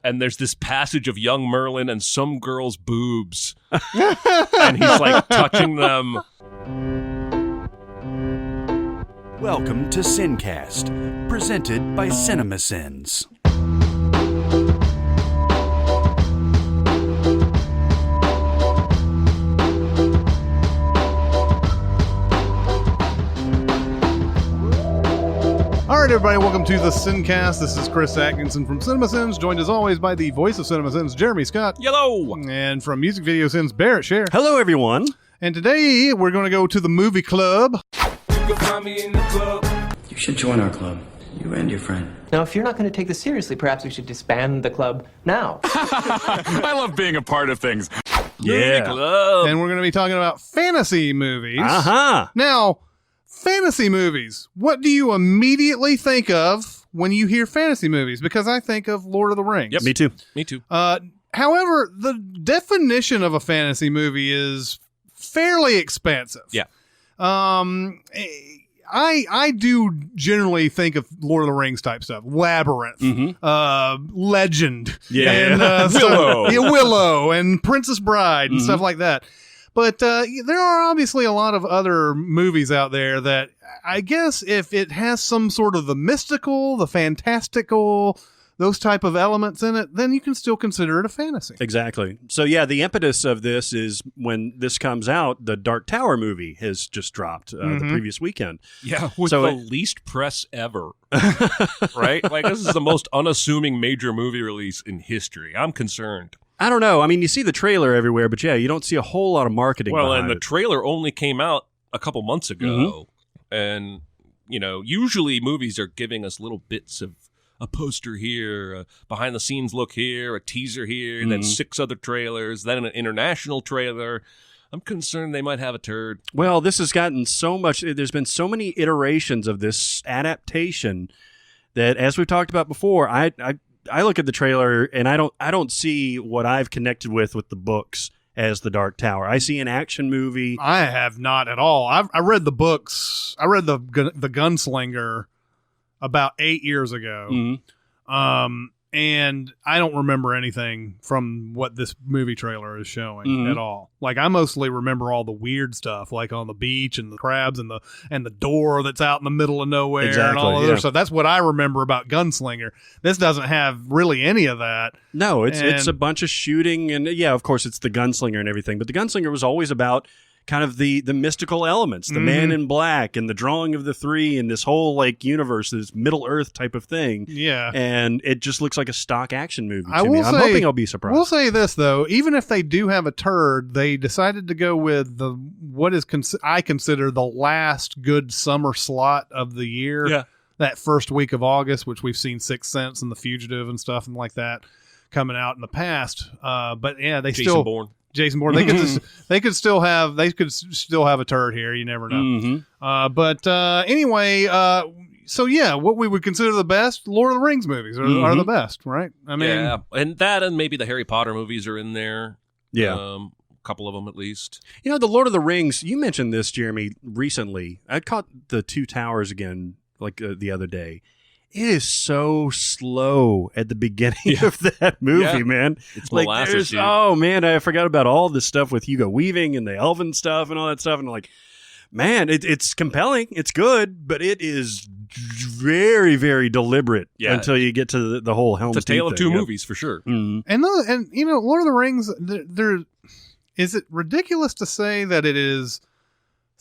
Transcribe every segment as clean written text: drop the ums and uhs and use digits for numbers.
and there's this passage of young Merlin and some girl's boobs. And he's like touching them. Welcome to SinCast, presented by Cinemasins. All right, everybody, welcome to the SinCast. This is Chris Atkinson from Cinemasins, joined as always by the voice of Cinemasins, Jeremy Scott. Hello! And from Music Video Sins, Barrett Share. Hello, everyone. And today, we're going to go to the movie club. You can find me in the club. You should join our club. You and your friend. Now, if you're not going to take this seriously, perhaps we should disband the club now. I love being a part of things. Yeah. Club. And we're going to be talking about fantasy movies. Uh-huh. Now, fantasy movies. What do you immediately think of when you hear fantasy movies? Because I think of Lord of the Rings. Yep, me too. Me too. However, the definition of a fantasy movie is fairly expansive. Yeah. I do generally think of Lord of the Rings type stuff, Labyrinth, Legend, and Willow, and Princess Bride, and stuff like that. But there are obviously a lot of other movies out there that I guess if it has some sort of the mystical, the fantastical, those type of elements in it, then you can still consider it a fantasy. Exactly. So, yeah, the impetus of this is when this comes out, the Dark Tower movie has just dropped the previous weekend. Yeah, with the least press ever. Right? Like, this is the most unassuming major movie release in history. I'm concerned. I don't know. I mean, you see the trailer everywhere, but yeah, you don't see a whole lot of marketing behind and the it. trailer only came out a couple months ago. And, you know, usually movies are giving us little bits of a poster here, a behind-the-scenes look here, a teaser here, and then 6 other trailers, then an international trailer. I'm concerned they might have a turd. Well, this has gotten so much. There's been so many iterations of this adaptation that, as we've talked about before, I look at the trailer and I don't see what I've connected with the books as the Dark Tower. I see an action movie. I have not at all. I read the books. I read the Gunslinger about 8 years ago. And I don't remember anything from what this movie trailer is showing at all. Like, I mostly remember all the weird stuff, like on the beach and the crabs and the door that's out in the middle of nowhere and all other stuff. That's what I remember about Gunslinger. This doesn't have really any of that. No, it's a bunch of shooting, and yeah, of course, it's the Gunslinger and everything. But the Gunslinger was always about kind of the mystical elements, the man in black and the drawing of the three and this whole like universe, this Middle Earth type of thing. Yeah. And it just looks like a stock action movie to me. I'm hoping I'll be surprised. We'll say this, though. Even if they do have a turd, they decided to go with what is I consider the last good summer slot of the year. Yeah. That first week of August, which we've seen Sixth Sense and The Fugitive and stuff and like that coming out in the past. But yeah, Jason Bourne. They could still have a turd here. You never know. But anyway, so yeah, what we would consider the best Lord of the Rings movies are the best, right? I mean, yeah, and maybe the Harry Potter movies are in there. Yeah, a couple of them at least. You know, the Lord of the Rings. You mentioned this, Jeremy, recently. I caught the Two Towers again, like the other day. It is so slow at the beginning of that movie, man. It's like molasses. Oh man, I forgot about all this stuff with Hugo Weaving and the Elven stuff and all that stuff. And like, man, it's compelling. It's good, but it is very, very deliberate until you get to the whole Helm's Deep. It's a tale of two movies for sure. And you know, Lord of the Rings. Is it ridiculous to say that it is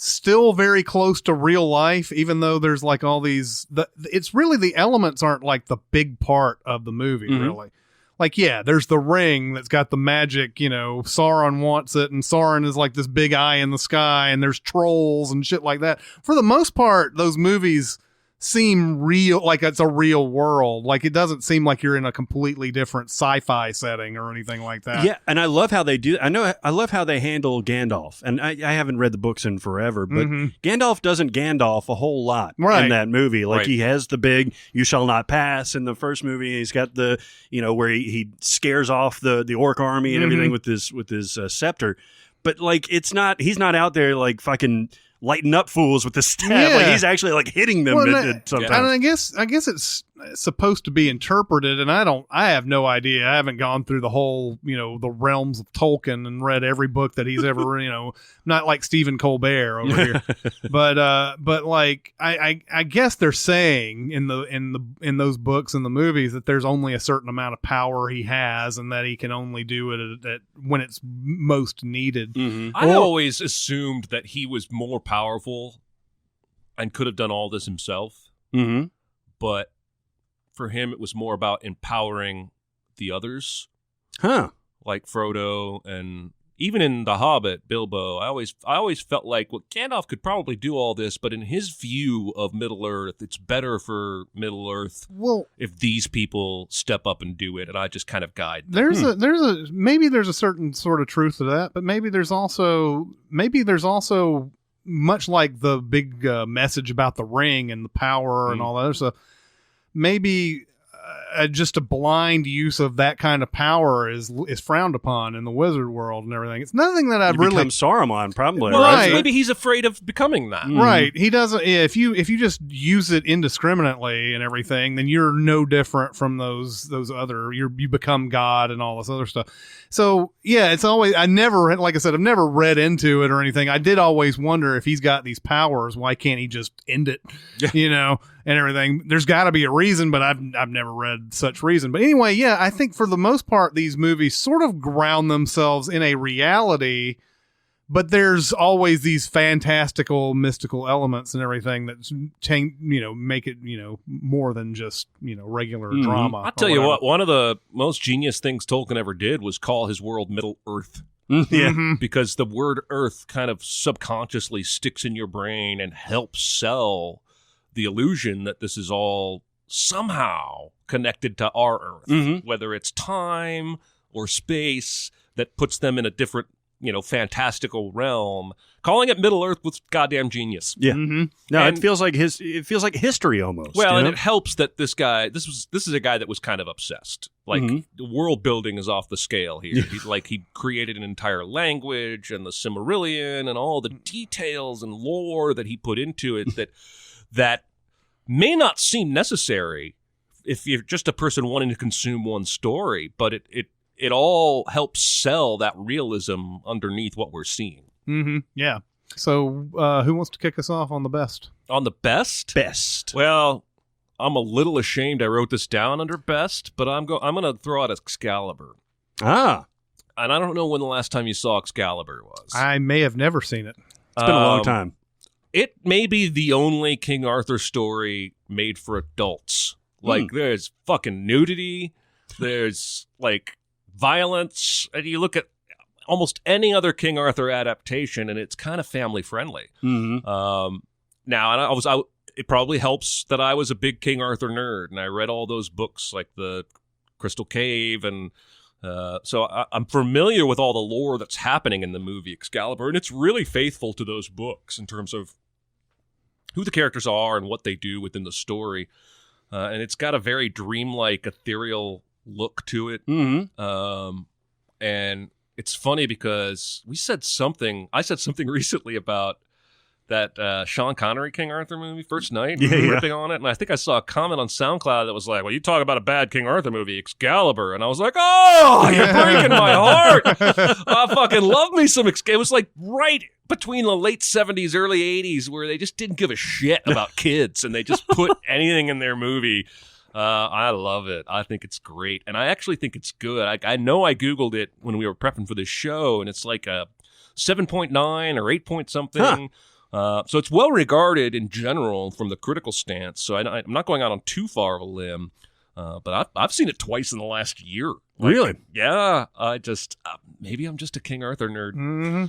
still very close to real life, even though there's like all these, it's really, the elements aren't like the big part of the movie, really. Like, yeah, there's the ring that's got the magic, you know, Sauron wants it, and Sauron is like this big eye in the sky, and there's trolls and shit like that. For the most part, those movies seem real, like it's a real world. Like, it doesn't seem like you're in a completely different sci-fi setting or anything like that. Yeah, and I love how they do. I love how they handle Gandalf. And I haven't read the books in forever, but Gandalf doesn't Gandalf a whole lot in that movie. Like, he has the big "you shall not pass" in the first movie. He's got the, you know, where he scares off the orc army and everything with his scepter. But like, he's not out there like fucking lighten up fools with the staff. Like, he's actually like hitting them sometimes. And I guess it's supposed to be interpreted, and I have no idea. I haven't gone through the whole, the realms of Tolkien and read every book that he's ever, not like Stephen Colbert over here. But like I guess they're saying in those books and the movies that there's only a certain amount of power he has, and that he can only do it at when it's most needed. Mm-hmm. I always assumed that he was more powerful and could have done all this himself. Mm-hmm. But for him, it was more about empowering the others. Huh. Like Frodo, and even in The Hobbit, Bilbo. I always felt like, well, Gandalf could probably do all this, but in his view of Middle-earth, it's better for Middle-earth if these people step up and do it, and I just kind of guide them. Maybe there's a certain sort of truth to that, but maybe there's also much like the big message about the ring and the power and all that other stuff. Maybe just a blind use of that kind of power is frowned upon in the wizard world and everything. It's nothing that I've really become Saruman, probably. Well, right? Maybe he's afraid of becoming that. Right. He doesn't. Yeah, if you just use it indiscriminately and everything, then you're no different from those other. You become God and all this other stuff. So yeah, it's always. Like I said, I've never read into it or anything. I did always wonder if he's got these powers, why can't he just end it? And everything. There's got to be a reason, but I've never read such reason. But anyway, yeah, I think for the most part, these movies sort of ground themselves in a reality, but there's always these fantastical, mystical elements and everything that make it, more than just, regular drama. I'll tell you what, one of the most genius things Tolkien ever did was call his world Middle-earth. Yeah. Because the word earth kind of subconsciously sticks in your brain and helps sell the illusion that this is all somehow connected to our Earth, whether it's time or space that puts them in a different, fantastical realm. Calling it Middle Earth was goddamn genius. Yeah. Mm-hmm. No, it feels like history almost. Well, and it helps that this guy, this is a guy that was kind of obsessed. Like the world building is off the scale here. He created an entire language and the Silmarillion and all the details and lore that he put into it that may not seem necessary if you're just a person wanting to consume one story, but it all helps sell that realism underneath what we're seeing. Mm-hmm. Yeah. So who wants to kick us off on the best? On the best? Best. Well, I'm a little ashamed I wrote this down under best, but I'm going to throw out Excalibur. Ah. And I don't know when the last time you saw Excalibur was. I may have never seen it. It's been a long time. It may be the only King Arthur story made for adults. Like, there's fucking nudity, there's, violence, and you look at almost any other King Arthur adaptation, and it's kind of family-friendly. Mm-hmm. Now, and it probably helps that I was a big King Arthur nerd, and I read all those books, like the Crystal Cave, and so I'm familiar with all the lore that's happening in the movie Excalibur, and it's really faithful to those books in terms of who the characters are and what they do within the story. And it's got a very dreamlike, ethereal look to it. Mm-hmm. And it's funny because I said something recently about that Sean Connery King Arthur movie, First Night, ripping on it. And I think I saw a comment on SoundCloud that was like, well, you talk about a bad King Arthur movie, Excalibur. And I was like, oh, you're breaking my heart. I fucking love me some Excalibur. It was like right between the late 70s, early 80s, where they just didn't give a shit about kids and they just put anything in their movie. I love it. I think it's great. And I actually think it's good. I know I Googled it when we were prepping for this show, and it's like a 7.9 or 8 point something. Huh. So it's well regarded in general from the critical stance. So I'm not going out on too far of a limb, but I've seen it twice in the last year. Really? Yeah. I just maybe I'm just a King Arthur nerd. Mm-hmm.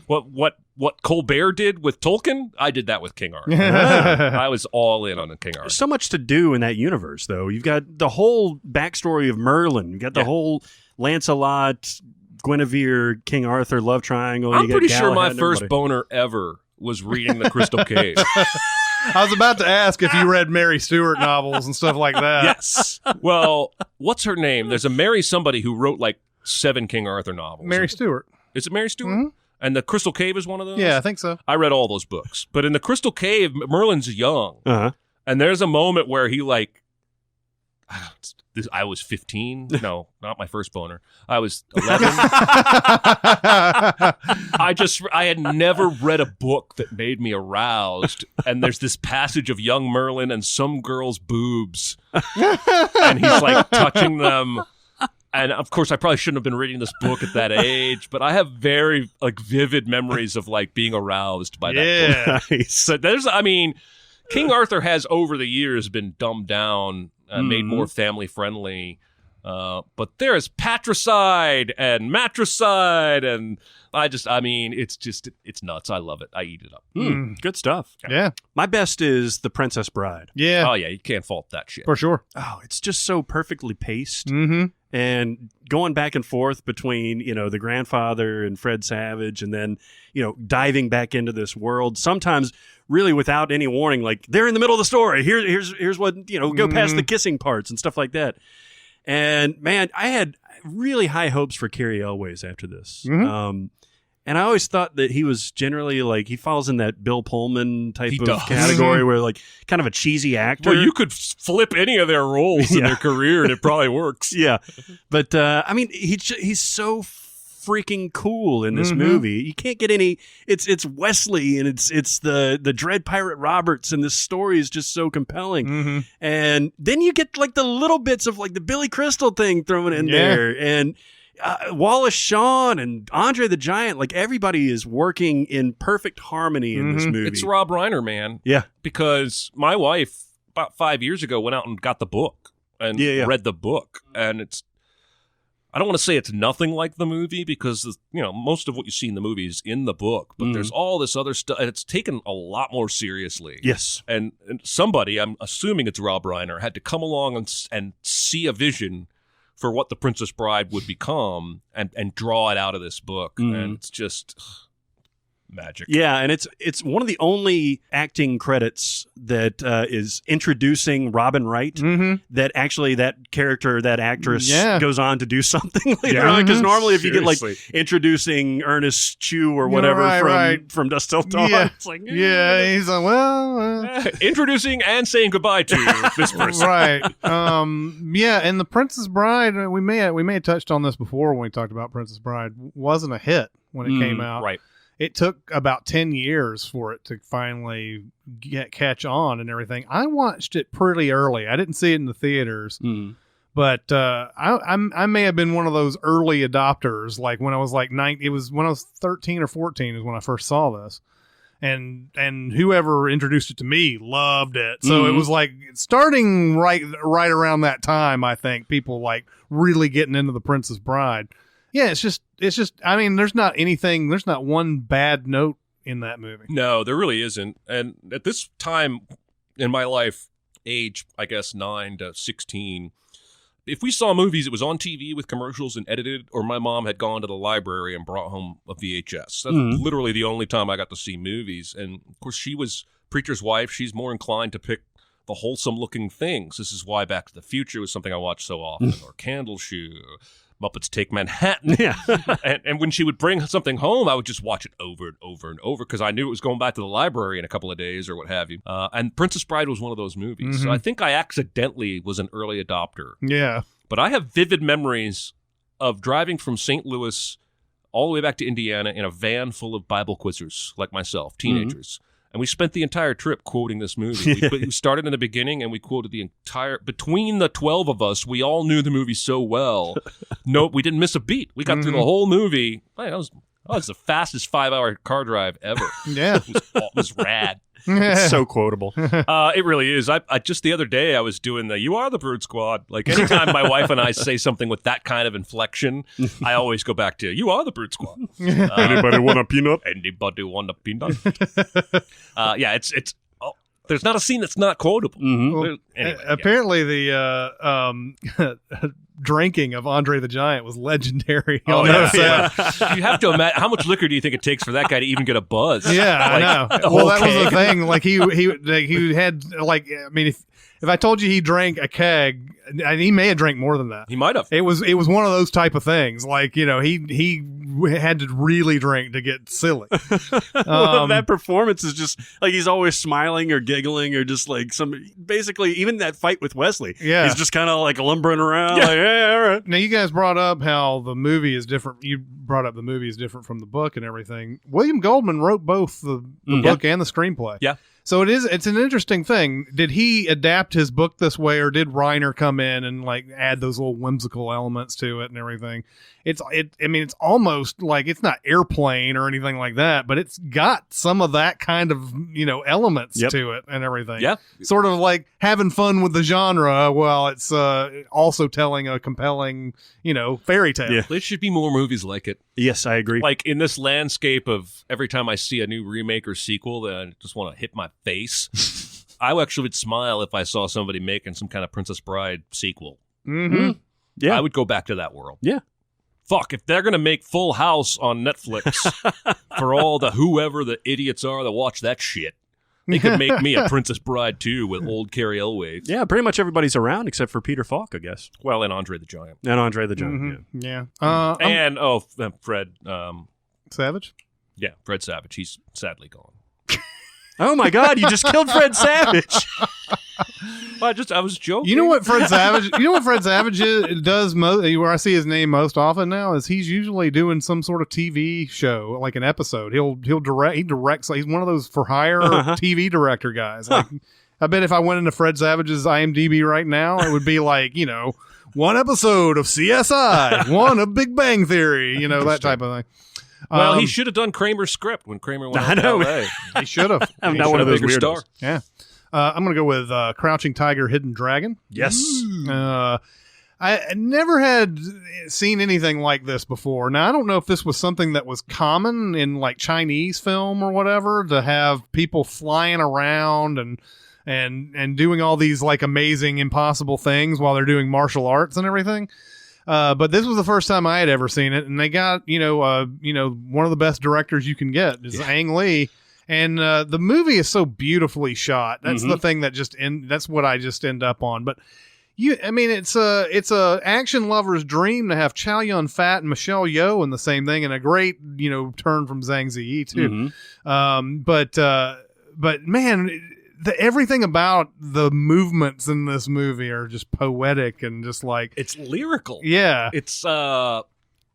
What Colbert did with Tolkien, I did that with King Arthur. I was all in on the King Arthur. There's so much to do in that universe, though. You've got the whole backstory of Merlin. You've got the whole Lancelot, Guinevere, King Arthur love triangle. I'm pretty sure my first boner ever was reading The Crystal Cave. I was about to ask if you read Mary Stewart novels and stuff like that. Yes. Well, what's her name? There's a Mary somebody who wrote like 7 King Arthur novels. Mary Stewart. Is it Mary Stewart? Mm-hmm. And The Crystal Cave is one of those? Yeah, I think so. I read all those books. But in The Crystal Cave, Merlin's young. Uh-huh. And there's a moment where he I was 15. No, not my first boner. I was 11. I had never read a book that made me aroused. And there's this passage of young Merlin and some girl's boobs. And he's like touching them. And of course, I probably shouldn't have been reading this book at that age, but I have very like vivid memories of like being aroused by that book. Nice. So King Arthur has over the years been dumbed down, made more family friendly. But there is patricide and matricide, and it's nuts. I love it. I eat it up. Good stuff. Yeah. My best is The Princess Bride. Yeah. Oh yeah, you can't fault that shit. For sure. Oh, it's just so perfectly paced. Mm-hmm. And going back and forth between, the grandfather and Fred Savage, and then, diving back into this world, sometimes really without any warning, like they're in the middle of the story. Here's what, go past the kissing parts and stuff like that. And man, I had really high hopes for Cary Elwes after this. Mm-hmm. And I always thought that he was generally like, he falls in that Bill Pullman type of category where like kind of a cheesy actor. Well, you could flip any of their roles in their career and it probably works. Yeah. But he's so freaking cool in this movie. You can't get any, it's Wesley and it's the Dread Pirate Roberts, and this story is just so compelling. Mm-hmm. And then you get like the little bits of like the Billy Crystal thing thrown in there, and Wallace Shawn and Andre the Giant, like everybody is working in perfect harmony in this movie. It's Rob Reiner, man. Yeah. Because my wife, about 5 years ago, went out and got the book and read the book. And I don't want to say it's nothing like the movie, because, most of what you see in the movie is in the book. But there's all this other stuff, and it's taken a lot more seriously. Yes. And somebody, I'm assuming it's Rob Reiner, had to come along and see a vision for what The Princess Bride would become and draw it out of this book. And it's just magic. Yeah, and it's one of the only acting credits that is introducing Robin Wright, that actually that character, that actress goes on to do something later on. Because normally if you get like introducing Ernest Chew or whatever from Dusk Till Dawn, it's like, he's like, well. Introducing and saying goodbye to this person. Right. And The Princess Bride, we may have touched on this before when we talked about Princess Bride, wasn't a hit when it came out. Right. It took about 10 years for it to finally catch on and everything. I watched it pretty early. I didn't see it in the theaters, but I may have been one of those early adopters. Like when I was like 9, it was when I was 13 or 14 is when I first saw this, and whoever introduced it to me loved it. So it was like starting right around that time. I think people like really getting into The Princess Bride. Yeah, it's just, I mean, there's not one bad note in that movie. No, there really isn't. And at this time in my life, age, I guess, 9 to 16, if we saw movies, it was on TV with commercials and edited, or my mom had gone to the library and brought home a VHS. That's literally the only time I got to see movies. And of course, she was Preacher's wife. She's more inclined to pick the wholesome looking things. This is why Back to the Future was something I watched so often, or Candle Shoe, Muppets Take Manhattan. Yeah. and when she would bring something home, I would just watch it over and over and over, because I knew it was going back to the library in a couple of days or what have you. And Princess Bride was one of those movies. So I think I accidentally was an early adopter. Yeah. But I have vivid memories of driving from St. Louis all the way back to Indiana in a van full of Bible quizzers like myself, teenagers. And we spent the entire trip quoting this movie. We started in the beginning, and we quoted the entire... Between the 12 of us, we all knew the movie so well. Nope, we didn't miss a beat. We got through the whole movie. Man, that was the fastest 5-hour car drive ever. Yeah. It was rad. It's so quotable. It really is. I just the other day I was doing the "You Are the Bird Squad." Like anytime my wife and I say something with that kind of inflection, I always go back to "You Are the Bird Squad." Anybody want a peanut? Anybody want a peanut? Yeah, it's. There's not a scene that's not quotable. Well, anyway, apparently, the drinking of Andre the Giant was legendary. Oh, yeah. You have to imagine, how much liquor do you think it takes for that guy to even get a buzz? Yeah, I know. Well, that was the thing. Like he had like, I mean, if I told you he drank a keg, he may have drank more than that. He might have. It was one of those type of things. Like, you know, he had to really drink to get silly. That performance is just like he's always smiling or giggling or just like basically even that fight with Wesley. Yeah, he's just kind of like lumbering around. Yeah. Like, yeah, all right. Now you guys brought up how the movie is different. You brought up the movie is different from the book and everything. William Goldman wrote both the book and the screenplay. Yeah. So it's an interesting thing. Did he adapt his book this way, or did Reiner come in and like add those little whimsical elements to it and everything? I mean, it's almost like it's not Airplane or anything like that, but it's got some of that kind of, you know, elements to it and everything. Yeah. Sort of like having fun with the genre while it's also telling a compelling, you know, fairy tale. Yeah. There should be more movies like it. Yes, I agree. Like in this landscape of every time I see a new remake or sequel that I just want to hit my face, I actually would smile if I saw somebody making some kind of Princess Bride sequel. Mm-hmm. Yeah. I would go back to that world. Yeah. Fuck, if they're going to make Full House on Netflix for all the whoever the idiots are that watch that shit, they could make me a Princess Bride too with old Carrie Elway. Yeah, pretty much everybody's around except for Peter Falk, I guess. Well, and Andre the Giant. And Andre the Giant, Yeah. And, Fred. Savage? Yeah, Fred Savage. He's sadly gone. Oh my God, you just killed Fred Savage. Well, I was joking. You know what Fred Savage? Does most, where I see his name most often now is he's usually doing some sort of TV show, like an episode. He'll direct. He directs. Like, he's one of those for hire TV director guys. Like, I bet if I went into Fred Savage's IMDb right now, it would be like, you know, one episode of CSI, one of Big Bang Theory, you know, that type of thing. Well, he should have done Kramer's script when Kramer went to LA. He should have. I'm not one of those weirdos. Star. Yeah. I'm going to go with Crouching Tiger, Hidden Dragon. Yes. I never had seen anything like this before. Now, I don't know if this was something that was common in like Chinese film or whatever, to have people flying around and doing all these like amazing, impossible things while they're doing martial arts and everything. But this was the first time I had ever seen it, and they got one of the best directors you can get is Ang Lee, and the movie is so beautifully shot. That's the thing that that's what I just end up on. But it's a action lover's dream to have Chow Yun-fat and Michelle Yeoh in the same thing, and a great turn from Zhang Ziyi too. But man. Everything about the movements in this movie are just poetic and just like it's lyrical. Yeah, it's and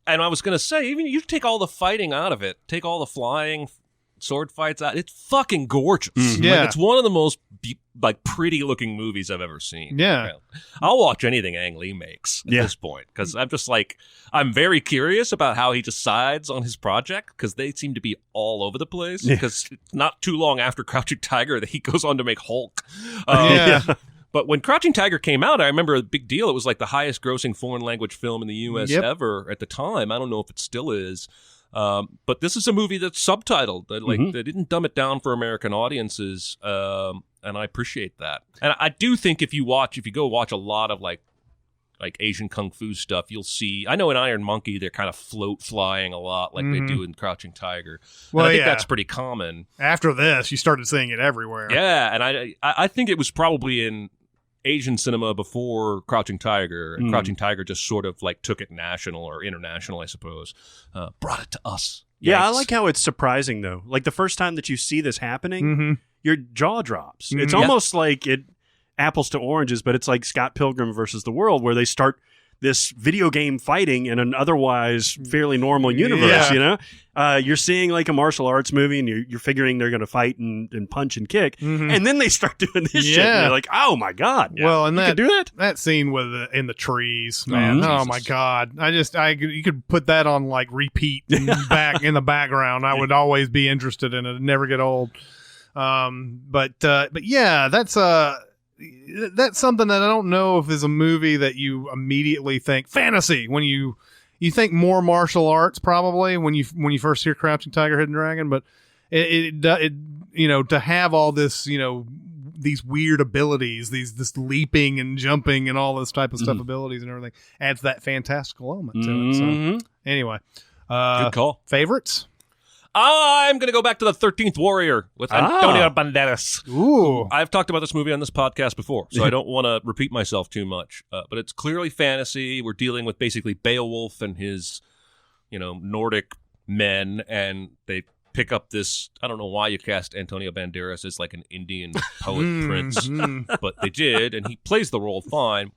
I was gonna say, even you take all the fighting out of it, take all the flying sword fights out, it's fucking gorgeous. Yeah, like, it's one of the most pretty looking movies I've ever seen. Yeah, I'll watch anything Ang Lee makes at this point, because I'm just like, I'm very curious about how he decides on his project, because they seem to be all over the place. Because it's not too long after Crouching Tiger that he goes on to make Hulk. But when Crouching Tiger came out, I remember a big deal. It was like the highest grossing foreign language film in the U.S. ever at the time. I don't know if it still is. But this is a movie that's subtitled. They didn't dumb it down for American audiences, and I appreciate that. And I do think if you go watch a lot of like Asian kung fu stuff, you'll see. I know in Iron Monkey they're kind of float flying a lot, like they do in Crouching Tiger. Well, and I think that's pretty common. After this, you started seeing it everywhere. Yeah, and I think it was probably in Asian cinema before Crouching Tiger, and Crouching Tiger just sort of like took it national or international, I suppose, brought it to us. Yeah, Yikes. I like how it's surprising though. Like the first time that you see this happening, your jaw drops. It's almost like it apples to oranges, but it's like Scott Pilgrim versus the World, where they start this video game fighting in an otherwise fairly normal universe. You're seeing like a martial arts movie, and you're figuring they're going to fight and punch and kick, and then they start doing this shit, and you're like, oh my God. Well, and you could do that scene with in the trees, man. Oh my God. You could put that on like repeat back in the background. I would always be interested in it. It'd never get old. But yeah, that's something that I don't know if is a movie that you immediately think fantasy when you think more martial arts, probably when you first hear Crouching Tiger, Hidden Dragon. But it to have all this these weird abilities, this leaping and jumping and all this type of stuff, abilities and everything, adds that fantastical element to it. So anyway, good call. Favorites? I'm going to go back to the 13th Warrior with Antonio Banderas. Ooh. I've talked about this movie on this podcast before, so I don't want to repeat myself too much. But it's clearly fantasy. We're dealing with basically Beowulf and his, Nordic men, and they pick up this. I don't know why you cast Antonio Banderas as like an Indian poet prince, but they did, and he plays the role fine.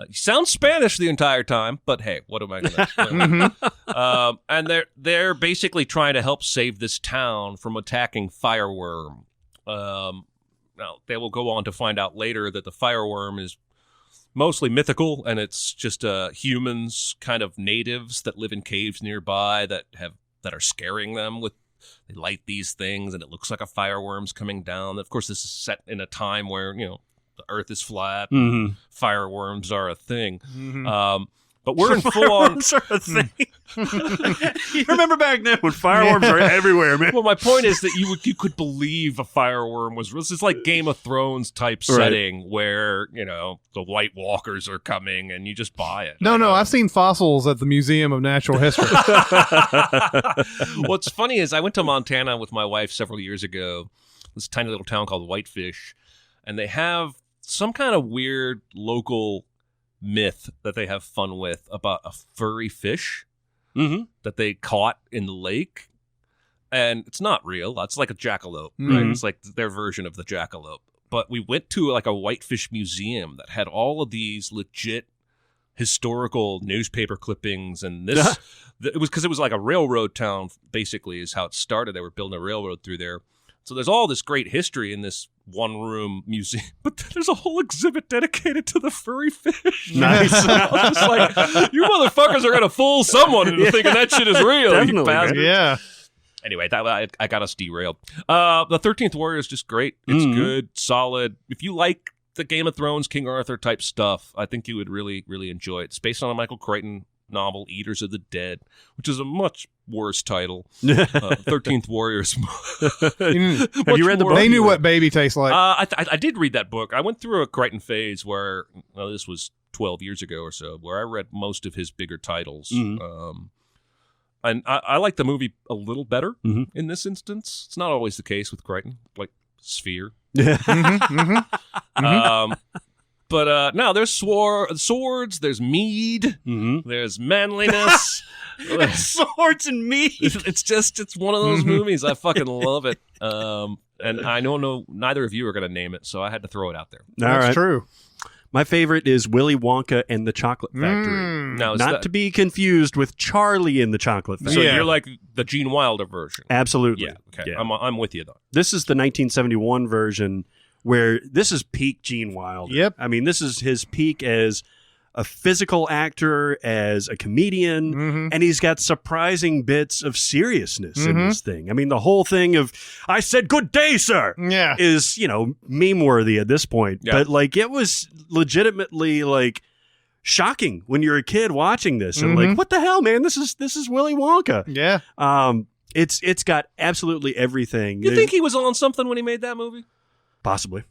He sounds Spanish the entire time, but hey, what am I going to and they're basically trying to help save this town from attacking fireworm. Now, they will go on to find out later that the fireworm is mostly mythical, and it's just humans, kind of natives that live in caves nearby that are scaring them with. They light these things, and it looks like a fireworm's coming down. Of course, this is set in a time where the earth is flat. Fireworms are a thing. But we're in full-on... Fireworms are a thing. Remember back then when fireworms are everywhere, man? Well, my point is that you could believe a fireworm was... This is like Game of Thrones type setting where, the White Walkers are coming and you just buy it. No, I've seen fossils at the Museum of Natural History. What's funny is I went to Montana with my wife several years ago, this tiny little town called Whitefish, and they have some kind of weird local myth that they have fun with about a furry fish that they caught in the lake. And it's not real. It's like a jackalope, right? It's like their version of the jackalope. But we went to like a whitefish museum that had all of these legit historical newspaper clippings. And this, it was like a railroad town, basically, is how it started. They were building a railroad through there. So there's all this great history in this one-room museum, but there's a whole exhibit dedicated to the furry fish. Nice. I was just like, you motherfuckers are going to fool someone into thinking that shit is real. Definitely, you bastards. Yeah. Anyway, I got us derailed. The 13th Warrior is just great. It's good, solid. If you like the Game of Thrones, King Arthur type stuff, I think you would really, really enjoy it. It's based on a Michael Crichton novel, Eaters of the Dead, which is a much worse title. 13th Warriors. Have you read the book? They knew what baby tastes like. I did read that book. I went through a Crichton phase where, this was 12 years ago or so, where I read most of his bigger titles. And I like the movie a little better in this instance. It's not always the case with Crichton, like Sphere. But no, there's swords, there's mead, there's manliness. Swords and mead. It's one of those movies. I fucking love it. And I know neither of you are going to name it, so I had to throw it out there. That's true. My favorite is Willy Wonka and the Chocolate Factory. Now, Not to be confused with Charlie and the Chocolate Factory. So you're like the Gene Wilder version. Absolutely. Yeah. Okay. Yeah. I'm with you though. This is the 1971 version where this is peak Gene Wilder. Yep. I mean, this is his peak as a physical actor, as a comedian, and he's got surprising bits of seriousness in this thing. I mean, the whole thing of, I said, good day, sir, is, meme worthy at this point. Yeah. But like, it was legitimately like shocking when you're a kid watching this and like, what the hell, man? This is Willy Wonka. Yeah. It's got absolutely everything. You think he was on something when he made that movie? Possibly.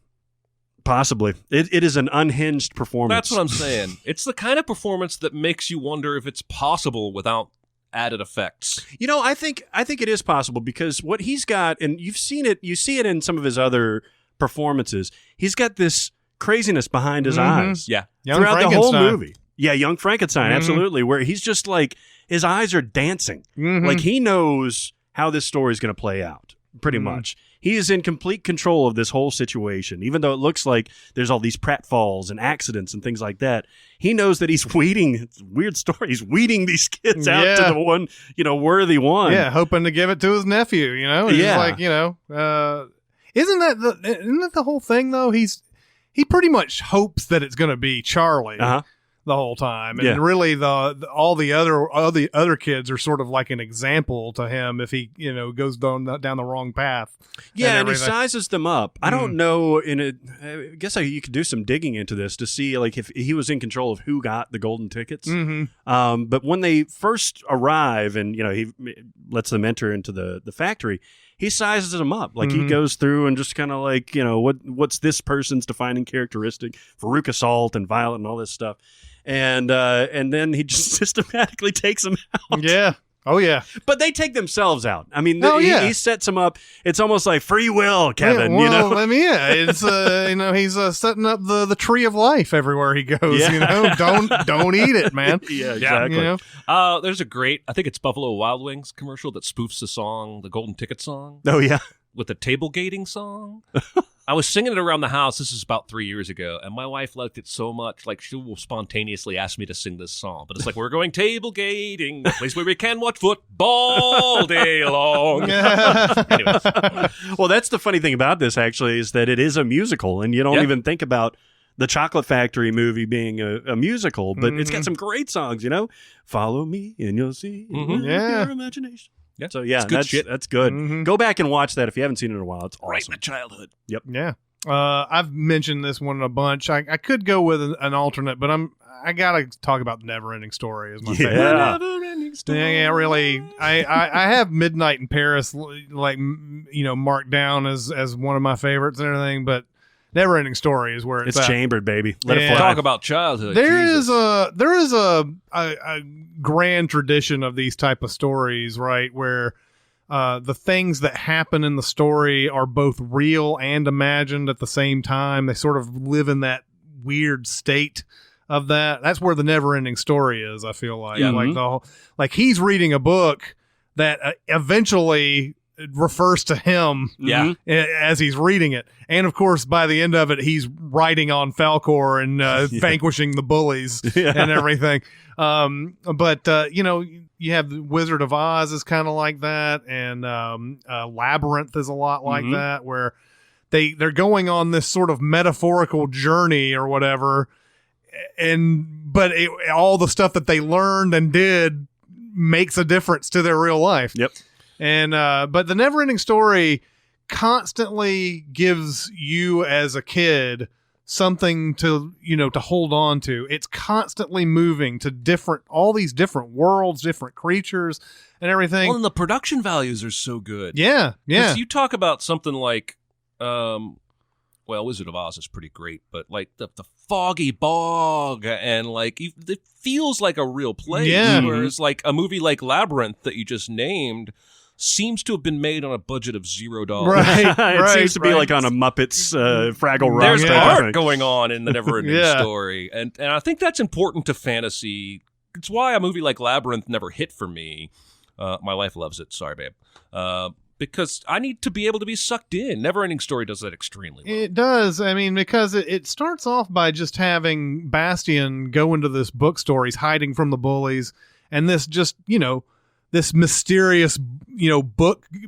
It is an unhinged performance. That's what I'm saying. It's the kind of performance that makes you wonder if it's possible without added effects. I think it is possible because what he's got, and you see it in some of his other performances, he's got this craziness behind his eyes. Yeah. Throughout the whole movie. Yeah, Young Frankenstein, absolutely, where he's just like, his eyes are dancing. Like he knows how this story is going to play out, pretty much. He is in complete control of this whole situation, even though it looks like there's all these pratfalls and accidents and things like that. He knows that he's weeding, it's a weird story, he's weeding these kids out to the one, worthy one. Yeah, hoping to give it to his nephew, And he's like, isn't that the whole thing though? He pretty much hopes that it's going to be Charlie. The whole time, and really all the other kids are sort of like an example to him if he goes down the wrong path. Yeah, and he sizes them up. I don't know. I guess you could do some digging into this to see like if he was in control of who got the golden tickets. But when they first arrive, and he lets them enter into the factory, he sizes them up. Like he goes through and just kind of like, what's this person's defining characteristic? Veruca Salt and Violet and all this stuff. And then he just systematically takes them out. Yeah. Oh, yeah. But they take themselves out. I mean, he sets them up. It's almost like free will, Kevin, I mean, it's, he's setting up the tree of life everywhere he goes, Don't eat it, man. Yeah, exactly. There's a great, I think it's Buffalo Wild Wings commercial that spoofs the song, the Golden Ticket song. Oh, yeah. With the table gating song. I was singing it around the house. This is about 3 years ago, and my wife liked it so much, like she will spontaneously ask me to sing this song. But it's like, we're going table gating, a place where we can watch football day long. Anyways. Well, that's the funny thing about this, actually, is that it is a musical, and you don't even think about the Chocolate Factory movie being a musical, but it's got some great songs, Follow me and you'll see your imagination. Yeah. So, yeah, that's good. That's good. Go back and watch that if you haven't seen it in a while. It's awesome. Right in the childhood. Yep. Yeah. I've mentioned this one a bunch. I could go with an alternate, but I gotta talk about the Neverending Story as my favorite. Neverending Story. Yeah, really. I have Midnight in Paris, marked down as one of my favorites and everything, but Neverending Story is where it's at. Chambered, baby. Let it fly. Talk about childhood. There is a grand tradition of these type of stories, right? Where the things that happen in the story are both real and imagined at the same time. They sort of live in that weird state of that. That's where the Neverending Story is, I feel like. Like he's reading a book that eventually refers to him as he's reading it. And of course, by the end of it, he's riding on Falcor and vanquishing the bullies and everything. You have the Wizard of Oz is kind of like that. And Labyrinth is a lot like that, where they're going on this sort of metaphorical journey or whatever. But all the stuff that they learned and did makes a difference to their real life. Yep. And but the Neverending Story constantly gives you as a kid something to hold on to. It's constantly moving to all these different worlds, different creatures, and everything. Well, and the production values are so good. Yeah. You talk about something like, Wizard of Oz is pretty great, but like the foggy bog and like it feels like a real place. Yeah. Whereas like a movie like Labyrinth that you just named seems to have been made on a budget of $0. Right. It seems to be like on a Muppets Fraggle Rock. There's type of art thing. going on in the Neverending Story, and I think that's important to fantasy. It's why a movie like Labyrinth never hit for me. My wife loves it. Sorry, babe. Because I need to be able to be sucked in. Neverending Story does that extremely well. It does. I mean, because it starts off by just having Bastian go into this bookstore. He's hiding from the bullies, and this just this mysterious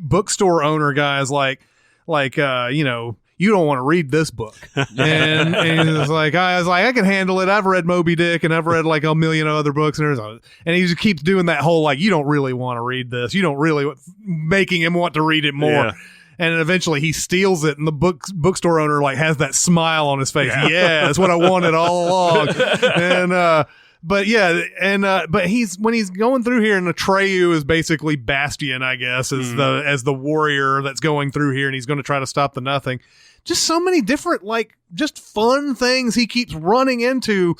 bookstore owner guy is like you don't want to read this book. And it's like, I was like, I can handle it. I've read Moby Dick and I've read like a million other books. And he just keeps doing that whole, like, you don't really want to read this. You don't really, making him want to read it more. Yeah. And eventually he steals it. And the bookstore owner like has that smile on his face. Yeah, that's what I wanted all along. And, but when he's going through here, and Atreyu is basically Bastian, I guess, as the warrior that's going through here, and he's going to try to stop the Nothing. Just so many different, like, just fun things he keeps running into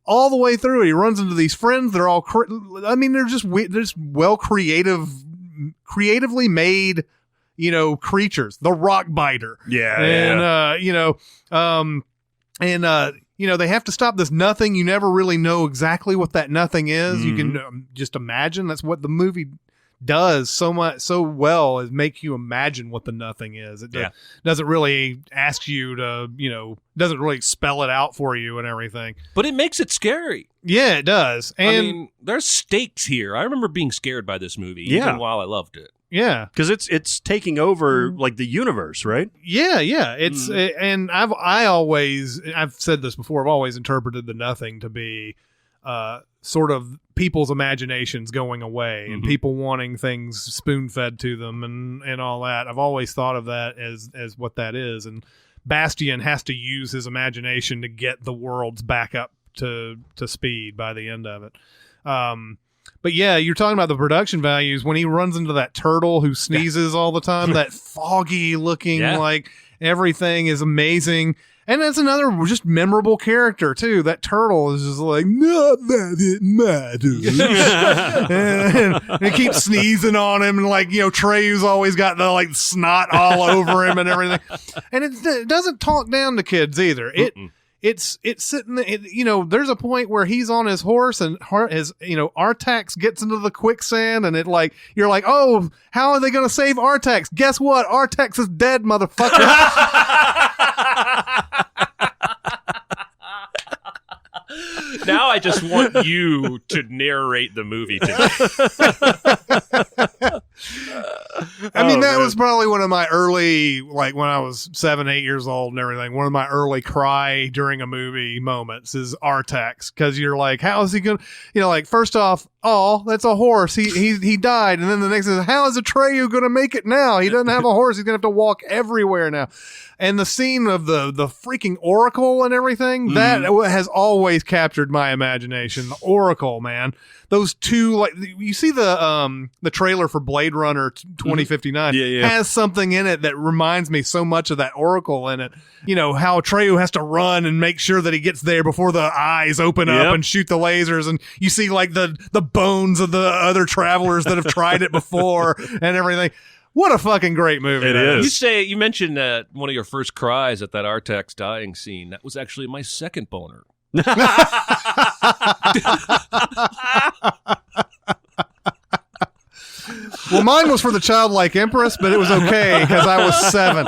all the way through. He runs into these friends that are all, they're just well creatively made, creatures. The rock biter. They have to stop this Nothing. You never really know exactly what that Nothing is. You can just imagine. That's what the movie does so well, is make you imagine what the Nothing is. It doesn't really ask you to, doesn't really spell it out for you and everything. But it makes it scary. Yeah, it does. And there's stakes here. I remember being scared by this movie, even while I loved it. Yeah, because it's taking over like the universe, right? Yeah. It's and I've said this before. I've always interpreted the Nothing to be sort of people's imaginations going away and people wanting things spoon-fed to them and all that. I've always thought of that as what that is. And Bastian has to use his imagination to get the worlds back up to speed by the end of it. But yeah, you're talking about the production values when he runs into that turtle who sneezes all the time, that foggy looking, like everything is amazing. And that's another just memorable character too. That turtle is just like, not that it matters. and it keeps sneezing on him. And like, Trey's always got the like snot all over him and everything. And it doesn't talk down to kids either. It's sitting there, there's a point where he's on his horse and Artax gets into the quicksand and you're like, oh, how are they going to save Artax? Guess what? Artax is dead, motherfucker. Now I just want you to narrate the movie to me. I mean, that was probably one of my early, like when I was 7, 8 years old and everything, one of my early cry during a movie moments is Artax. Cause you're like, how is he going to, first off, oh, that's a horse. He died. And then the next is, how is Atreyu going to make it now? He doesn't have a horse. He's going to have to walk everywhere now. And the scene of the freaking Oracle and everything, that has always captured my imagination. The Oracle, man. Those two, you see the trailer for Blade Runner 2059 has something in it that reminds me so much of that Oracle in it. How Atreyu has to run and make sure that he gets there before the eyes open up and shoot the lasers. And you see the bones of the other travelers that have tried it before and everything. What a fucking great movie it is. You mentioned one of your first cries at that Artax dying scene. That was actually my second boner. Well, mine was for the childlike empress, but it was okay because I was 7.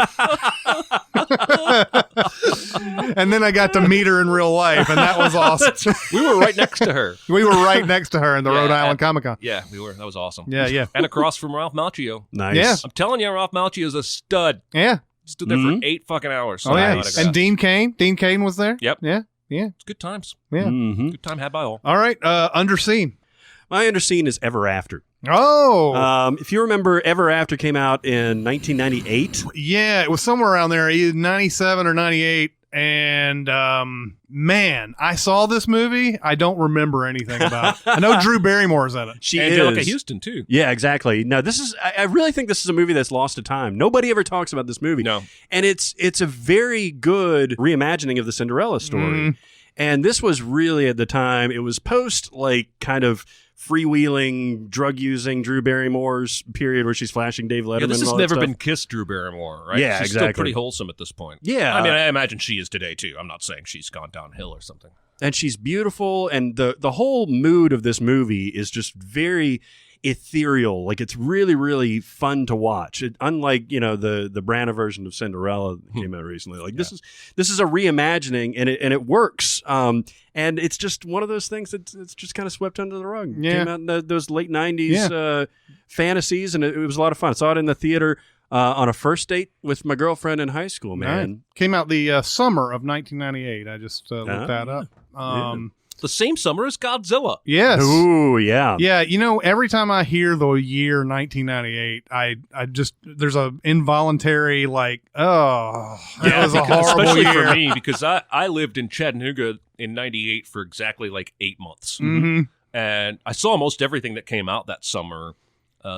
And then I got to meet her in real life, and that was awesome. We were right next to her. We were right next to her in the Rhode Island Comic Con. Yeah, we were. That was awesome. Yeah. And across from Ralph Macchio. Nice. Yeah. I'm telling you, Ralph Macchio's a stud. Yeah. Stood there for 8 fucking hours. Oh, yeah. And Dean Cain. Dean Cain was there. Yep. Yeah. It's good times. Yeah. Good time had by all. All right. Underseen. My underseen is Ever After. Oh. If you remember, Ever After came out in 1998. Yeah, it was somewhere around there, either 97 or 98. And man, I saw this movie. I don't remember anything about it. I know Drew Barrymore's in it. She and is. Angelica Houston too. Yeah, exactly. No, I really think this is a movie that's lost to time. Nobody ever talks about this movie. No. And it's a very good reimagining of the Cinderella story. And this was really, at the time, it was post kind of freewheeling, drug-using Drew Barrymore's period where she's flashing Dave Letterman. Yeah, this and has all that never stuff. been kissed Drew Barrymore, right? Yeah, she's exactly. still pretty wholesome at this point. Yeah. I mean, I imagine she is today, too. I'm not saying she's gone downhill or something. And she's beautiful, and the whole mood of this movie is just very ethereal. It's really, really fun to watch. Unlike, the Branagh version of Cinderella that came out recently. This is a reimagining, and it works. And it's just one of those things that's just kind of swept under the rug. Yeah. Came out in those late 90s fantasies, and it was a lot of fun. I saw it in the theater on a first date with my girlfriend in high school, man. Right. Came out the summer of 1998. I just looked that up. The same summer as Godzilla. Yes. Ooh, yeah. Yeah, every time I hear the year 1998, I just, there's a involuntary that was a horrible especially year. for me, because I lived in Chattanooga in 98 for exactly 8 months. Mm-hmm. And I saw most everything that came out that summer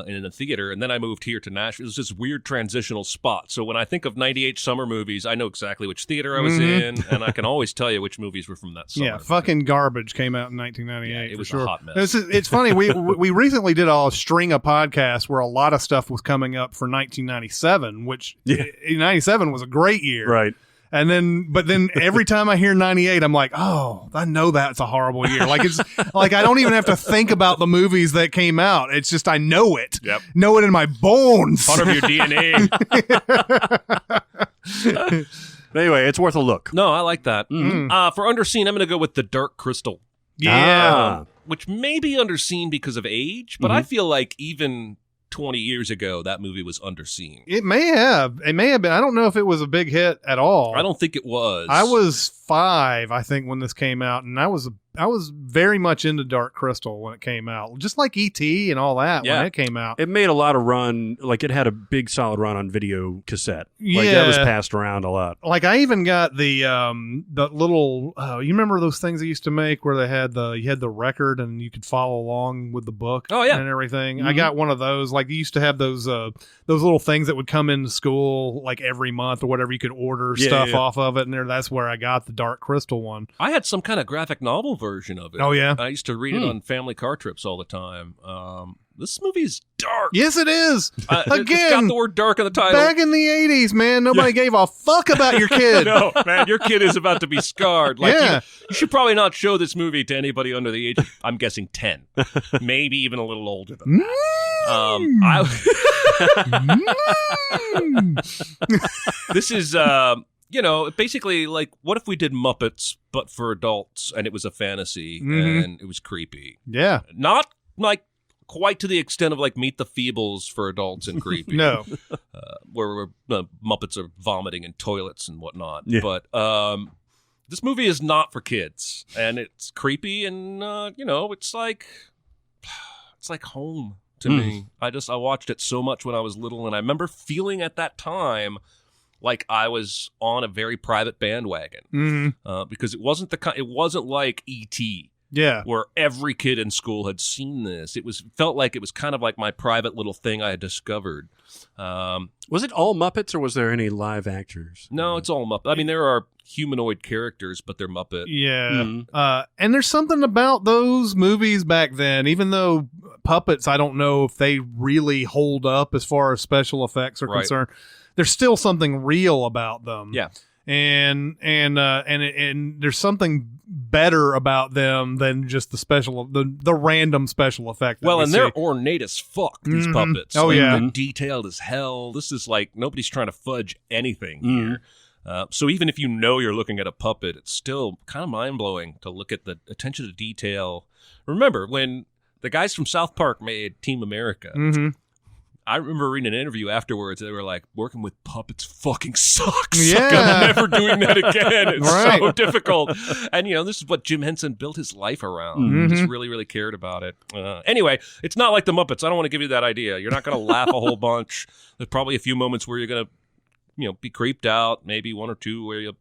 in the theater, and then I moved here to Nashville. It was this weird transitional spot. So when I think of 98 summer movies, I know exactly which theater I was in, and I can always tell you which movies were from that summer. Yeah, fucking Garbage came out in 1998. Yeah, it was for sure. a hot mess. It's funny. We recently did a string of podcasts where a lot of stuff was coming up for 1997, which 97 was a great year. Right. And then every time I hear 98, I'm like, oh, I know that's a horrible year. It's I don't even have to think about the movies that came out. It's just, I know it. Yep. Know it in my bones. Part of your DNA. Anyway, it's worth a look. No, I like that. Mm-hmm. For underseen, I'm going to go with The Dark Crystal. Yeah. Which may be underseen because of age, but I feel like even 20 years ago, that movie was underseen. It may have been. I don't know if it was a big hit at all. I don't think it was. I was 5, I think, when this came out, and I was a very much into Dark Crystal when it came out, just like E.T. and all that when it came out. It made a lot of run, like it had a big solid run on video cassette. Like that was passed around a lot. Like I even got the little, you remember those things they used to make where you had the record and you could follow along with the book and everything. I got one of those. Like you used to have those little things that would come into school like every month or whatever. You could order stuff off of it, and that's where I got the Dark Crystal one. I had some kind of graphic novel version of it. Oh yeah, I used to read it on family car trips all the time. This movie is dark. Yes, it is. Again, it's got the word dark in the title. Back in the 80s, man, nobody gave a fuck about your kid. No, man, your kid is about to be scarred. Like, you should probably not show this movie to anybody under the age of, I'm guessing, 10. Maybe even a little older than that. This is, basically like, what if we did Muppets, but for adults, and it was a fantasy, and it was creepy? Yeah. Not like quite to the extent of like Meet the Feebles for adults and creepy. No. Where Muppets are vomiting in toilets and whatnot. Yeah. But this movie is not for kids, and it's creepy, and it's like home to me. I watched it so much when I was little, and I remember feeling at that time like I was on a very private bandwagon because it wasn't like E.T. Yeah, where every kid in school had seen this. Felt like it was kind of like my private little thing I had discovered. Was it all Muppets, or was there any live actors? No, it's all Muppet. I mean, there are humanoid characters, but they're Muppet. Yeah, and there's something about those movies back then. Even though puppets, I don't know if they really hold up as far as special effects are concerned. There's still something real about them. Yeah. And there's something better about them than just the random special effect. And they're ornate as fuck, these puppets. Oh, yeah. They're detailed as hell. This is like, nobody's trying to fudge anything here. So even if you're looking at a puppet, it's still kind of mind-blowing to look at the attention to detail. Remember, when the guys from South Park made Team America, I remember reading an interview afterwards. They were like, working with puppets fucking sucks. Yeah. Like, I'm never doing that again. It's so difficult. And, this is what Jim Henson built his life around. He just really, really cared about it. Anyway, it's not like the Muppets. I don't want to give you that idea. You're not going to laugh a whole bunch. There's probably a few moments where you're going to, be creeped out. Maybe one or two where you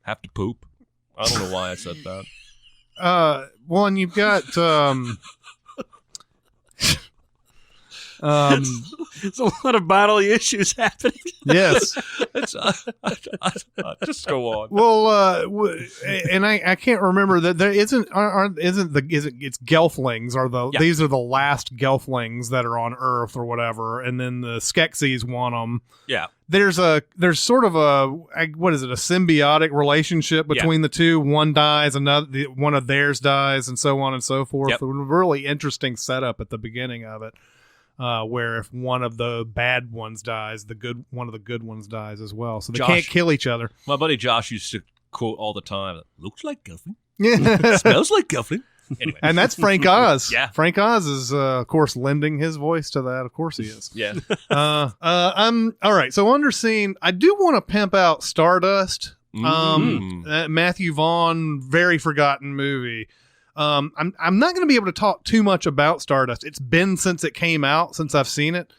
have to poop. I don't know why I said that. Well, and you've got... There's a lot of bodily issues happening. Yes. Just go on. Well, and I can't remember that there it's Gelflings these are the last Gelflings that are on Earth or whatever, and then the Skeksis want them. Yeah. There's sort of a symbiotic relationship between the two. One dies, one of theirs dies, and so on and so forth. Yep. A really interesting setup at the beginning of it. Where if one of the bad ones dies, one of the good ones dies as well. So they can't kill each other. My buddy Josh used to quote all the time, "Looks like Gelfling, Yeah, smells like Gelfling." Anyway, and that's Frank Oz. Yeah, Frank Oz is of course lending his voice to that. Of course he is. Yeah. I'm all right. So under scene, I do want to pimp out Stardust. Matthew Vaughn, very forgotten movie. I'm not going to be able to talk too much about Stardust. It's been since it came out, since I've seen it.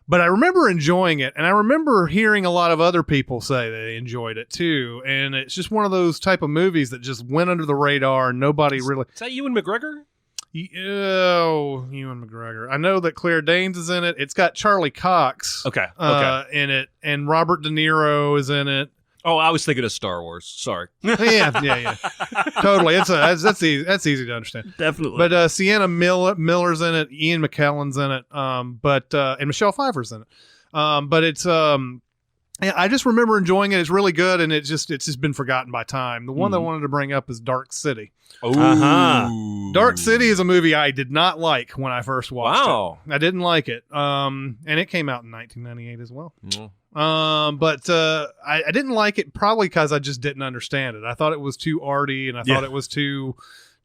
But I remember enjoying it, and I remember hearing a lot of other people say they enjoyed it too. And it's just one of those type of movies that just went under the radar, and nobody really... Is that Ewan McGregor? Ewan McGregor. I know that Claire Danes is in it. It's got Charlie Cox in it, and Robert De Niro is in it. Oh, I was thinking of Star Wars. Sorry. Yeah. Totally. That's easy to understand. Definitely. But Sienna Miller's in it. Ian McKellen's in it. And Michelle Pfeiffer's in it. But it's I just remember enjoying it. It's really good, and it's just been forgotten by time. The one that I wanted to bring up is Dark City. Oh, Dark City is a movie I did not like when I first watched it. I didn't like it. And it came out in 1998 as well. But I didn't like it probably because I just didn't understand it. I thought it was too arty, and I thought it was too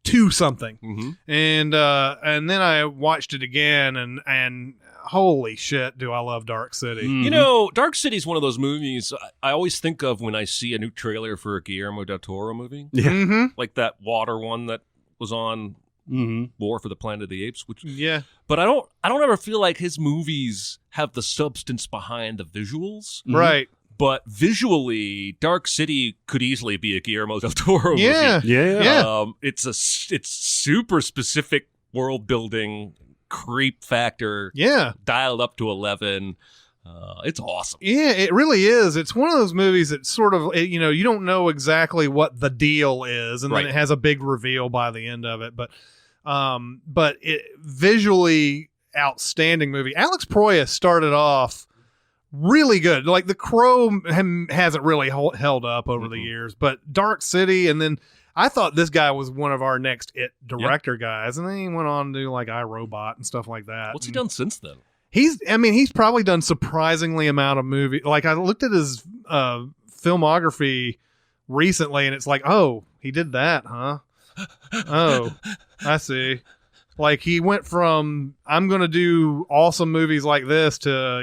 2 something. And then I watched it again, and holy shit, do I love Dark City. You know, Dark City is one of those movies I always think of when I see a new trailer for a Guillermo del Toro movie. Yeah. Like that water one that was on War for the Planet of the Apes. Which, yeah. But I don't ever feel like his movies have the substance behind the visuals. Right. But visually, Dark City could easily be a Guillermo del Toro movie. Yeah. It's super specific world building, creep factor. Yeah. Dialed up to 11. It's awesome. Yeah, it really is. It's one of those movies that sort of, you don't know exactly what the deal is, and then it has a big reveal by the end of it. But it visually outstanding movie. Alex Proyas started off really good. Like The Crow hasn't really held up over the years, but Dark City, and then I thought this guy was one of our next It director guys, and then he went on to do like iRobot and stuff like that. What's he done since then? He's probably done surprisingly amount of movie. Like I looked at his filmography recently, and it's like, oh, he did that, huh? Oh, I see. Like he went from I'm going to do awesome movies like this to,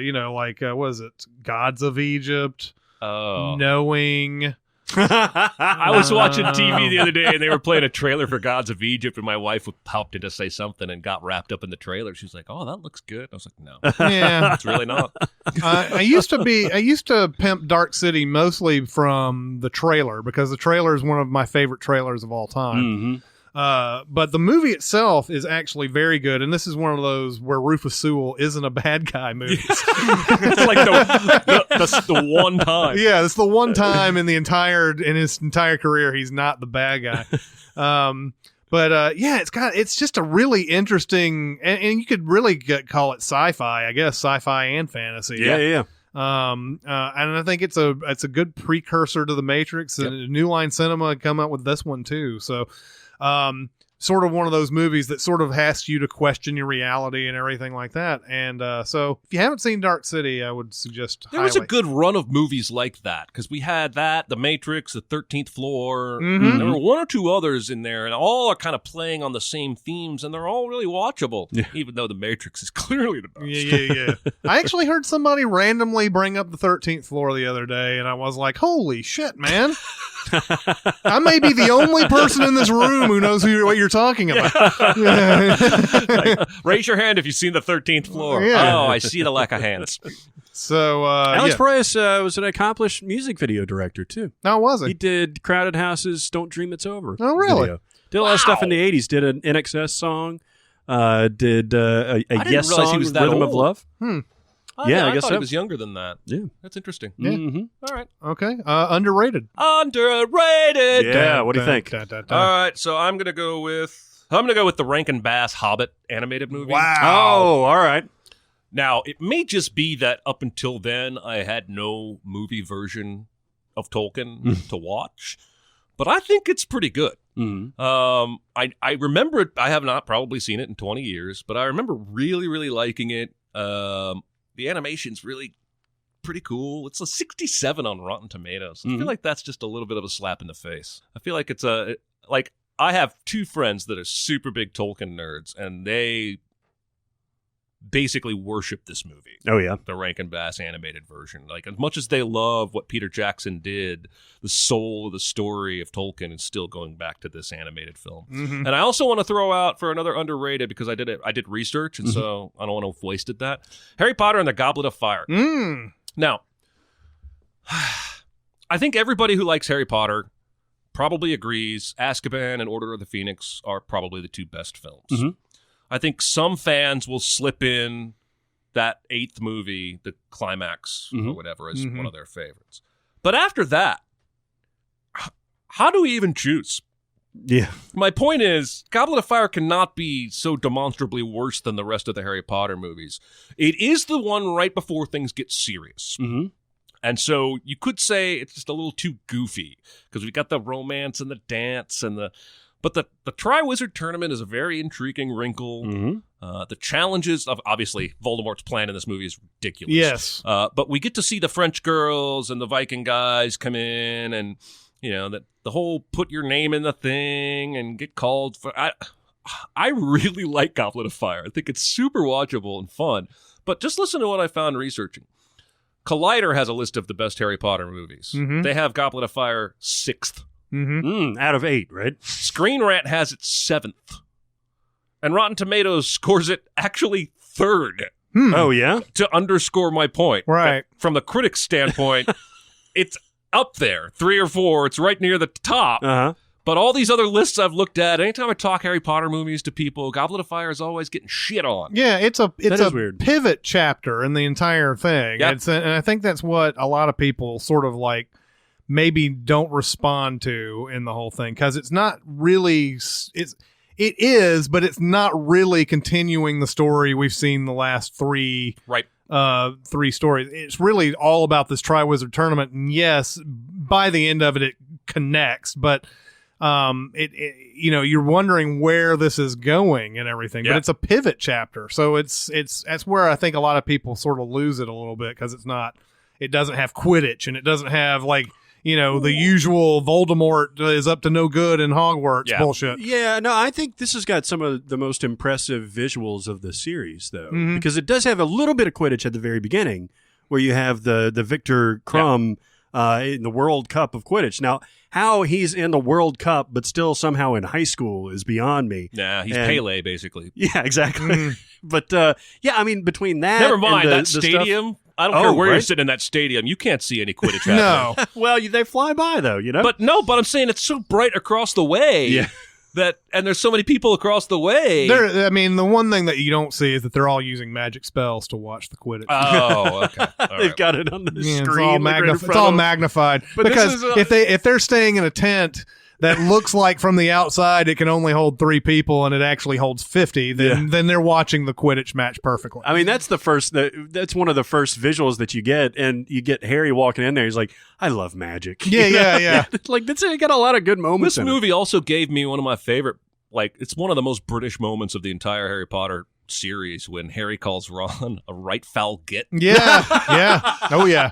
what is it? Gods of Egypt, Knowing. I was watching TV the other day, and they were playing a trailer for Gods of Egypt, and my wife popped in to say something and got wrapped up in the trailer. She was like, "Oh, that looks good." I was like, "No, yeah, it's really not." I used to pimp Dark City mostly from the trailer, because the trailer is one of my favorite trailers of all time. But the movie itself is actually very good, and this is one of those where Rufus Sewell isn't a bad guy movie. It's like the one time. Yeah, it's the one time in his entire career he's not the bad guy. It's just a really interesting, and you could really call it sci-fi, I guess, sci-fi and fantasy. Yeah. And I think it's a good precursor to the Matrix, and New Line Cinema had come out with this one too. So. Sort of one of those movies that sort of asks you to question your reality and everything like that. And so if you haven't seen Dark City, I would suggest there was a good run of movies like that, because we had that, The Matrix, The 13th Floor. There were one or two others in there, and all are kind of playing on the same themes, and they're all really watchable, even though The Matrix is clearly the best. Yeah. I actually heard somebody randomly bring up The 13th Floor the other day, and I was like, holy shit, man. I may be the only person in this room who knows what you're talking about. Like, raise your hand if you've seen The 13th Floor. Yeah. Oh, I see the lack of hands. So Alex Proyas was an accomplished music video director too. Oh, was he? He did Crowded House's "Don't Dream It's Over." Oh, really? Video. Did a lot of stuff in the '80s. Did an NXS song. Did a Yes song, "Rhythm of Love." I guess so. He was younger than that. Yeah, that's interesting. Yeah. All right. Okay. Underrated. Underrated. Yeah. What do you think? All right. So I'm gonna go with the Rankin Bass Hobbit animated movie. Wow. Oh, all right. Now it may just be that up until then I had no movie version of Tolkien to watch, but I think it's pretty good. I remember it. I have not probably seen it in 20 years, but I remember really, really liking it. The animation's really pretty cool. It's a 67 on Rotten Tomatoes. I feel like that's just a little bit of a slap in the face. I feel like it's I have two friends that are super big Tolkien nerds, and they basically worship this movie. Oh, yeah. The Rankin Bass animated version. Like, as much as they love what Peter Jackson did, the soul of the story of Tolkien is still going back to this animated film. And I also want to throw out for another underrated, because I did research, and so I don't want to have wasted that. Harry Potter and the Goblet of Fire. Now, I think everybody who likes Harry Potter probably agrees Azkaban and Order of the Phoenix are probably the two best films. I think some fans will slip in that 8th movie, the climax or whatever, as one of their favorites. But after that, how do we even choose? Yeah. My point is, Goblet of Fire cannot be so demonstrably worse than the rest of the Harry Potter movies. It is the one right before things get serious. And so you could say it's just a little too goofy, because we got the romance and the dance and But the Triwizard Tournament is a very intriguing wrinkle. The challenges of, obviously, Voldemort's plan in this movie is ridiculous. Yes. But we get to see the French girls and the Viking guys come in, and You know, that the whole put your name in the thing and get called for. I really like Goblet of Fire. I think it's super watchable and fun. But just listen to what I found researching. Collider has a list of the best Harry Potter movies. Mm-hmm. They have Goblet of Fire 6th. Out of 8, right? Screen Rant has it 7th. And Rotten Tomatoes scores it actually 3rd. Oh, yeah? To underscore my point. Right. From the critic's standpoint, it's up there. 3 or 4. It's right near the top. Uh-huh. But all these other lists I've looked at, anytime I talk Harry Potter movies to people, Goblet of Fire is always getting shit on. Yeah, it's a weird. pivot chapter in the entire thing. Yep. And I think that's what a lot of people sort of like maybe don't respond to in the whole thing, because it's not really it is, but it's not really continuing the story we've seen the last 3 stories. It's really all about this Triwizard Tournament, and yes, by the end of it connects, but you know, you're wondering where this is going and everything, but it's a pivot chapter. So that's where I think a lot of people sort of lose it a little bit, because it doesn't have Quidditch, and it doesn't have, like, you know, the usual Voldemort is up to no good in Hogwarts bullshit. Yeah, no, I think this has got some of the most impressive visuals of the series, though, because it does have a little bit of Quidditch at the very beginning, where you have the Victor Crumb in the World Cup of Quidditch. Now, how he's in the World Cup but still somehow in high school is beyond me. Nah, he's Pele, basically. Yeah, exactly. But, I mean, between that Never mind, and that stadium... Stuff, I don't care where you're sitting in that stadium. You can't see any Quidditch happening. No. Well, they fly by, though, you know? But I'm saying it's so bright across the way and there's so many people across the way. I mean, the one thing that you don't see is that they're all using magic spells to watch the Quidditch. Oh, okay. They've got it on the screen. It's all magnified. But because if they're staying in a tent that looks like from the outside it can only hold 3 people and it actually holds 50, then they're watching the Quidditch match perfectly. I mean, that's that's one of the first visuals that you get, and you get Harry walking in there. He's like, I love magic. Yeah. Like, it got a lot of good moments. This movie also gave me one of my favorite, like, it's one of the most British moments of the entire Harry Potter series, when Harry calls Ron a right foul git. Yeah. Oh, yeah.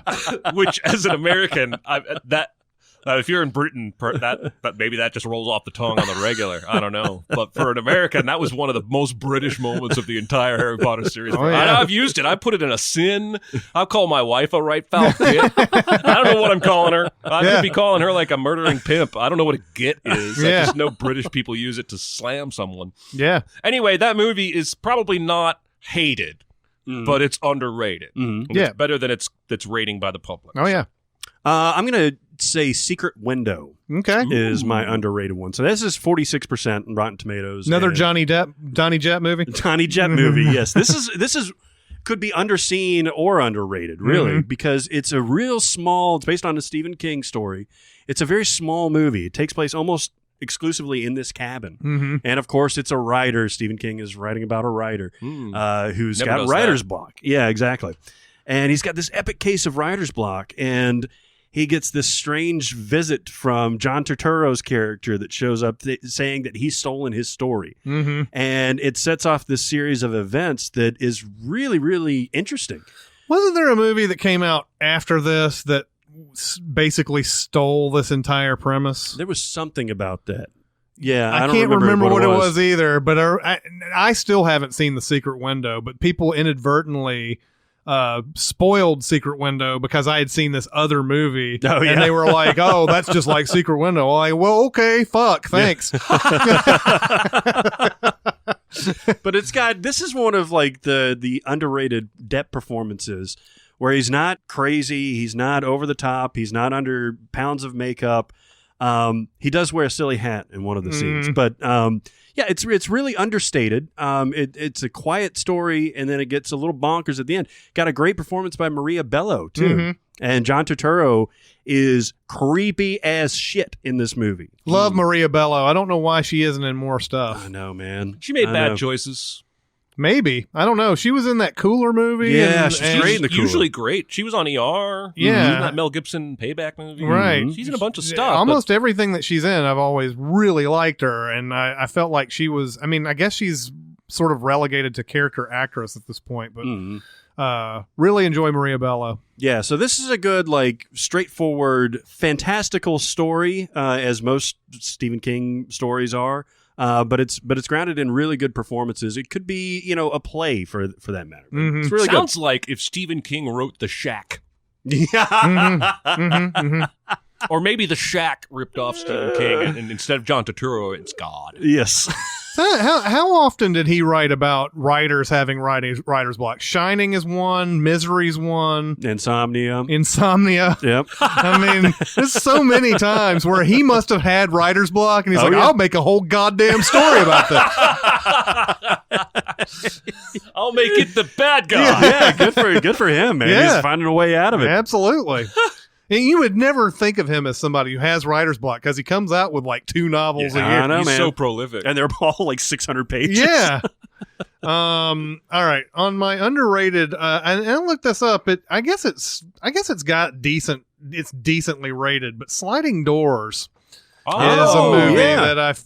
Which, as an American, if you're in Britain, maybe that just rolls off the tongue on the regular. I don't know. But for an American, that was one of the most British moments of the entire Harry Potter series. Oh, yeah. I've used it. I put it in a sin. I'll call my wife a right foul git. I don't know what I'm calling her. I could be calling her like a murdering pimp. I don't know what a git is. I just know British people use it to slam someone. Yeah. Anyway, that movie is probably not hated, but it's underrated. It's better than its rating by the public. Oh, yeah. I'm going to say Secret Window is my underrated one. So this is 46% in Rotten Tomatoes. Another Johnny Depp movie? Johnny Depp movie, yes. This is could be underseen or underrated, really, because it's a real small, it's based on a Stephen King story. It's a very small movie. It takes place almost exclusively in this cabin. And of course, it's a writer. Stephen King is writing about a writer who's got writer's block. Yeah, exactly. And he's got this epic case of writer's block, and he gets this strange visit from John Turturro's character that shows up saying that he's stolen his story. And it sets off this series of events that is really, really interesting. Wasn't there a movie that came out after this that basically stole this entire premise? There was something about that. Yeah, I can't remember what it was either, but I still haven't seen The Secret Window, but people inadvertently spoiled Secret Window because I had seen this other movie, and they were like, "Oh, that's just like Secret Window." I'm like, well, okay, fuck, thanks. But this is one of like the underrated Depp performances, where he's not crazy, he's not over the top, he's not under pounds of makeup. He does wear a silly hat in one of the scenes, but it's really understated. It's a quiet story, and then it gets a little bonkers at the end. Got a great performance by Maria Bello too, and John Turturro is creepy as shit in this movie. Love Maria Bello. I don't know why she isn't in more stuff. I know, man. She made bad choices. Maybe. I don't know. She was in that Cooler movie. Yeah, she's great in the Cooler. Usually great. She was on ER. Yeah. She was in that Mel Gibson Payback movie. Right. She's in a bunch of stuff. Almost everything that she's in, I've always really liked her. And I felt like she was, I mean, I guess she's sort of relegated to character actress at this point, but really enjoy Maria Bello. Yeah, so this is a good, like, straightforward, fantastical story, as most Stephen King stories are. But it's grounded in really good performances. It could be, a play for that matter. It's really Sounds like if Stephen King wrote The Shack. Yeah. Or maybe The Shack ripped off Stephen King, and instead of John Turturro, it's God. Yes. So how often did he write about writers having writer's block? Shining is one, Misery's one. Insomnia. Yep. I mean, there's so many times where he must have had writer's block, and he's I'll make a whole goddamn story about this. I'll make it the bad guy. Yeah, good for him, man. Yeah. He's finding a way out of it. Absolutely. And you would never think of him as somebody who has writer's block because he comes out with like 2 novels a year. I know, He's man. so prolific. And they're all like 600 pages. Yeah. All right. On my underrated, and I looked this up. I guess it's got decent. It's decently rated, but Sliding Doors is a movie that I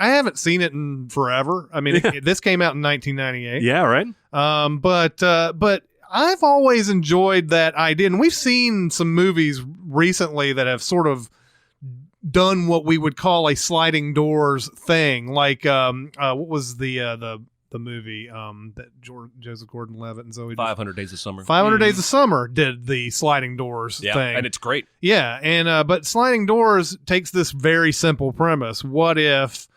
haven't seen it in forever. I mean, this came out in 1998. Yeah, right. But I've always enjoyed that idea, and we've seen some movies recently that have sort of done what we would call a sliding doors thing. Like, what was the movie that Joseph Gordon-Levitt and Zoe 500 Days of Summer. 500 Days of Summer did the sliding doors thing, and it's great. Yeah, and but Sliding Doors takes this very simple premise. What if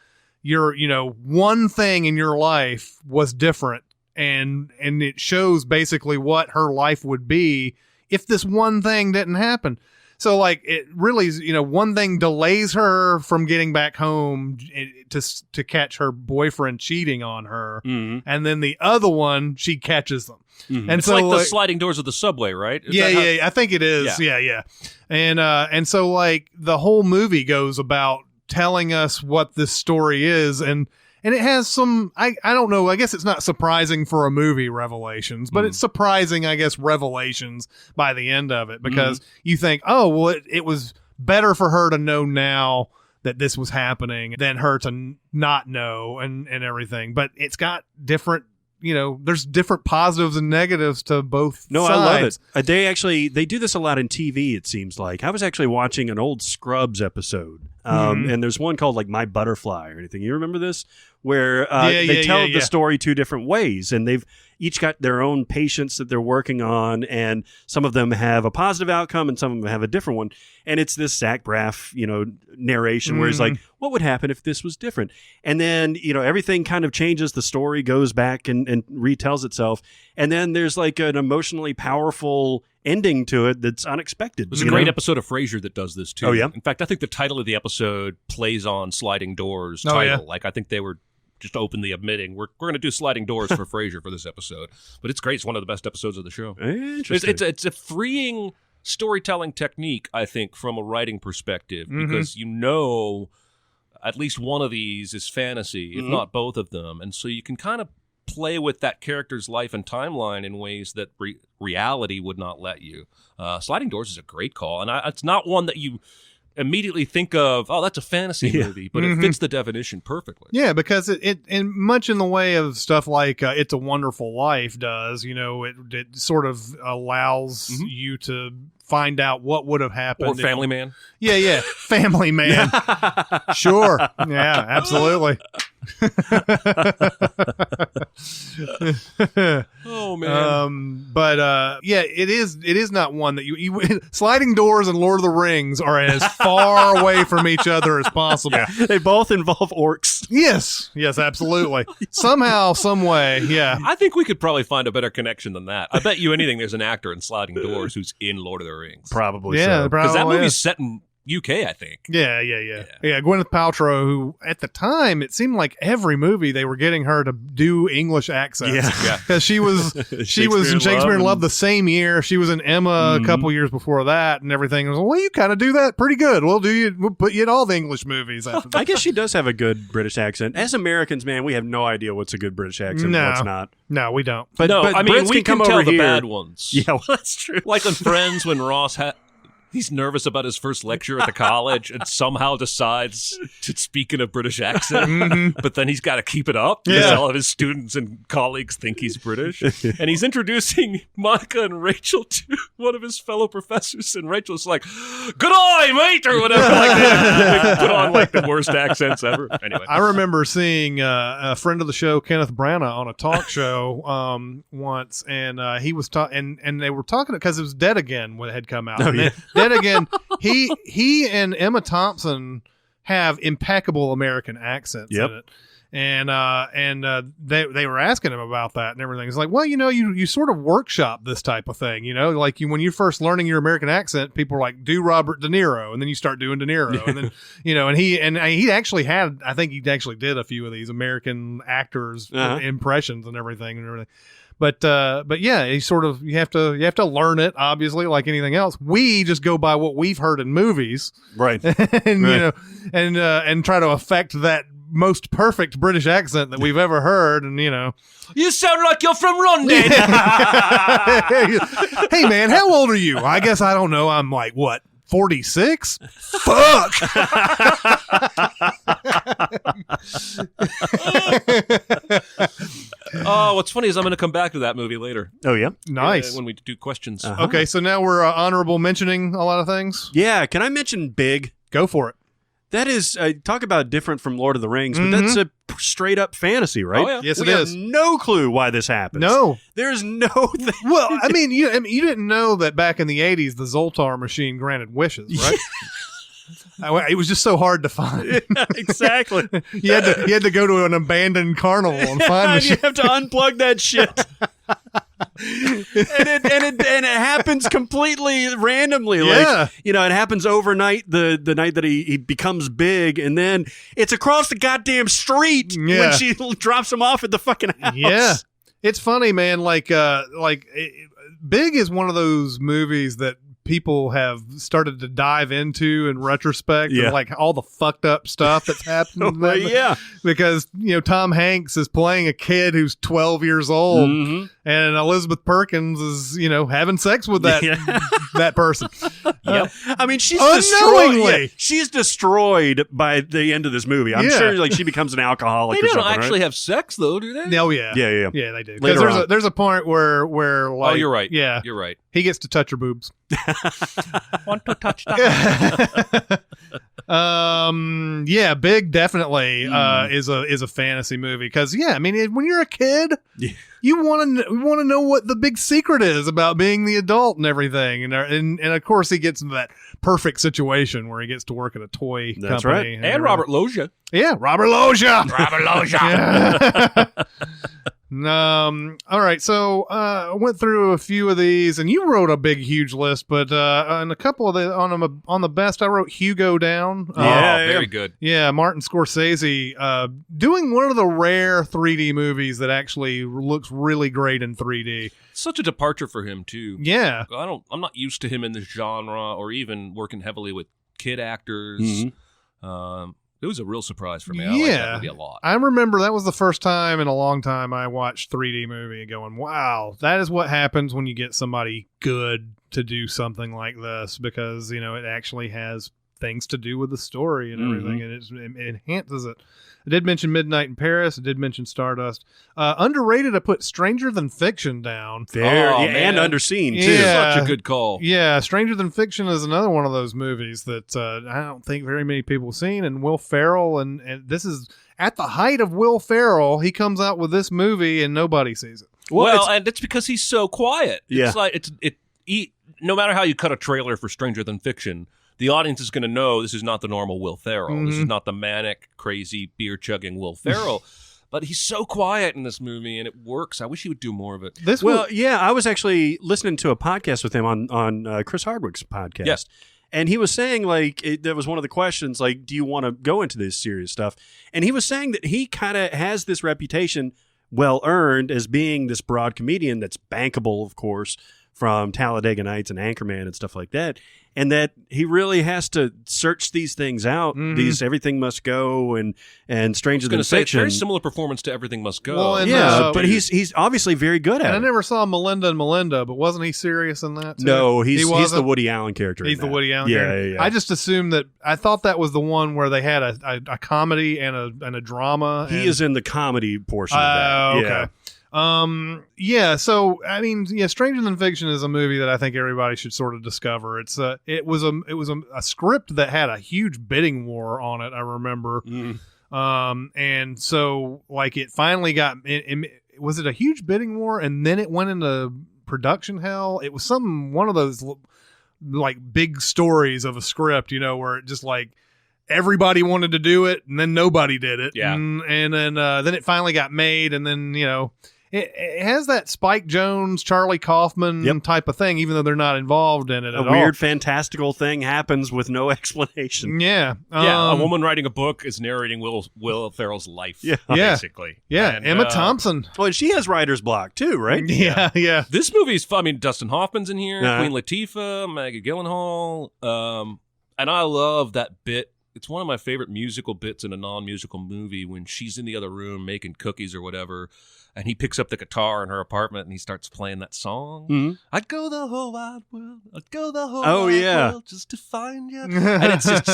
your one thing in your life was different? And it shows basically what her life would be if this one thing didn't happen. So like it really is, one thing delays her from getting back home to catch her boyfriend cheating on her. And then the other one, she catches them. And it's so like the sliding doors of the subway, right? I think it is. Yeah. And so like the whole movie goes about telling us what this story is, and it has some, I don't know, I guess it's not surprising for a movie revelations, but it's surprising, I guess, revelations by the end of it, because you think, oh, well, it was better for her to know now that this was happening than her to not know and everything. But it's got different, there's different positives and negatives to both sides. I love it. They do this a lot in TV, it seems like. I was actually watching an old Scrubs episode, and there's one called like My Butterfly or anything. You remember this? Where they tell the story 2 different ways, and they've each got their own patients that they're working on, and some of them have a positive outcome and some of them have a different one. And it's this Zach Braff, narration where he's like, what would happen if this was different? And then, everything kind of changes. The story goes back and retells itself. And then there's like an emotionally powerful ending to it that's unexpected. There's a great episode of Frasier that does this too. Oh, yeah? In fact, I think the title of the episode plays on Sliding Doors title. Yeah. Like, I think they were just openly admitting we're going to do Sliding Doors for Frasier for this episode. But it's great. It's one of the best episodes of the show. Interesting. It's a freeing storytelling technique, I think, from a writing perspective, because at least one of these is fantasy, if not both of them. And so you can kind of play with that character's life and timeline in ways that reality would not let you. Sliding Doors is a great call, and it's not one that you immediately think of, oh, that's a fantasy movie, but it fits the definition perfectly. Yeah, because it in much in the way of stuff like It's a Wonderful Life does, it sort of allows you to find out what would have happened. Or Family Man. Yeah, Family Man. Sure. Yeah, absolutely. Oh man. It is not one that you Sliding Doors and Lord of the Rings are as far away from each other as possible. Yeah. They both involve orcs. Yes, absolutely. Somehow, some way, yeah. I think we could probably find a better connection than that. I bet you anything there's an actor in Sliding Doors who's in Lord of the Rings. Probably yeah, so. Because that probably movie's set in UK, I think. Yeah. Gwyneth Paltrow, who at the time it seemed like every movie they were getting her to do English accents. Yeah. Because she was in Shakespeare in Love the same year. She was in Emma a couple years before that, and everything. I was like, well, you kind of do that pretty good. We'll put you in all the English movies after that. I guess she does have a good British accent. As Americans, man, we have no idea what's a good British accent and what's not. No, we don't. But Brits we can come tell over the here. bad ones. Yeah, well, that's true. Like on Friends when Ross He's nervous about his first lecture at the college and somehow decides to speak in a British accent, but then he's got to keep it up because all of his students and colleagues think he's British. And he's introducing Monica and Rachel to one of his fellow professors, and Rachel's like, "Good eye, mate," or whatever. They put on like the worst accents ever. Anyway, I remember seeing a friend of the show, Kenneth Branagh, on a talk show once, and he was talking, and they were talking because it was Dead Again when it had come out. Dead Again, he and Emma Thompson have impeccable American accents in it. And they were asking him about that and everything. It's like, well, you sort of workshop this type of thing, like when you're first learning your American accent, people are like, do Robert De Niro, and then you start doing De Niro, and then and he actually had, I think he actually did a few of these American actors impressions and everything. But yeah, you have to learn it, obviously, like anything else. We just go by what we've heard in movies, right? And and try to affect that most perfect British accent that we've ever heard, and you sound like you're from London. Hey man, how old are you? I guess I don't know. I'm like, what, 46? Fuck. Oh, what's funny is I'm going to come back to that movie later. Oh, yeah? Nice. When we do questions. Okay, so now we're honorable mentioning a lot of things. Yeah, can I mention Big? Go for it. That is, talk about different from Lord of the Rings, but that's a straight up fantasy, right? Oh, yeah. Yes, we it have is. no clue why this happens. No. There's no thing. Well, I mean, you didn't know that back in the 80s, the Zoltar machine granted wishes, right? It was just so hard to find. Yeah, exactly. you had to go to an abandoned carnival and find the and you shit. have to unplug that shit. and it happens completely randomly. Yeah. Like, it happens overnight the night that he becomes big, and then it's across the goddamn street when she drops him off at the fucking house. Yeah. It's funny, man. Big is one of those movies that people have started to dive into in retrospect, and like all the fucked up stuff that's happened. Because Tom Hanks is playing a kid who's 12 years old, and Elizabeth Perkins is having sex with that person. Yep. I mean, she's unknowingly destroyed. Yeah, she's destroyed by the end of this movie. I'm sure she becomes an alcoholic. They or something, don't actually right? have sex though, do they? Oh yeah, yeah, they do. Because there's a point where like, oh, you're right. Yeah, you're right. He gets to touch her boobs. Want to touch that? Yeah, Big definitely is a fantasy movie because I mean when you're a kid, you want to know what the big secret is about being the adult and everything, and of course he gets into that perfect situation where he gets to work at a toy company. That's right, and Robert Loggia. Yeah, Robert Loggia. Robert Loggia. All right, so I went through a few of these, and you wrote a big, huge list, but on a couple of the on the best, I wrote Hugo down. Very good. Yeah, Martin Scorsese doing one of the rare 3D movies that actually looks really great in 3D. Such a departure for him too. Yeah, I'm not used to him in this genre, or even working heavily with kid actors. It was a real surprise for me. I like that movie a lot. I remember that was the first time in a long time I watched 3D movie and going, wow, that is what happens when you get somebody good to do something like this, because, it actually has things to do with the story and everything, and it enhances it. I did mention Midnight in Paris. I did mention Stardust. Underrated, I put Stranger Than Fiction down. And Underseen, too. Yeah. Such a good call. Yeah, Stranger Than Fiction is another one of those movies that I don't think very many people have seen. And Will Ferrell, and this is at the height of Will Ferrell. He comes out with this movie and nobody sees it. Well, and it's because he's so quiet. Yeah. It's like no matter how you cut a trailer for Stranger Than Fiction, the audience is going to know this is not the normal Will Ferrell. This is not the manic, crazy, beer-chugging Will Ferrell. But he's so quiet in this movie, and it works. I wish he would do more of it. I was actually listening to a podcast with him on Chris Hardwick's podcast. Yes. And he was saying, that was one of the questions, do you want to go into this serious stuff? And he was saying that he kind of has this reputation, well-earned, as being this broad comedian that's bankable, of course, from Talladega Nights and Anchorman and stuff like that. And that he really has to search these things out. These Everything Must Go and Stranger Than Fiction. It's a very similar performance to Everything Must Go. Well, and, but he's obviously very good at it. I never saw Melinda and Melinda, but wasn't he serious in that too? No, he's the Woody Allen character. He's the Woody Allen character. Yeah. I just assumed that. I thought that was the one where they had a comedy and a drama. He is in the comedy portion of that. Okay. Yeah. So I mean, Stranger Than Fiction is a movie that I think everybody should sort of discover. It was a script that had a huge bidding war on it. I remember. And so like it finally got. Was it a huge bidding war, and then it went into production hell? It was one of those like big stories of a script, where it just like. Everybody wanted to do it, and then nobody did it. Yeah, and then it finally got made, and then it has that Spike Jonze, Charlie Kaufman type of thing, even though they're not involved in it. A weird, fantastical thing happens with no explanation. Yeah, a woman writing a book is narrating Will Ferrell's life. Basically. Yeah, and, Emma Thompson. Well, she has writer's block too, right? Yeah. This movie's fun. I mean, Dustin Hoffman's in here, Queen Latifah, Maggie Gyllenhaal, and I love that bit. It's one of my favorite musical bits in a non-musical movie when she's in the other room making cookies or whatever, and he picks up the guitar in her apartment and he starts playing that song. I'd go the whole wide world. I'd go the whole wide world just to find you. And it's just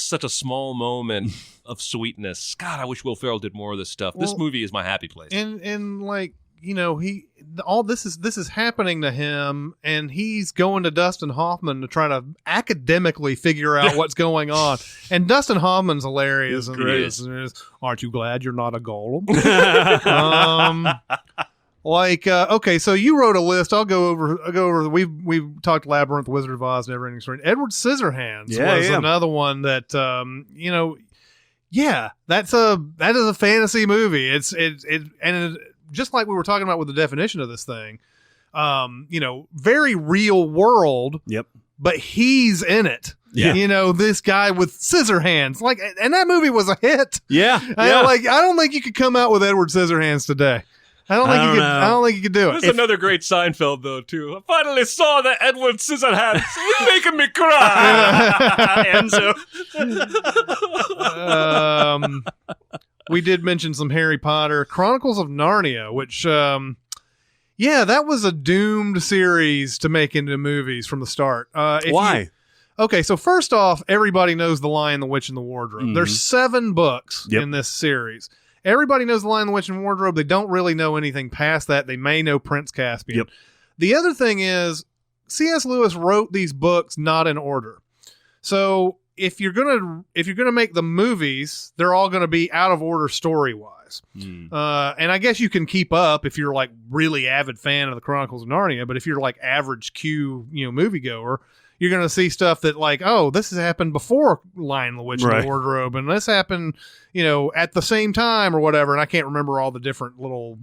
such a small moment of sweetness. God, I wish Will Ferrell did more of this stuff. This movie is my happy place. And like this is happening to him, and he's going to Dustin Hoffman to try to academically figure out what's going on. And Dustin Hoffman's hilarious. Aren't you glad you're not a golem? Okay, so you wrote a list. I'll go over. We've talked Labyrinth, Wizard of Oz, Neverending Story. Edward Scissorhands was another one that that is a fantasy movie. It's just like we were talking about with the definition of this thing, very real world. Yep. But he's in it. Yeah. This guy with scissor hands. And that movie was a hit. Yeah. I don't think you could come out with Edward Scissorhands today. I don't think you could do it. There's another great Seinfeld though too. I finally saw the Edward Scissorhands. You're making me cry. Enzo. We did mention some Harry Potter, Chronicles of Narnia, which, that was a doomed series to make into movies from the start. Why? Okay, so first off, everybody knows The Lion, the Witch, and the Wardrobe. There's 7 books in this series. Everybody knows The Lion, the Witch, and the Wardrobe. They don't really know anything past that. They may know Prince Caspian. Yep. The other thing is, C.S. Lewis wrote these books not in order. So if you're gonna make the movies, they're all gonna be out of order story wise. And I guess you can keep up if you're like really avid fan of the Chronicles of Narnia. But if you're like average Q moviegoer, you're going to see stuff that like, oh, this has happened before Lion, the Witch, and the Wardrobe, and this happened, at the same time or whatever. And I can't remember all the different little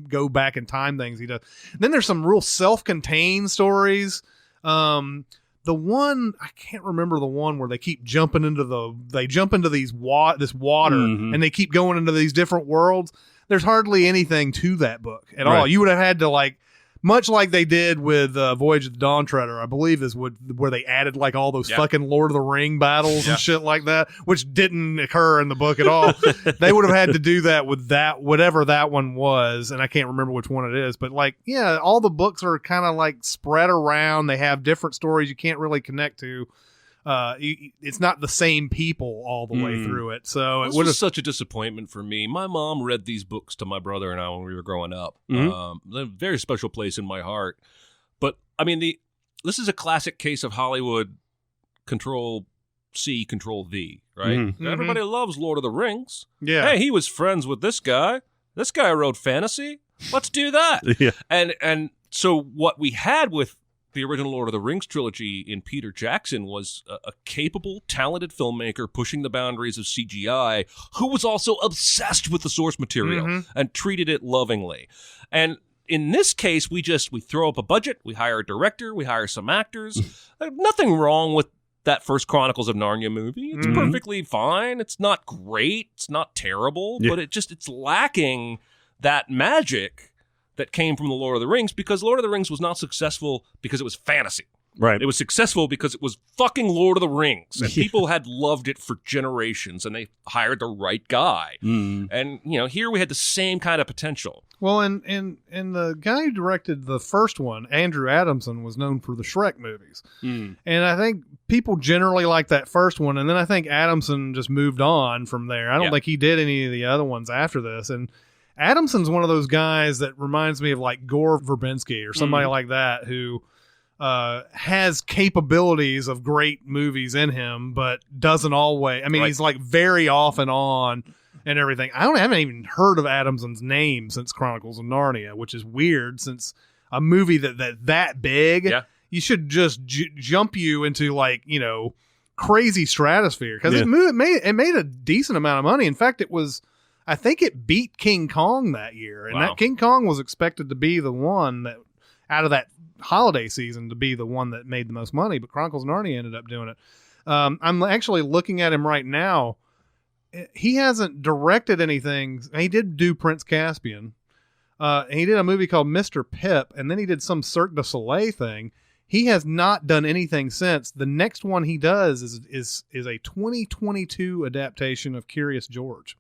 go back in time things he does. And then there's some real self-contained stories. The one, I can't remember the one where they keep jumping into this water and they keep going into these different worlds. There's hardly anything to that book at all. You would have had to much like they did with Voyage of the Dawn Treader, I believe is where they added like all those fucking Lord of the Ring battles and shit like that, which didn't occur in the book at all. They would have had to do that with that, whatever that one was, and I can't remember which one it is. But all the books are kind of like spread around. They have different stories you can't really connect to. It's not the same people all the way through it. So it was such a disappointment for me. My mom read these books to my brother and I when we were growing up. A very special place in my heart. But I mean, this is a classic case of Hollywood Control C, Control V, right? Everybody loves Lord of the Rings. Yeah. Hey, he was friends with this guy. This guy wrote fantasy. Let's do that. And so what we had with the original Lord of the Rings trilogy in Peter Jackson was a capable, talented filmmaker pushing the boundaries of CGI who was also obsessed with the source material and treated it lovingly. And in this case, we throw up a budget, we hire a director, we hire some actors. There's nothing wrong with that first Chronicles of Narnia movie. It's perfectly fine. It's not great. It's not terrible, but it's lacking that magic that came from the Lord of the Rings, because Lord of the Rings was not successful because it was fantasy. Right. It was successful because it was fucking Lord of the Rings, and people had loved it for generations, and they hired the right guy. And, here we had the same kind of potential. Well, and the guy who directed the first one, Andrew Adamson, was known for the Shrek movies. And I think people generally like that first one, and then I think Adamson just moved on from there. I don't think he did any of the other ones after this, and Adamson's one of those guys that reminds me of like Gore Verbinski or somebody like that who has capabilities of great movies in him, but doesn't always. I mean, he's like very off and on and everything. I haven't even heard of Adamson's name since Chronicles of Narnia, which is weird since a movie that big. Yeah. You should just jump you into crazy stratosphere because it made a decent amount of money. In fact, I think it beat King Kong that year, and that King Kong was expected to be the one that out of that holiday season to be the one that made the most money, but Chronicles of Narnia ended up doing it. I'm actually looking at him right now. He hasn't directed anything. He did do Prince Caspian. He did a movie called Mr. Pip, and then he did some Cirque du Soleil thing. He has not done anything since. The next one he does is a 2022 adaptation of Curious George.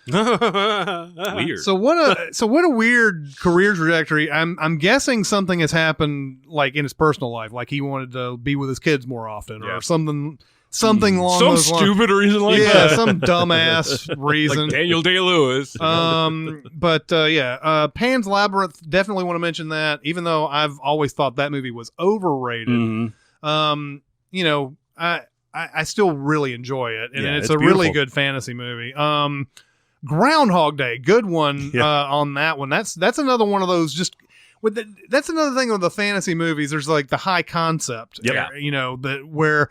Weird. So what a weird career trajectory. I'm guessing something has happened like in his personal life, like he wanted to be with his kids more often, or something along those lines. Some stupid reason like that. Yeah, some dumbass reason. Like Daniel Day-Lewis. Pan's Labyrinth, definitely want to mention that, even though I've always thought that movie was overrated. I still really enjoy it, and it's a really good fantasy movie. Groundhog Day, good one on that one. That's another one of those that's another thing with the fantasy movies. There's like the high concept, where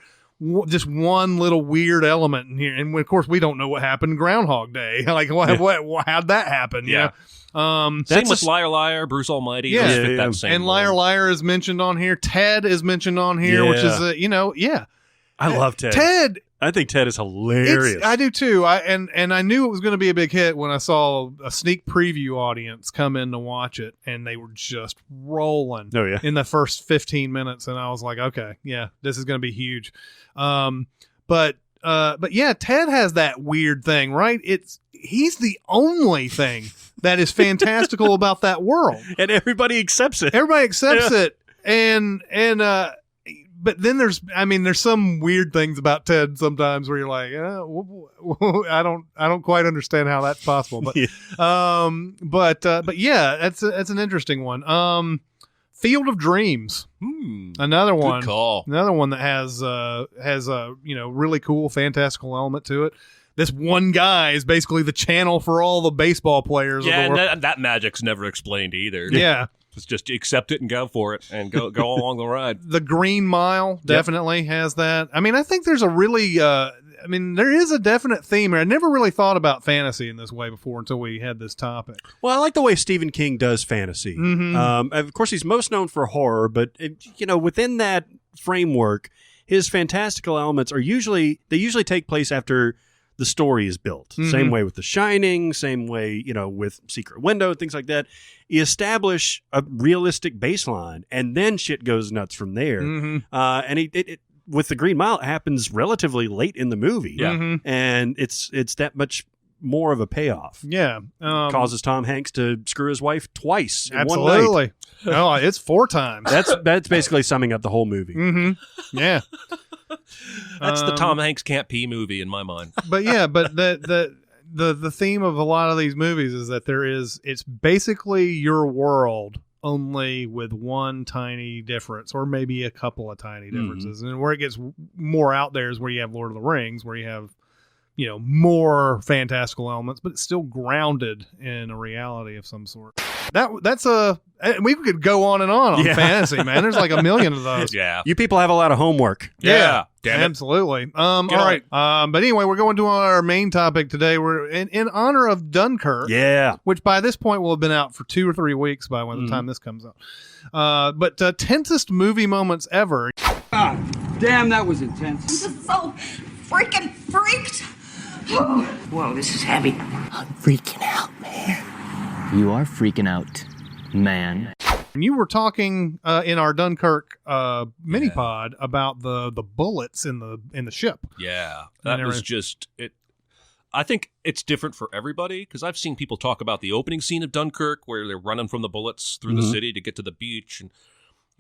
just one little weird element in here, and of course we don't know what happened Groundhog Day. Like how'd that happen? Yeah. Same with Liar Liar, Bruce Almighty. Yeah, fit that same and Liar Liar is mentioned on here. Ted is mentioned on here, which is I love Ted. Ted. I think Ted is hilarious. I do too. And I knew it was going to be a big hit when I saw a sneak preview audience come in to watch it, and they were just rolling in the first 15 minutes, and I was like, okay, yeah, this is going to be huge. But yeah, Ted has that weird thing, right? He's the only thing that is fantastical about that world, and everybody accepts it. Everybody accepts it, but then there's some weird things about Ted sometimes where you're like, I don't quite understand how that's possible, but but yeah, that's an interesting one. Field of Dreams, another one. Good call. Another one that has a really cool fantastical element to it. This one guy is basically the channel for all the baseball players. Yeah, of the world. And that magic's never explained either. Yeah. It's just accept it and go for it and go along the ride. The Green Mile definitely has that. I mean, I think there's a really, there is a definite theme. I never really thought about fantasy in this way before until we had this topic. Well, I like the way Stephen King does fantasy. Of course, he's most known for horror, but within that framework, his fantastical elements usually take place after the story is built. Same way with The Shining, same way, with Secret Window, things like that. You establish a realistic baseline, and then shit goes nuts from there. And it with The Green Mile, it happens relatively late in the movie. Yeah. And it's that much more of a payoff. Yeah. Causes Tom Hanks to screw his wife twice in one absolutely. night. Oh, it's 4 times. That's basically summing up the whole movie. Yeah. That's the Tom Hanks can't pee movie in my mind. But yeah, but the theme of a lot of these movies is that it's basically your world, only with one tiny difference, or maybe a couple of tiny differences. And where it gets more out there is where you have Lord of the Rings, where you have more fantastical elements, but it's still grounded in a reality of some sort. We could go on and on fantasy, man. There's like a million of those. Yeah. You people have a lot of homework. Yeah. Damn it. Absolutely. All right. But anyway, we're going to our main topic today. We're in honor of Dunkirk. Yeah. Which by this point will have been out for 2 or 3 weeks by the time this comes out. But tensest movie moments ever. God damn, that was intense. I'm just so freaking freaked. Whoa, this is heavy. I'm freaking out, man. You are freaking out. man. You were talking in our Dunkirk mini pod about the bullets in the ship. Yeah, that was just it. I think it's different for everybody because I've seen people talk about the opening scene of Dunkirk where they're running from the bullets through the city to get to the beach. And,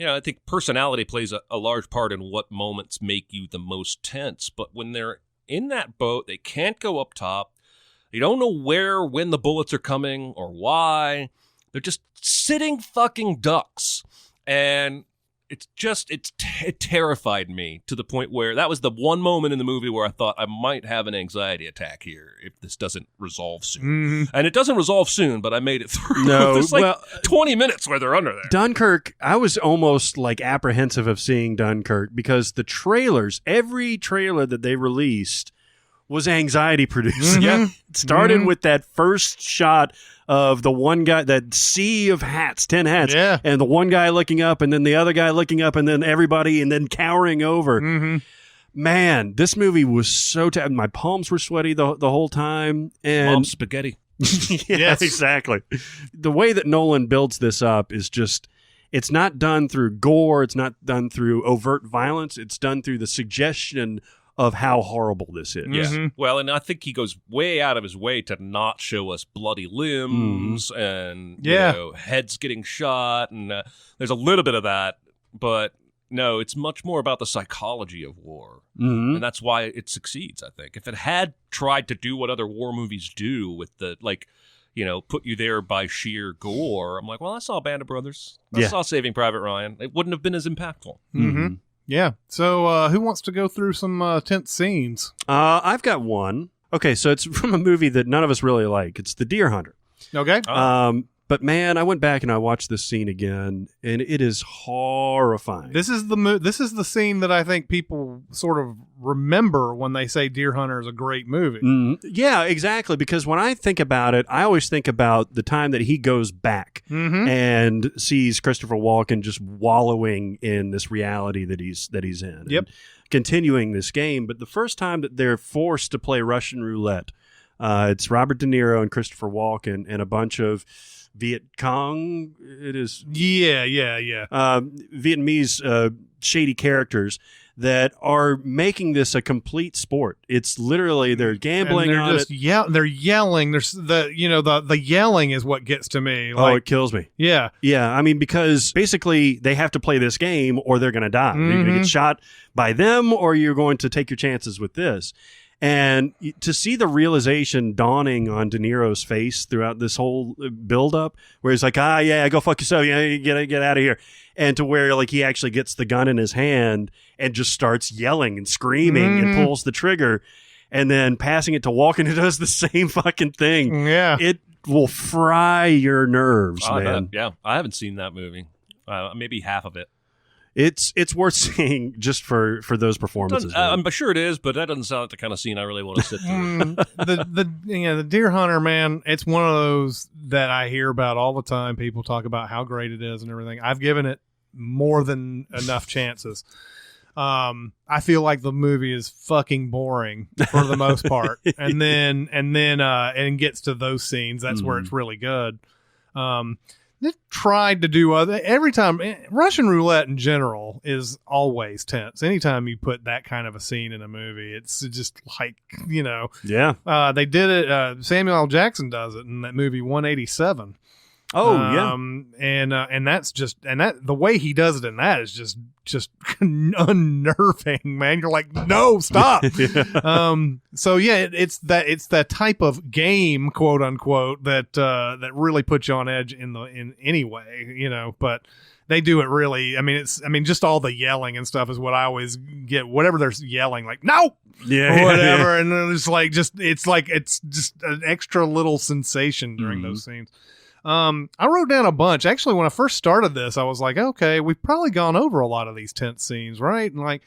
I think personality plays a large part in what moments make you the most tense. But when they're in that boat, they can't go up top. They don't know when the bullets are coming or why. They're just sitting fucking ducks. And it terrified me to the point where that was the one moment in the movie where I thought I might have an anxiety attack here if this doesn't resolve soon. Mm-hmm. And it doesn't resolve soon, but I made it through. No, there's 20 minutes where they're under there. Dunkirk, I was almost apprehensive of seeing Dunkirk because the trailers, every trailer that they released was anxiety producing. Yeah. It started with that first shot of the one guy, that sea of hats, 10 hats, and the one guy looking up, and then the other guy looking up, and then everybody, and then cowering over. Mm-hmm. Man, this movie was so my palms were sweaty the whole time. And Mom's spaghetti. Yes, exactly. The way that Nolan builds this up is just, it's not done through gore, it's not done through overt violence, it's done through the suggestion of how horrible this is. Yeah. Mm-hmm. Well, and I think he goes way out of his way to not show us bloody limbs and heads getting shot. And there's a little bit of that, but no, it's much more about the psychology of war. Mm-hmm. And that's why it succeeds, I think. If it had tried to do what other war movies do with the, put you there by sheer gore, I'm like, well, I saw Band of Brothers. I saw Saving Private Ryan. It wouldn't have been as impactful. Mm-hmm. Yeah. So who wants to go through some tense scenes? I've got one. Okay, so it's from a movie that none of us really like. It's The Deer Hunter. Okay. But man, I went back and I watched this scene again, and it is horrifying. This is the scene that I think people sort of remember when they say Deer Hunter is a great movie. Yeah, exactly. Because when I think about it, I always think about the time that he goes back and sees Christopher Walken just wallowing in this reality that he's in. Yep. And continuing this game. But the first time that they're forced to play Russian roulette, it's Robert De Niro and Christopher Walken and a bunch of Viet Cong, it is. Yeah. Vietnamese shady characters that are making this a complete sport. It's literally they're gambling and on just it. They're yelling. There's the yelling is what gets to me. It kills me. Yeah. I mean, because basically they have to play this game or they're going to die. You're going to get shot by them or you're going to take your chances with this. And to see the realization dawning on De Niro's face throughout this whole buildup, where he's like, go fuck yourself, get out of here. And to where he actually gets the gun in his hand and just starts yelling and screaming and pulls the trigger and then passing it to Walken, who does the same fucking thing. Yeah. It will fry your nerves, man. I haven't seen that movie. Maybe half of it. It's worth seeing just for those performances. I'm sure it is, but that doesn't sound like the kind of scene I really want to sit through. The Deer Hunter, man, it's one of those that I hear about all the time. People talk about how great it is and everything. I've given it more than enough chances. I feel like the movie is fucking boring for the most part, and then gets to those scenes. That's where it's really good. They tried to do every time. Russian roulette in general is always tense. Anytime you put that kind of a scene in a movie, it's just like, they did it. Samuel L. Jackson does it in that movie 187. And that's just, the way he does it in that is just unnerving, man. You're like, no, stop. It's that type of game, quote unquote, that really puts you on edge in any way, but they do it really. Just all the yelling and stuff is what I always get. Whatever they're yelling, like no, or whatever, and it's just an extra little sensation during those scenes. I wrote down a bunch. Actually, when I first started this, I was like, okay, we've probably gone over a lot of these tense scenes, right? And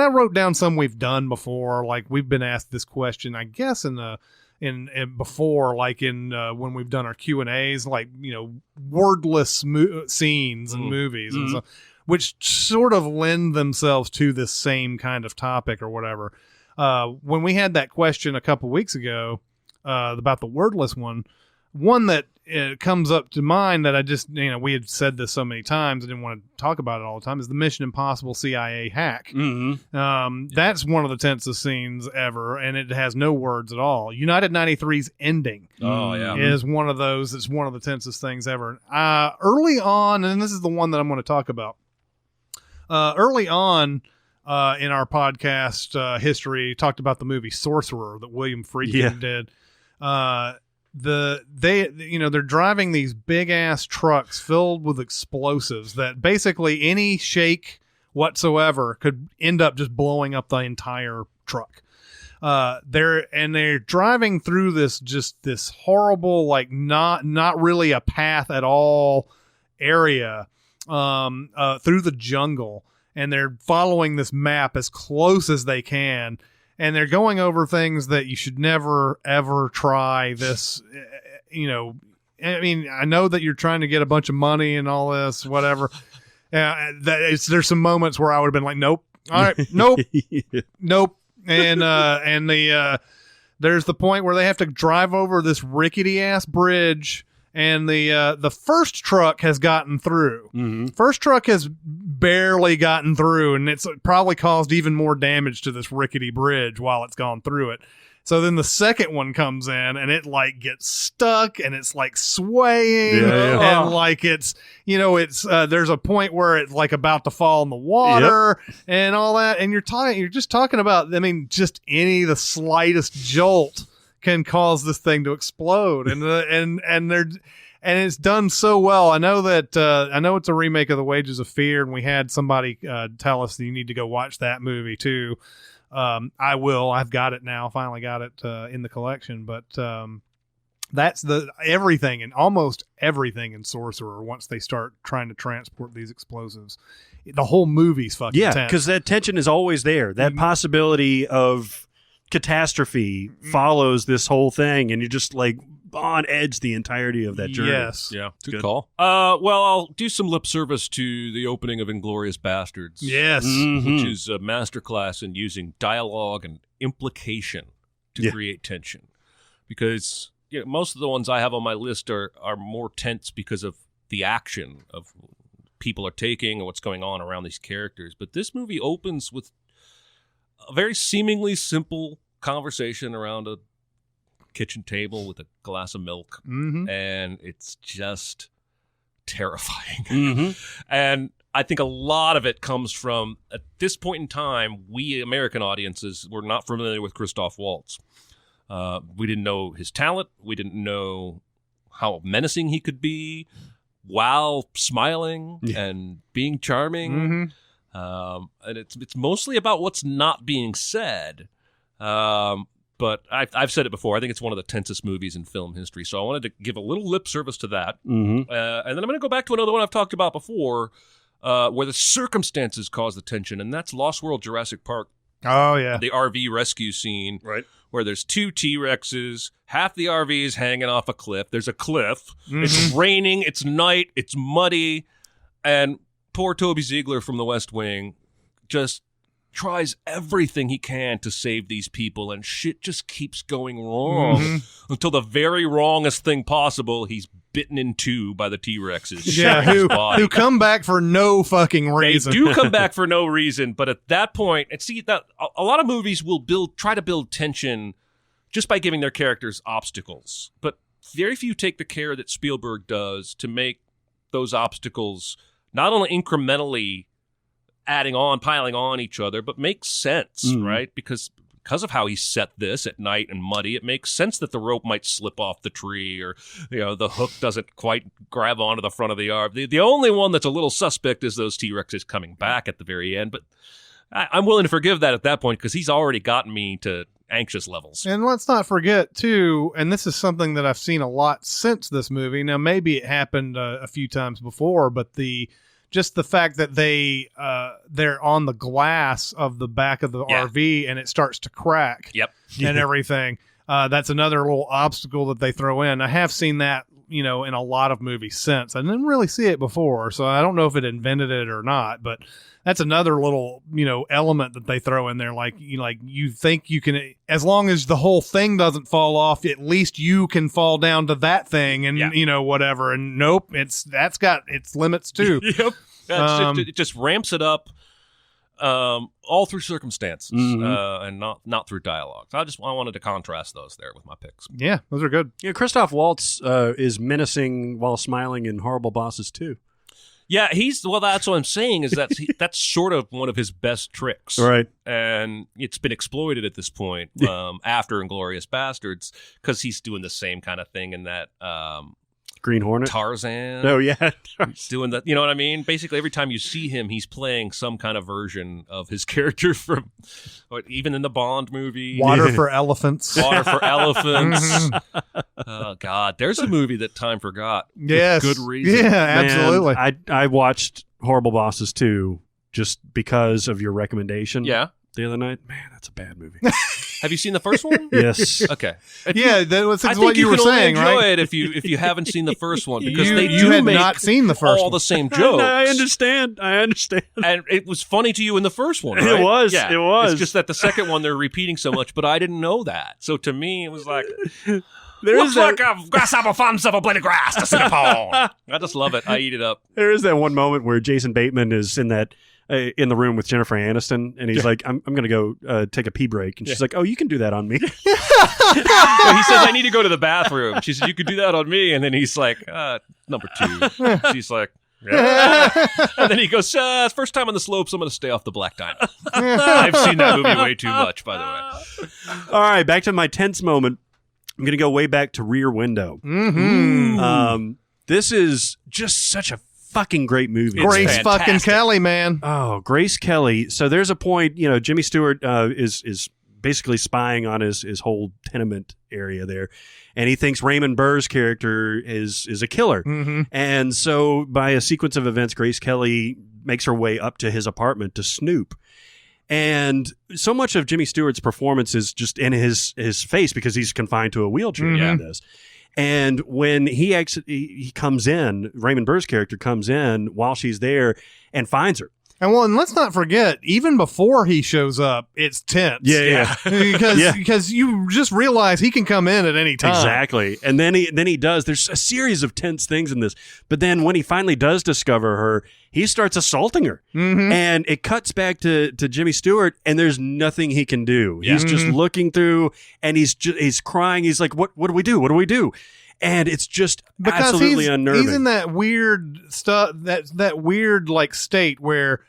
I wrote down some we've done before. Like we've been asked this question, I guess, before, when we've done our Q&As, wordless scenes in movies, and so, which sort of lend themselves to this same kind of topic or whatever. When we had that question a couple weeks ago about the wordless one that it comes up to mind that I just, we had said this so many times, I didn't want to talk about it all the time, is the Mission Impossible CIA hack. Mm-hmm. That's one of the tensest scenes ever, and it has no words at all. United 93's ending is one of those. It's one of the tensest things ever. Early on, and this is the one that I'm going to talk about. Early on in our podcast history, talked about the movie Sorcerer that William Friedkin did. They're driving these big ass trucks filled with explosives that basically any shake whatsoever could end up just blowing up the entire truck. They're driving through this horrible, like not really a path at all area, through the jungle, and they're following this map as close as they can. And they're going over things that you should never, ever try this, I mean, I know that you're trying to get a bunch of money and all this, whatever. There's some moments where I would have been like, nope. All right. Nope. Nope. And there's the point where they have to drive over this rickety ass bridge, and the first truck has gotten through. Mm-hmm. First truck has barely gotten through, and it's probably caused even more damage to this rickety bridge while it's gone through it. So then the second one comes in, and it like gets stuck, and it's like swaying, and like it's there's a point where it's like about to fall in the water and all that, and you're just talking about, I mean, just the slightest jolt can cause this thing to explode, and it's done so well. I know that I know it's a remake of The Wages of Fear, and we had somebody tell us that you need to go watch that movie too. I will. I've got it now. Finally got it in the collection. But that's everything, and almost everything in Sorcerer. Once they start trying to transport these explosives, the whole movie's fucking tense. Because that tension is always there. That possibility of catastrophe follows this whole thing, and you're just like on edge the entirety of that journey. Yes. Yeah. Good call. Well, I'll do some lip service to the opening of Inglourious Bastards. Yes. Which is a masterclass in using dialogue and implication to create tension. Because most of the ones I have on my list are more tense because of the action of people are taking and what's going on around these characters. But this movie opens with a very seemingly simple conversation around a kitchen table with a glass of milk, and it's just terrifying. And I think a lot of it comes from, at this point in time, we American audiences were not familiar with Christoph Waltz. We didn't know his talent. We didn't know how menacing he could be while smiling and being charming. And it's mostly about what's not being said. But I've said it before. I think it's one of the tensest movies in film history. So I wanted to give a little lip service to that. And then I'm going to go back to another one I've talked about before, where the circumstances cause the tension, and that's Lost World Jurassic Park. Oh, yeah. The RV rescue scene. Right. Where there's two T-Rexes, half the RV is hanging off a cliff. There's a cliff. It's raining. It's night. It's muddy. And poor Toby Ziegler from The West Wing just tries everything he can to save these people, and shit just keeps going wrong until the very wrongest thing possible, he's bitten in two by the T-Rexes. Yeah, who come back for no fucking reason. They do come back for no reason, but at that point, and see that a lot of movies will try to build tension just by giving their characters obstacles, but very few take the care that Spielberg does to make those obstacles not only incrementally piling on each other, but makes sense, right? Because of how he set this at night and muddy, it makes sense that the rope might slip off the tree, or the hook doesn't quite grab onto the front of the RV. The only one that's a little suspect is those T-Rexes coming back at the very end, but I'm willing to forgive that at that point because he's already gotten me to anxious levels. And let's not forget too, and this is something that I've seen a lot since this movie. Now maybe it happened a few times before, but just the fact that they're on the glass of the back of the RV and it starts to crack and everything. That's another little obstacle that they throw in. I have seen that in a lot of movies since. I didn't really see it before, so I don't know if it invented it or not, but that's another little, element that they throw in there. Like you think you can, as long as the whole thing doesn't fall off, at least you can fall down to that thing and, whatever. And nope, that's got its limits too. Yep. It just ramps it up. All through circumstances, and not through dialogue. So I wanted to contrast those there with my picks. Yeah, those are good. Yeah, Christoph Waltz is menacing while smiling in Horrible Bosses too. Yeah, that's what I'm saying is that's sort of one of his best tricks. Right. And it's been exploited at this point after Inglourious Bastards because he's doing the same kind of thing in that Green Hornet? Tarzan. Oh, yeah. He's doing that. You know what I mean? Basically, every time you see him, he's playing some kind of version of his character from, even in the Bond movie. Water for Elephants. Water for Elephants. Oh, God. There's a movie that time forgot. Yes. Good reason. Yeah, absolutely. Man, I watched Horrible Bosses 2 just because of your recommendation. Yeah. The other night. Man, that's a bad movie. Have you seen the first one? Yes. Okay. That was I think what you were saying, only enjoy right? it if you haven't seen the first one because you had not seen the first all one. the same jokes. I understand. And it was funny to you in the first one, right? It was. Yeah. It was. It's just that the second one they're repeating so much, but I didn't know that. So to me, it was like, There's like a grasshopper finds himself a blade of grass to sit upon. I just love it. I eat it up. There is that one moment where Jason Bateman is in the room with Jennifer Aniston, and he's like, I'm going to go take a pee break. And she's like, oh, you can do that on me. He says, I need to go to the bathroom. She said, you could do that on me. And then he's like, number 2. She's like, yeah. And then he goes, it's first time on the slopes. I'm going to stay off the Black Diamond. I've seen that movie way too much, by the way. All right, back to my tense moment. I'm going to go way back to Rear Window. Mm-hmm. This is just such a fucking great movie. Grace fucking Kelly, man. Oh, Grace Kelly. So there's a point, Jimmy Stewart is basically spying on his whole tenement area there, and he thinks Raymond Burr's character is a killer. Mm-hmm. And so by a sequence of events, Grace Kelly makes her way up to his apartment to snoop. And so much of Jimmy Stewart's performance is just in his face because he's confined to a wheelchair in this. And when he comes in, Raymond Burr's character comes in while she's there and finds her. And let's not forget, even before he shows up, it's tense. Yeah. because you just realize he can come in at any time. Exactly. And then he does. There's a series of tense things in this. But then when he finally does discover her, he starts assaulting her. Mm-hmm. And it cuts back to Jimmy Stewart, and there's nothing he can do. Yeah. He's just looking through, and he's crying. He's like, what do we do? What do we do? And it's just absolutely unnerving. He's in that weird stuff, that weird like state where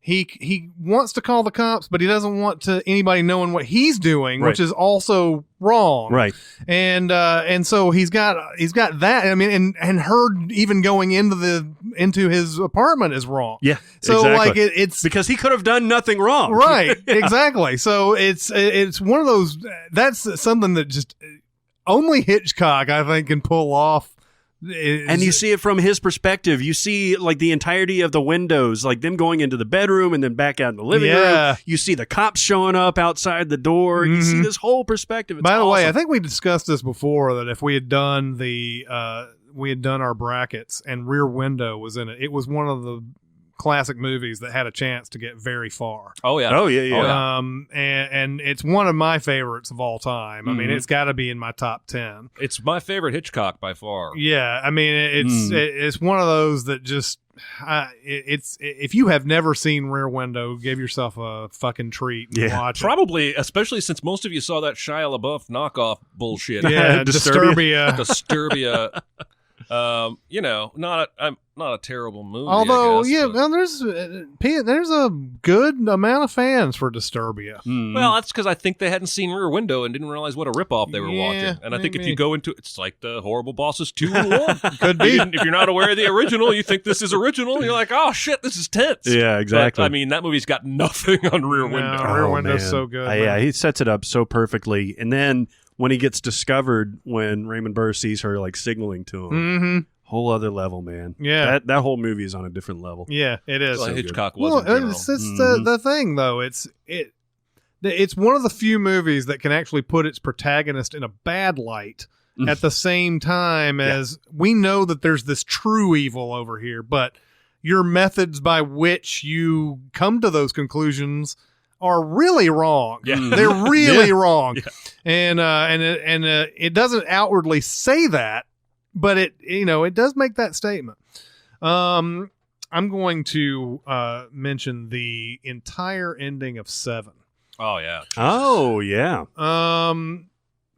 he wants to call the cops, but he doesn't want anybody knowing what he's doing, which is also wrong. Right. And so he's got that. I mean, and her even going into his apartment is wrong. Yeah. So exactly. like it's because he could have done nothing wrong. Right. Exactly. So it's one of those. That's something that just only Hitchcock, I think, can pull off. And you see it from his perspective. You see like the entirety of the windows, like them going into the bedroom and then back out in the living room. You see the cops showing up outside the door. You see this whole perspective. It's By the way, awesome. I think we discussed this before, that if we had done our brackets and Rear Window was in it, it was one of the classic movies that had a chance to get very far. Oh yeah. And it's one of my favorites of all time. I mean, it's got to be in my top 10. It's my favorite Hitchcock by far. Yeah, I mean, it's one of those that just it's if you have never seen Rear Window, give yourself a fucking treat and watch it. Probably, especially since most of you saw that Shia LaBeouf knockoff bullshit. Yeah, Disturbia. Disturbia. Not a terrible movie. Although, I guess, well, there's a good amount of fans for Disturbia. Well, that's because I think they hadn't seen Rear Window and didn't realize what a ripoff they were watching. And I think if you go into it's like the Horrible Bosses 2 in 1. Could be. If you're not aware of the original, you think this is original. You're like, oh shit, this is tense. Yeah, exactly. But, I mean, that movie's got nothing on Rear Window. Rear Window's so good. Yeah, he sets it up so perfectly. And then when he gets discovered, when Raymond Burr sees her like signaling to him, whole other level, man. Yeah, that whole movie is on a different level. Yeah, it is. Well, Hitchcock was in general. It's the thing though. It's one of the few movies that can actually put its protagonist in a bad light at the same time as we know that there's this true evil over here, but your methods by which you come to those conclusions are really wrong. Yeah. They're really wrong. Yeah. And it doesn't outwardly say that, but it does make that statement. I'm going to mention the entire ending of 7. Oh yeah. Oh yeah.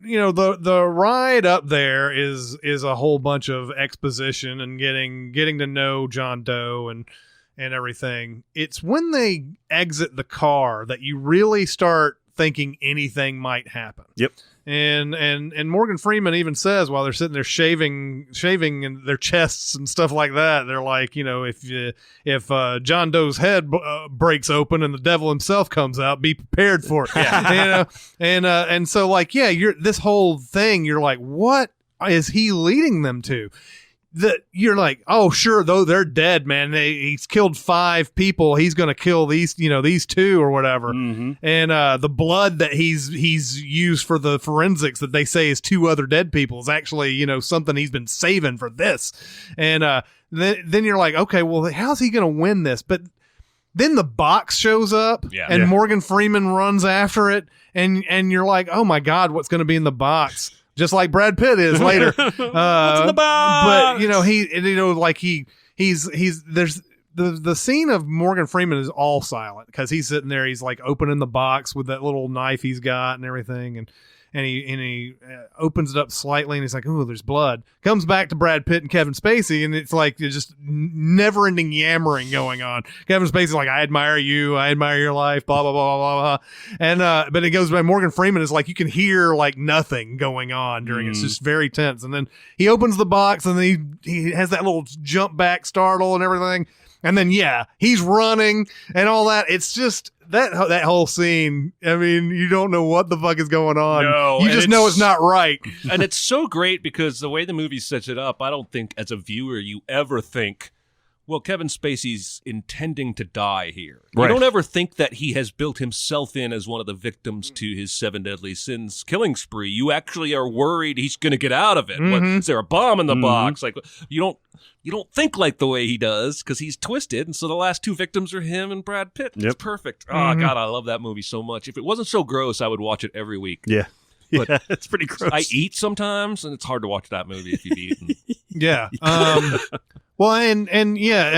The ride up there is a whole bunch of exposition and getting to know John Doe and everything. It's when they exit the car that you really start thinking anything might happen. Yep. And Morgan Freeman even says while they're sitting there shaving in their chests and stuff like that, they're like, if John Doe's head breaks open and the devil himself comes out, be prepared for it. Yeah. And so like, you're this whole thing, you're like, what is he leading them to? That you're like, oh sure, though they're dead, man. He's killed 5 people. He's gonna kill these 2 or whatever. Mm-hmm. And the blood that he's used for the forensics that they say is 2 other dead people is actually something he's been saving for this. And then you're like, okay, well, how's he gonna win this? But then the box shows up, and Morgan Freeman runs after it, and you're like, oh my God, what's gonna be in the box? Just like Brad Pitt is later. What's in the box? But there's the scene of Morgan Freeman is all silent because he's sitting there. He's like opening the box with that little knife he's got and everything. And he opens it up slightly and he's like, "Ooh, there's blood." Comes back to Brad Pitt and Kevin Spacey, and it's like there's just never-ending yammering going on. Kevin Spacey's like, "I admire you, I admire your life," blah blah blah blah blah. And but it goes by Morgan Freeman is like you can hear like nothing going on during it. It's just very tense. And then he opens the box and then he has that little jump back startle and everything. And then he's running and all that. It's just that whole scene. I mean, you don't know what the fuck is going on. No, you just know it's not right. And it's so great because the way the movie sets it up, I don't think as a viewer you ever think, well, Kevin Spacey's intending to die here. Right. You don't ever think that he has built himself in as one of the victims to his 7 deadly sins killing spree. You actually are worried he's going to get out of it. What, is there a bomb in the box? Like you don't think like the way he does because he's twisted, and so the last 2 victims are him and Brad Pitt. Yep. It's perfect. Oh God, I love that movie so much. If it wasn't so gross, I would watch it every week. Yeah. But it's pretty gross. I eat sometimes, and it's hard to watch that movie if you've eaten. Yeah. Well, and I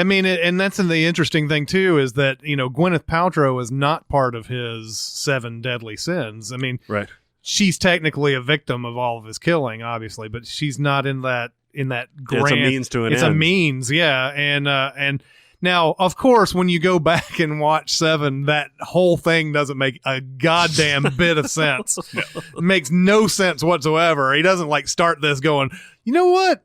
mean, and that's the interesting thing too is that Gwyneth Paltrow is not part of his 7 deadly sins. I mean, right. She's technically a victim of all of his killing, obviously, but she's not in that grand. It's a means to an end. It's a means, yeah. And now, of course, when you go back and watch 7, that whole thing doesn't make a goddamn bit of sense. No. It makes no sense whatsoever. He doesn't like start this going, you know what?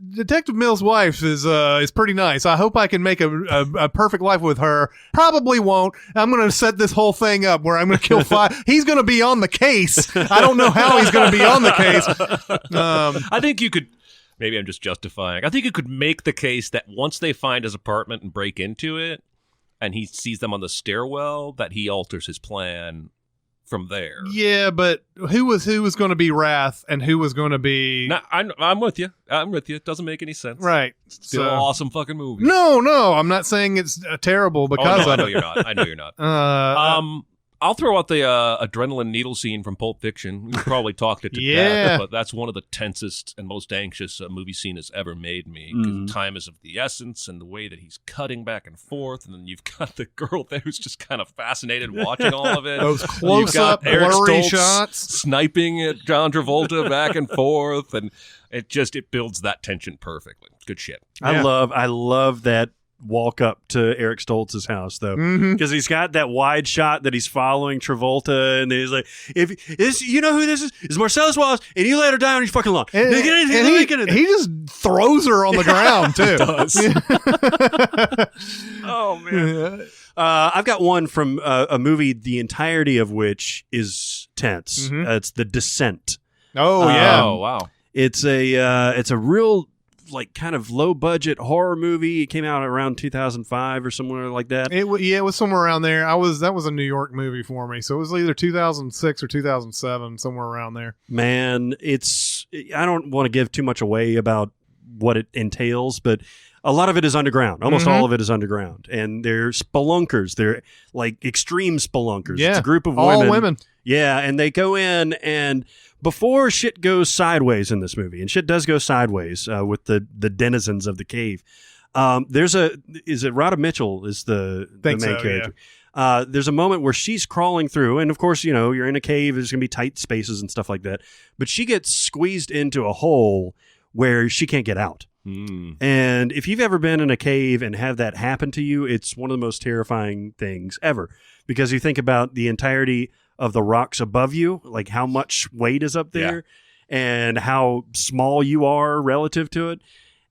Detective Mill's wife is pretty nice. I hope I can make a perfect life with her. Probably won't. I'm going to set this whole thing up where I'm going to kill 5. He's going to be on the case. I don't know how he's going to be on the case. I think you could. Maybe I'm just justifying. I think you could make the case that once they find his apartment and break into it, and he sees them on the stairwell, that he alters his plan from there. Yeah, but who was going to be Wrath and who was going to be? No, I'm with you. I'm with you. It doesn't make any sense. Right. Still an awesome fucking movie. No, I'm not saying it's terrible because I know you're not. I know you're not. I'll throw out the adrenaline needle scene from Pulp Fiction. We probably talked it to death, but that's one of the tensest and most anxious movie scene has ever made me. Time is of the essence, and the way that he's cutting back and forth, and then you've got the girl there who's just kind of fascinated watching all of it. Those close-up, blurry shots. Sniping at John Travolta back and forth, and it builds that tension perfectly. Good shit. I love that walk up to Eric Stoltz's house though, because he's got that wide shot that he's following Travolta, and he's like, "If this, you know who this is? It's Marcellus Wallace, and you let her die on your fucking lawn." And he just throws her on the ground too. Does. Oh man. I've got one from a movie, the entirety of which is tense. It's The Descent. Oh yeah. Oh wow. It's a real like kind of low budget horror movie. It came out around 2005 or somewhere like that. It was somewhere around there. That was a New York movie for me, so it was either 2006 or 2007, somewhere around there. Man, I don't want to give too much away about what it entails, but a lot of it is underground. Almost all of it is underground, and they're spelunkers. They're like extreme spelunkers. Yeah, it's a group of all women. Yeah, and they go in, and before shit goes sideways in this movie, and shit does go sideways with the denizens of the cave. Is it Rhoda Mitchell is the main character? Yeah. There's a moment where she's crawling through, and of course, you're in a cave. There's going to be tight spaces and stuff like that. But she gets squeezed into a hole where she can't get out. And if you've ever been in a cave and have that happen to you, it's one of the most terrifying things ever, because you think about the entirety of the rocks above you, like how much weight is up there and how small you are relative to it.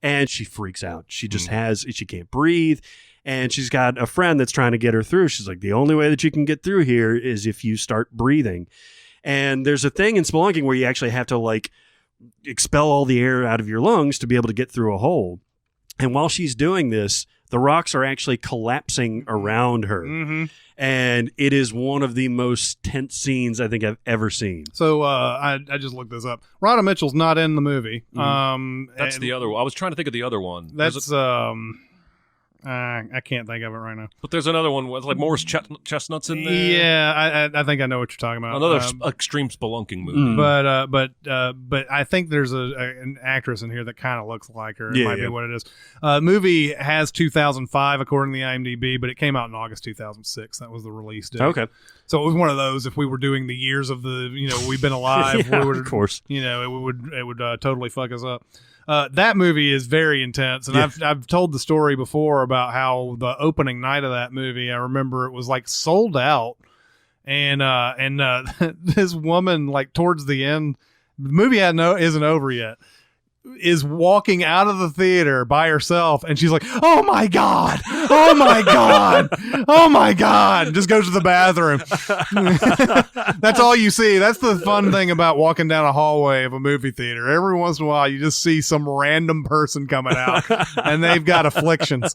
And she freaks out. She just she can't breathe. And she's got a friend that's trying to get her through. She's like, the only way that you can get through here is if you start breathing. And there's a thing in spelunking where you actually have to like expel all the air out of your lungs to be able to get through a hole. And while she's doing this, the rocks are actually collapsing around her. Mm-hmm. And it is one of the most tense scenes I think I've ever seen. So I just looked this up. Rhoda Mitchell's not in the movie. That's the other one. I was trying to think of the other one. That's I can't think of it right now. But there's another one with like Morris Chestnut's in there. Yeah, I think I know what you're talking about. Another extreme spelunking movie. But I think there's an actress in here that kind of looks like her. It might be what it is. Movie has 2005 according to the IMDb, but it came out in August 2006. That was the release date. Okay. So it was one of those. If we were doing the years of the, we've been alive, we would, of course, it would totally fuck us up. That movie is very intense, and I've told the story before about how the opening night of that movie, I remember it was like sold out, and this woman, like towards the end, the movie isn't over yet, is walking out of the theater by herself, and she's like, oh my god, oh my god, oh my god, just goes to the bathroom. That's all you see. That's the fun thing about walking down a hallway of a movie theater. Every once in a while you just see some random person coming out and they've got afflictions.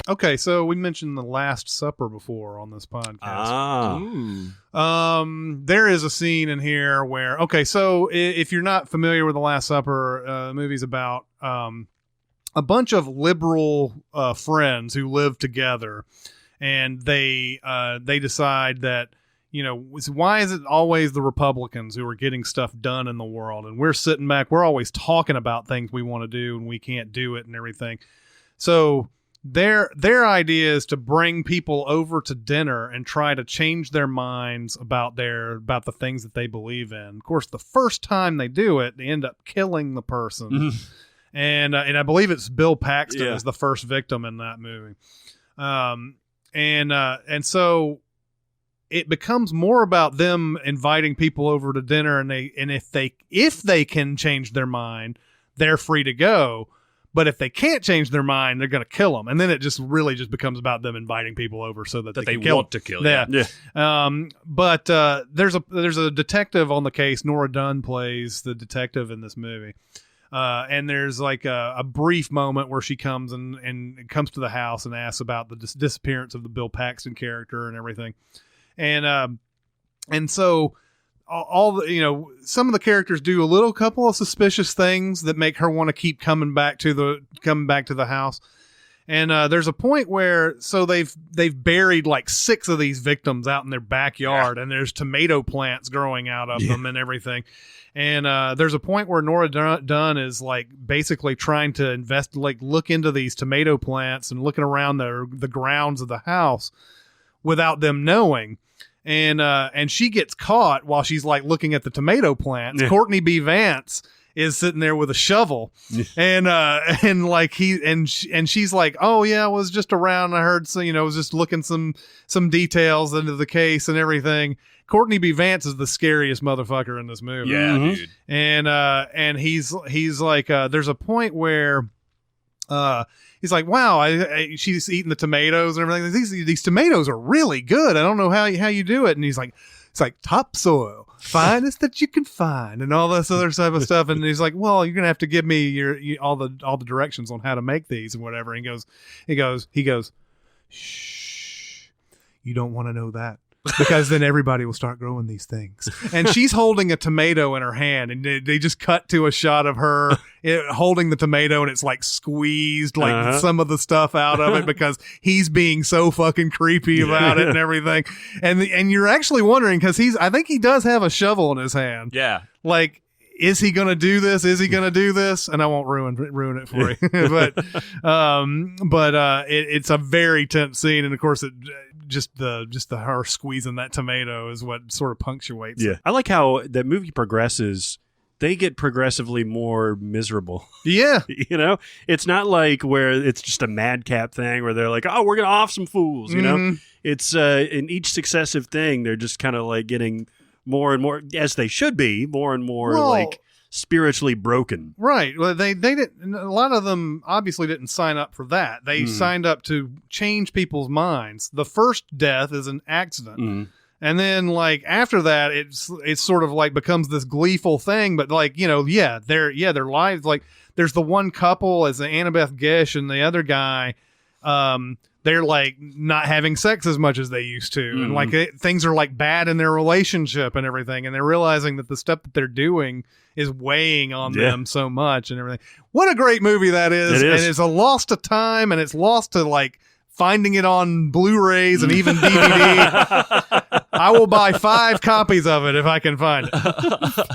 Okay, so we mentioned the Last Supper before on this podcast. There is a scene in here where, so if you're not familiar with the Last Supper, the movie's about a bunch of liberal friends who live together, and they decide that, why is it always the Republicans who are getting stuff done in the world, and we're sitting back, we're always talking about things we want to do and we can't do it and everything. So their idea is to bring people over to dinner and try to change their minds about the things that they believe in. Of course, the first time they do it, they end up killing the person. And I believe it's Bill Paxton is the first victim in that movie. And so it becomes more about them inviting people over to dinner, and if they can change their mind, they're free to go. But if they can't change their mind, they're going to kill them. And then it just really just becomes about them inviting people over so that they can want to kill. But there's a detective on the case. Nora Dunn plays the detective in this movie. And there's like a brief moment where she comes and comes to the house and asks about the disappearance of the Bill Paxton character and everything. And so all the, some of the characters do a couple of suspicious things that make her want to keep coming back to the house. And there's a point where they've buried like 6 of these victims out in their backyard, and there's tomato plants growing out of them and everything. And there's a point where Nora Dunn is like basically trying to look into these tomato plants and looking around the grounds of the house without them knowing. And she gets caught while she's like looking at the tomato plants. Courtney B Vance is sitting there with a shovel, and she's like, oh yeah, I was just around. I heard was just looking some details into the case and everything. Courtney B Vance is the scariest motherfucker in this movie. Yeah, dude. And he's like, there's a point where he's like, wow, she's eating the tomatoes and everything. These tomatoes are really good. I don't know how you do it. And he's like, it's like topsoil. finest that you can find, and all this other type of stuff. And he's like, well, you're gonna have to give me all the directions on how to make these and whatever. And he goes, shh, you don't want to know that. Because then everybody will start growing these things. And she's holding a tomato in her hand, and they just cut to a shot of her holding the tomato, and it's like squeezed like some of the stuff out of it because he's being so fucking creepy about it and everything. And you're actually wondering, because I think he does have a shovel in his hand. Yeah. Like, is he going to do this? Is he going to do this? And I won't ruin it for you. but it's a very tense scene, and of course just the her squeezing that tomato is what sort of punctuates it. I like how that movie progresses. They get progressively more miserable. Yeah. You know, it's not like where it's just a madcap thing where they're like, oh, we're going to off some fools. You know, it's in each successive thing, they're just kind of like getting more and more, as they should be, more and more like spiritually broken. Right. Well, they didn't. A lot of them obviously didn't sign up for that. They signed up to change people's minds. The first death is an accident. And then, like, after that, it's sort of like becomes this gleeful thing. But, like, you know, their lives, like, there's the one couple as Annabeth Gish and the other guy, they're like not having sex as much as they used to. And like things are like bad in their relationship and everything. And they're realizing that the stuff that they're doing is weighing on them so much and everything. What a great movie that is. And it's a lost to time, and it's lost to like finding it on Blu-rays and even DVD. I will buy 5 copies of it if I can find it.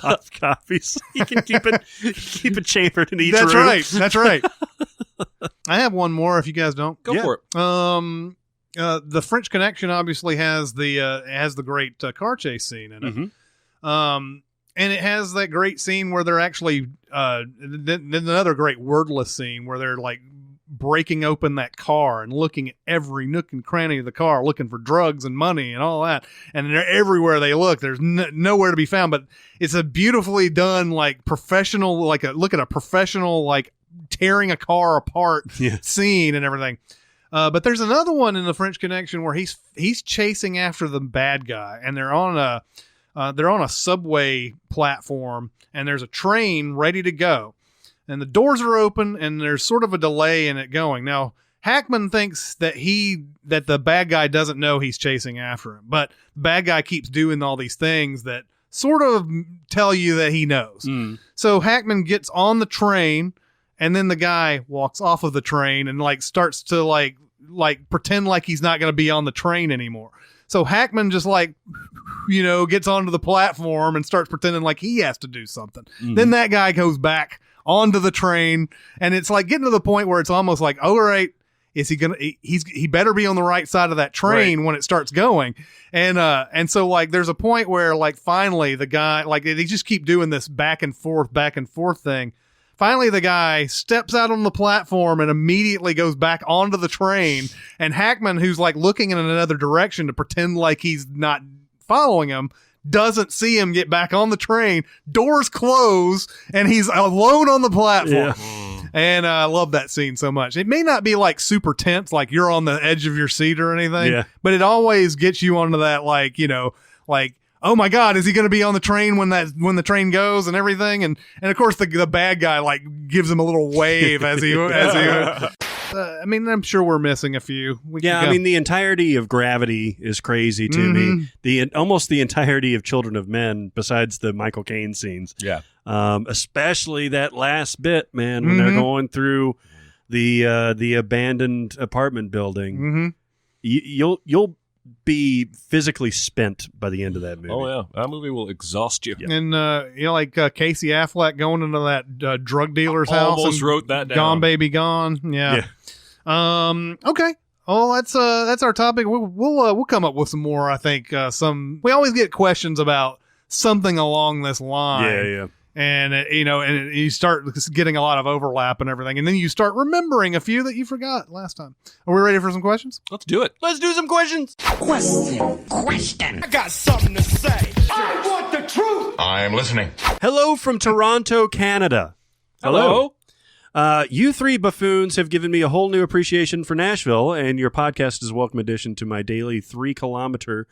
5 copies. You can keep it chambered in each room. That's right. I have one more if you guys don't. Go for it. The French Connection obviously has the great car chase scene in it. And it has that great scene where they're actually another great wordless scene where they're like breaking open that car and looking at every nook and cranny of the car, looking for drugs and money and all that. And they're everywhere they look. There's nowhere to be found. But it's a beautifully done, like professional, like look at a professional, like tearing a car apart scene and everything. But there's another one in the French Connection where he's chasing after the bad guy, and they're on a subway platform, and there's a train ready to go. And the doors are open, and there's sort of a delay in it going. Now, Hackman thinks that the bad guy doesn't know he's chasing after him, but the bad guy keeps doing all these things that sort of tell you that he knows. So Hackman gets on the train, and then the guy walks off of the train and like starts to like pretend like he's not going to be on the train anymore. So Hackman just like, you know, gets onto the platform and starts pretending like he has to do something. Then that guy goes back onto the train, and it's like getting to the point where it's almost like, all right, is he gonna? He better be on the right side of that train when it starts going. And so like there's a point where like finally the guy, like they just keep doing this back and forth thing. Finally, the guy steps out on the platform and immediately goes back onto the train. And Hackman, who's like looking in another direction to pretend like he's not following him, doesn't see him get back on the train. Doors close, and he's alone on the platform. And I love that scene so much. It may not be like super tense, like you're on the edge of your seat or anything, but it always gets you onto that, like, you know, like, oh my God, is he going to be on the train when the train goes and everything? And of course the bad guy like gives him a little wave as he I mean, I'm sure we're missing a few. I mean, the entirety of Gravity is crazy to me. Almost the entirety of Children of Men, besides the Michael Caine scenes. Yeah. Especially that last bit, man, when they're going through the abandoned apartment building. You'll be physically spent by the end of that movie. Oh yeah, that movie will exhaust you. And you know, like Casey Affleck going into that drug dealer's house. Almost wrote that down. Gone Baby Gone. Yeah. Okay. Oh, that's our topic. We'll come up with some more. I think we always get questions about something along this line. Yeah. And you know, and you start getting a lot of overlap and everything, and then you start remembering a few that you forgot last time. Are we ready for some questions? Let's do it. Let's do some questions. Question. I got something to say. I want the truth. I am listening. Hello from Toronto, Canada. Hello. You 3 buffoons have given me a whole new appreciation for Nashville, and your podcast is a welcome addition to my daily 3-kilometer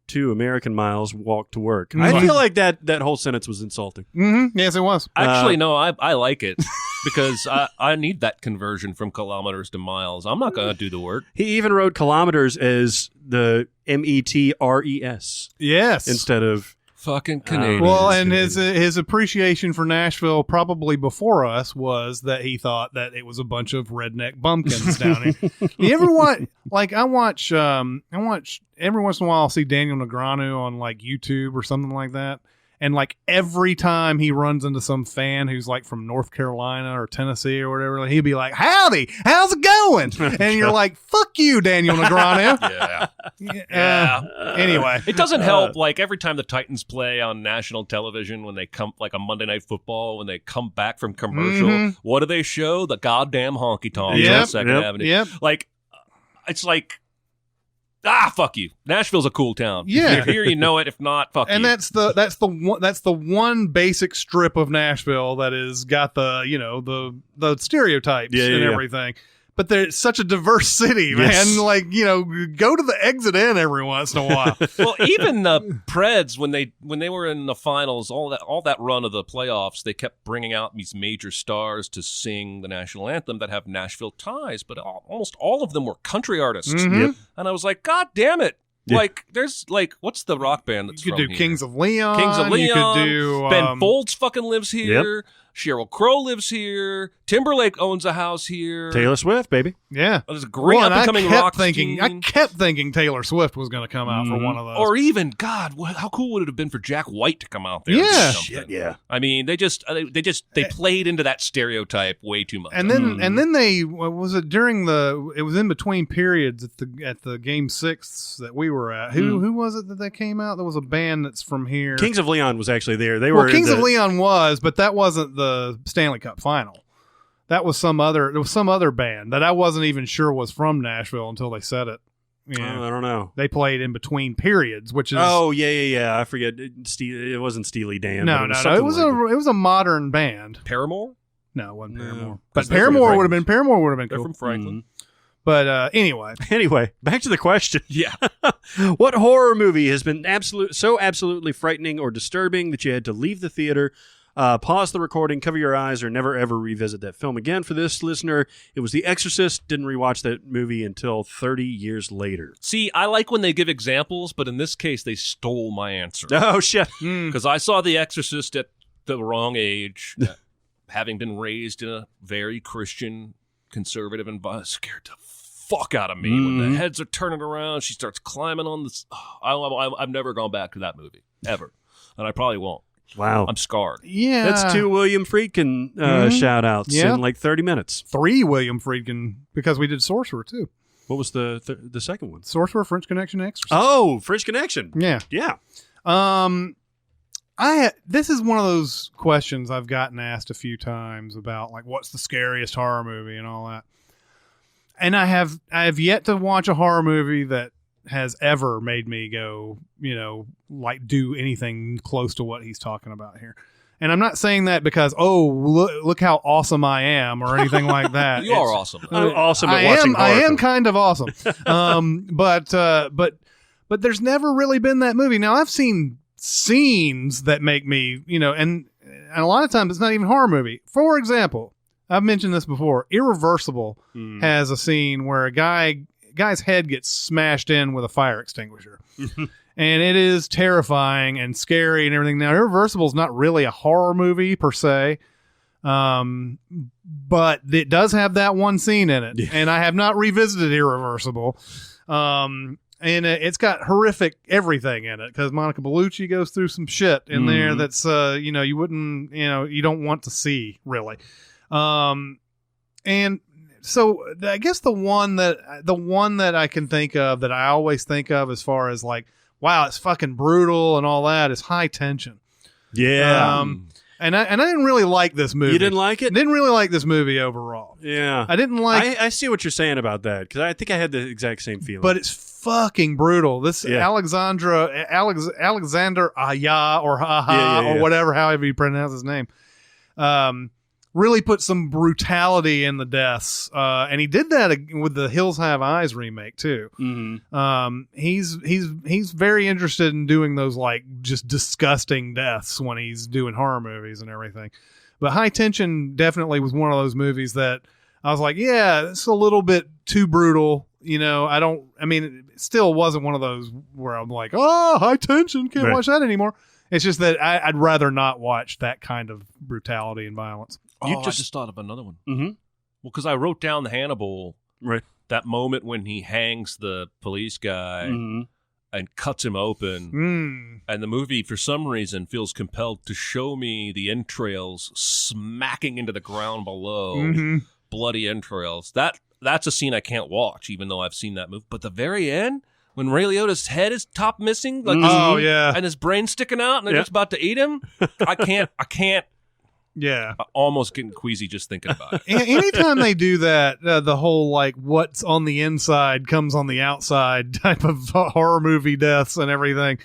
2 American miles walk to work. I feel like that whole sentence was insulting. Mm-hmm. Yes, it was. Actually, no, I like it because I need that conversion from kilometers to miles. I'm not going to do the work. He even wrote kilometers as the METRES. Yes. Instead of fucking Canadians. Well, and his appreciation for Nashville probably before us was that he thought that it was a bunch of redneck bumpkins down here. You ever watch? Like I watch every once in a while. I'll see Daniel Negreanu on like YouTube or something like that. And like every time he runs into some fan who's like from North Carolina or Tennessee or whatever, like, he'd be like, "Howdy, how's it going?" And you're like, "Fuck you, Daniel Negreanu." Yeah. Anyway, it doesn't help. Like every time the Titans play on national television, when they come, like on Monday Night Football, when they come back from commercial, what do they show? The goddamn honky tonks on Second Avenue. Yep. Like it's like. Fuck you. Nashville's a cool town. Yeah. If you're here, you know it. If not, fuck and you. that's the one basic strip of Nashville that has got the stereotypes and everything. But there's such a diverse city, man. Like, go to the exit in every once in a while. Well, even the Preds, when they were in the finals, all that run of the playoffs, they kept bringing out these major stars to sing the national anthem that have Nashville ties, but almost all of them were country artists. Mm-hmm. Yep. And I was like, God damn it. Yeah. Like, there's like, what's the rock band that's you could from do here? Kings of Leon. You could do Ben Folds fucking lives here. Yep. Sheryl Crow lives here. Timberlake owns a house here. Taylor Swift, baby. Yeah. There's a great up-and-coming rock scene. I kept thinking Taylor Swift was going to come out for one of those. Or even, God, how cool would it have been for Jack White to come out there? Yeah. Shit, yeah. I mean, they played into that stereotype way too much. And then they was it was in between periods at the game 6 that we were at. Who was it that came out? There was a band that's from here. Kings of Leon was actually there. Kings of Leon was, but that wasn't the Stanley Cup final. There was some other band that I wasn't even sure was from Nashville until they said it. Yeah. I don't know. They played in between periods, which is I forget. It wasn't Steely Dan. No. It was a modern band. Paramore? No, it wasn't Paramore. But Paramore would have been cool. They're from Franklin. But anyway, back to the question. Yeah. What horror movie has been so absolutely frightening or disturbing that you had to leave the theater, pause the recording, cover your eyes, or never ever revisit that film again? For this listener, it was The Exorcist. Didn't rewatch that movie until 30 years later. See, I like when they give examples, but in this case, they stole my answer. Oh, shit. Because I saw The Exorcist at the wrong age, having been raised in a very Christian, conservative environment, scared the fuck out of me. When the heads are turning around, she starts climbing on this. I've never gone back to that movie, ever. And I probably won't. Wow. I'm scarred. Yeah. That's 2 William Friedkin shout-outs in like 30 minutes. 3 William Friedkin, because we did Sorcerer, too. What was the second one? Sorcerer, French Connection, Exorcist. Oh, French Connection. Yeah. Yeah. This is one of those questions I've gotten asked a few times about, like, what's the scariest horror movie and all that. And I have yet to watch a horror movie that has ever made me go, like do anything close to what he's talking about here. And I'm not saying that because, look how awesome I am or anything like that. You are awesome. I'm awesome at watching horror. I am kind of awesome. But there's never really been that movie. Now, I've seen scenes that make me, and a lot of times it's not even a horror movie. For example, I've mentioned this before. Irreversible has a scene where a guy's head gets smashed in with a fire extinguisher. And it is terrifying and scary and everything. Now, Irreversible is not really a horror movie per se, but it does have that one scene in it. And I have not revisited Irreversible. And it's got horrific everything in it because Monica Bellucci goes through some shit in there that's, you wouldn't, you don't want to see, really. And so I guess the one that I can think of that I always think of as far as like, wow, it's fucking brutal and all that is High Tension. Yeah. And I didn't really like this movie. You didn't like it? Didn't really like this movie overall. Yeah. I didn't like. I see what you're saying about that because I think I had the exact same feeling. But it's fucking brutal. This Alexander Aya or or whatever, however you pronounce his name. really put some brutality in the deaths. And he did that with the Hills Have Eyes remake too. He's very interested in doing those like just disgusting deaths when he's doing horror movies and everything. But High Tension definitely was one of those movies that I was like, yeah, it's a little bit too brutal. It still wasn't one of those where I'm like, oh, High Tension, can't watch that anymore. It's just that I'd rather not watch that kind of brutality and violence. I just thought of another one. Well, because I wrote down the Hannibal, that moment when he hangs the police guy and cuts him open. And the movie, for some reason, feels compelled to show me the entrails smacking into the ground below. Bloody entrails. That's a scene I can't watch, even though I've seen that movie. But the very end, when Ray Liotta's head is top missing, like and his brain sticking out, and they're just about to eat him, I can't. Yeah, I'm almost getting queasy just thinking about it. Anytime they do that, the whole like what's on the inside comes on the outside type of horror movie deaths and everything,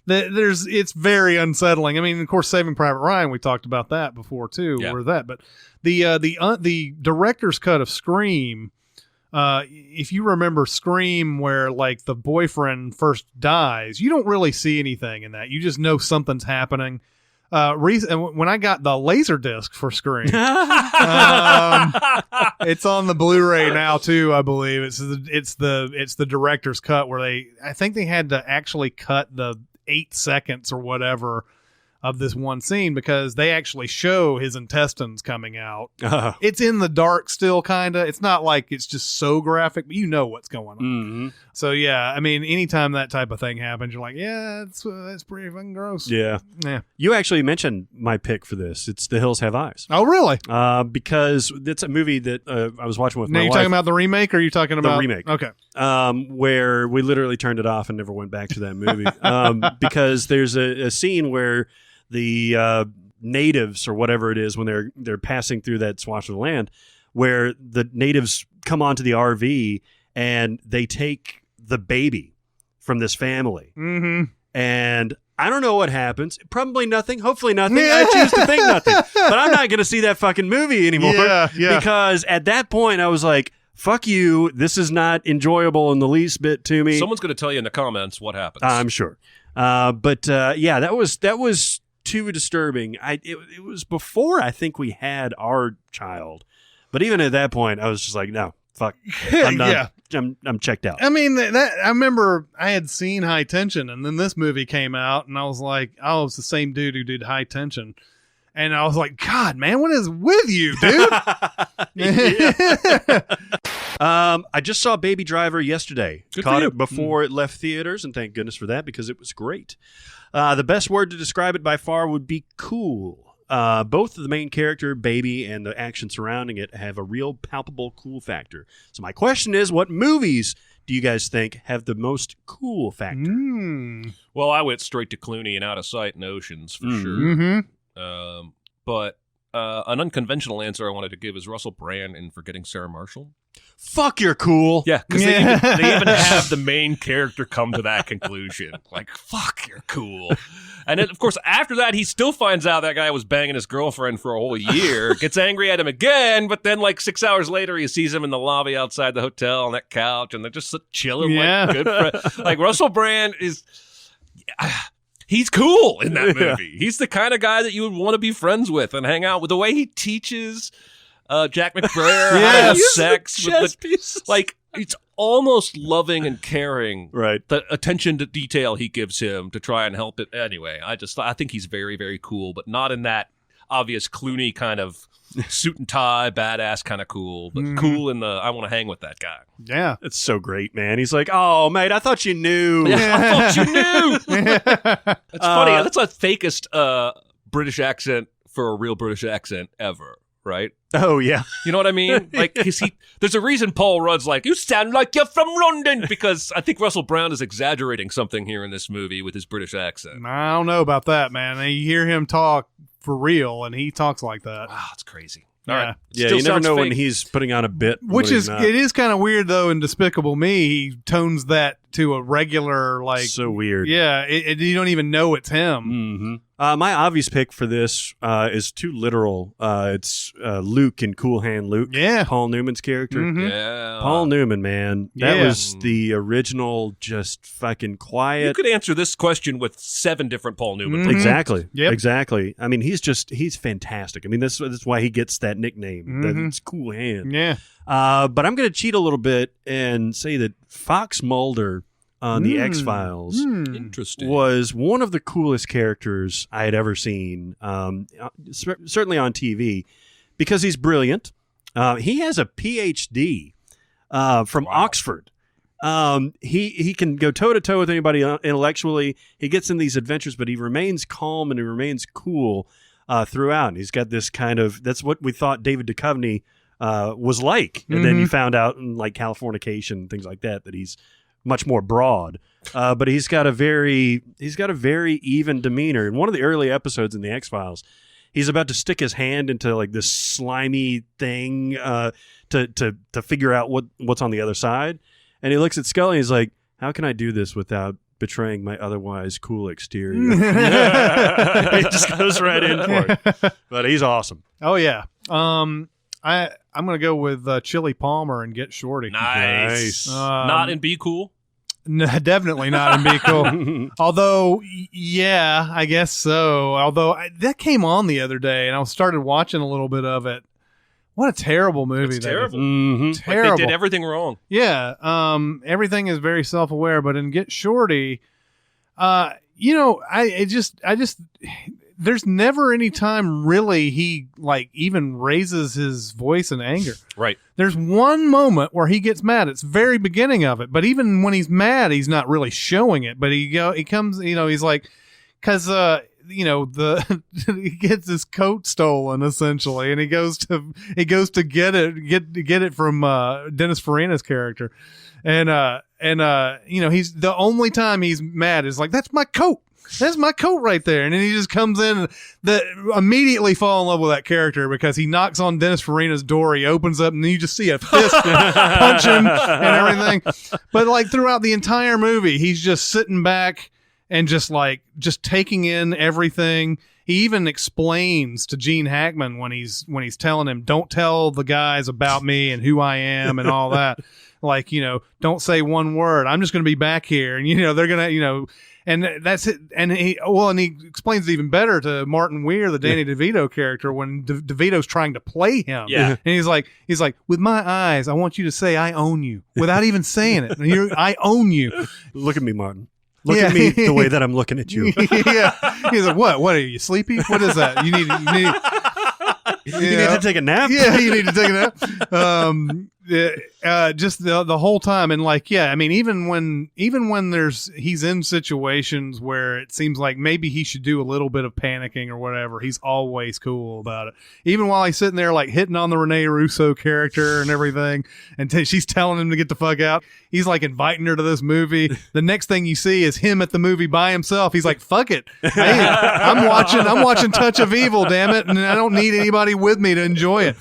it's very unsettling. I mean, of course, Saving Private Ryan, we talked about that before too, but the director's cut of Scream. If you remember Scream, where like the boyfriend first dies, you don't really see anything in that. You just know something's happening. When I got the laser disc for Scream, it's on the Blu-ray now too. I believe it's the director's cut where I think they had to actually cut the 8 seconds or whatever of this one scene because they actually show his intestines coming out. It's in the dark still, kind of. It's not like it's just so graphic, but you know what's going on. So yeah, I mean, anytime that type of thing happens, you're like, yeah, it's pretty fucking gross. Yeah. You actually mentioned my pick for this. It's The Hills Have Eyes. Oh, really? Because it's a movie that I was watching with my wife. Now, you talking about the remake, or are you talking about the remake? Okay. Where we literally turned it off and never went back to that movie. Because there's a scene where the natives or whatever it is, when they're passing through that swath of land, where the natives come onto the RV and they take the baby from this family. And I don't know what happens. Probably nothing. Hopefully nothing. I choose to think nothing. But I'm not going to see that fucking movie anymore. Because at that point I was like, fuck you. This is not enjoyable in the least bit to me. Someone's going to tell you in the comments what happens. I'm sure. But that was too disturbing. It was before I think we had our child, but even at that point, I was just like, no, fuck, I'm done. I'm checked out. I mean, I remember I had seen High Tension, and then this movie came out, and I was like, oh, it's the same dude who did High Tension, and I was like, God, man, what is with you, dude? I just saw Baby Driver yesterday. Caught it before it left theaters, and thank goodness for that because it was great. The best word to describe it by far would be cool. Both the main character, Baby, and the action surrounding it have a real palpable cool factor. So my question is, what movies do you guys think have the most cool factor? Well, I went straight to Clooney and Out of Sight and Oceans for sure. But an unconventional answer I wanted to give is Russell Brand in Forgetting Sarah Marshall. Fuck, you're cool. Yeah, because they even have the main character come to that conclusion. Like, fuck, you're cool. And then, of course, after that, he still finds out that guy was banging his girlfriend for a whole year, gets angry at him again, but then like 6 hours later, he sees him in the lobby outside the hotel on that couch, and they're just chilling like good friends. Like, Russell Brand is... He's cool in that movie. He's the kind of guy that you would want to be friends with and hang out with. The way he teaches Jack McBrayer how to have sex with the, like, it's almost loving and caring. Right. The attention to detail he gives him to try and help it. Anyway, I think he's very, very cool, but not in that obvious Clooney kind of suit and tie, badass kind of cool, but cool in the I want to hang with that guy. Yeah. It's so great, man. He's like, oh, mate, I thought you knew. I thought you knew. That's funny. That's the fakest British accent for a real British accent ever, right? Oh, yeah. You know what I mean? Like, there's a reason Paul Rudd's like, you sound like you're from London, because I think Russell Brand is exaggerating something here in this movie with his British accent. I don't know about that, man. You hear him talk for real, and he talks like that. Wow, it's crazy. All right. Yeah, you never know when he's putting on a bit. Which is, it is kind of weird, though, in Despicable Me, he tones that to a regular, like... So weird. Yeah, you don't even know it's him. My obvious pick for this is too literal. It's Luke in Cool Hand Luke. Yeah. Paul Newman's character. Mm-hmm. Yeah. Paul Newman, man. That Yeah. was the original, just fucking quiet. You could answer this question with 7 different Paul Newman. Mhm. Exactly. Yep. Exactly. I mean, he's fantastic. I mean, that's why he gets that nickname. That it's Cool Hand. Yeah. But I'm going to cheat a little bit and say that Fox Mulder on the X-Files Interesting. was one of the coolest characters I had ever seen, certainly on TV, because he's brilliant. He has a PhD from Oxford. He can go toe-to-toe with anybody intellectually. He gets in these adventures, but he remains calm and he remains cool throughout. And he's got this kind of, that's what we thought David Duchovny was like. And then you found out in like Californication and things like that he's much more broad, but he's got a very even demeanor. In one of the early episodes in the X-Files, he's about to stick his hand into like this slimy thing to figure out what's on the other side, and he looks at Scully and he's like, "How can I do this without betraying my otherwise cool exterior?" He just goes right in for it. But he's awesome. Oh yeah. I'm gonna go with Chili Palmer and Get Shorty. Nice. Not in Be Cool? No, definitely not in Be Cool. Although, yeah, I guess so. Although that came on the other day, and I started watching a little bit of it. What a terrible movie! It's terrible. Terrible. Like they did everything wrong. Yeah. Everything is very self-aware, but in Get Shorty, I just there's never any time really he like even raises his voice in anger. Right. There's one moment where he gets mad. It's very beginning of it, but even when he's mad, he's not really showing it. But he comes, he's like, because he gets his coat stolen essentially, and he goes to get it from Dennis Farina's character, and he's the only time he's mad is like, that's my coat. That's my coat right there. And then he just comes in and immediately fall in love with that character because he knocks on Dennis Farina's door. He opens up and you just see a fist punch him and everything. But like throughout the entire movie, he's just sitting back and just taking in everything. He even explains to Gene Hackman when he's telling him, don't tell the guys about me and who I am and all that. Like, don't say one word. I'm just going to be back here. And, they're going to, and that's it. And he explains it even better to Martin Weir, the Danny DeVito character, when DeVito's trying to play him. Yeah. And he's like, with my eyes, I want you to say, I own you, without even saying it. And I own you. Look at me, Martin. Look at me the way that I'm looking at you. Yeah. He's like, what? What are you, sleepy? What is that? You need to take a nap? Yeah, you need to take a nap. Just the whole time. And like, yeah, I mean, even when he's in situations where it seems like maybe he should do a little bit of panicking or whatever, he's always cool about it. Even while he's sitting there like hitting on the Rene Russo character and everything, and she's telling him to get the fuck out. He's like inviting her to this movie. The next thing you see is him at the movie by himself. He's like, fuck it. Hey, I'm watching Touch of Evil, damn it. And I don't need anybody with me to enjoy it.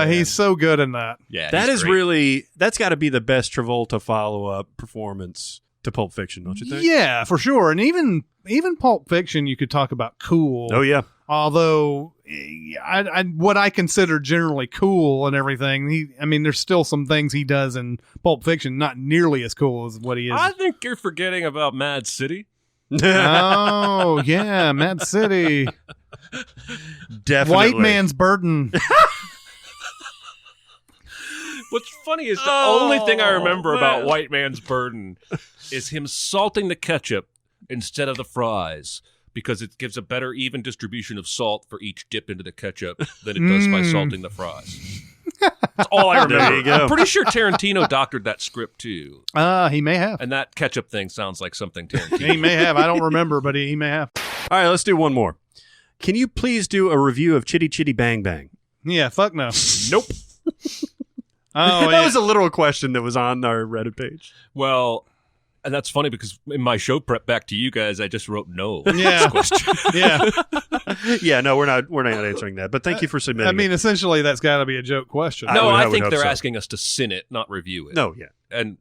He's so good in that. Yeah, that is great. That's got to be the best Travolta follow-up performance to Pulp Fiction, don't you think? Yeah, for sure. And even Pulp Fiction, you could talk about cool. Oh yeah. Although, what I consider generally cool and everything, there's still some things he does in Pulp Fiction not nearly as cool as what he is. I think you're forgetting about Mad City. Oh yeah, Mad City. Definitely. White Man's Burden. What's funny is the only thing I remember about White Man's Burden is him salting the ketchup instead of the fries, because it gives a better even distribution of salt for each dip into the ketchup than it does by salting the fries. That's all I remember. There you go. I'm pretty sure Tarantino doctored that script too. He may have. And that ketchup thing sounds like something Tarantino. He may have. I don't remember, but he may have. All right, let's do one more. Can you please do a review of Chitty Chitty Bang Bang? Yeah, fuck no. Nope. That was a literal question that was on our Reddit page. Well, and that's funny because in my show prep back to you guys, I just wrote no. Yeah. Yeah. Yeah, no, we're not answering that. But thank you for submitting. I mean, essentially, that's got to be a joke question. No, I think they're asking us to sin it, not review it. No, yeah. And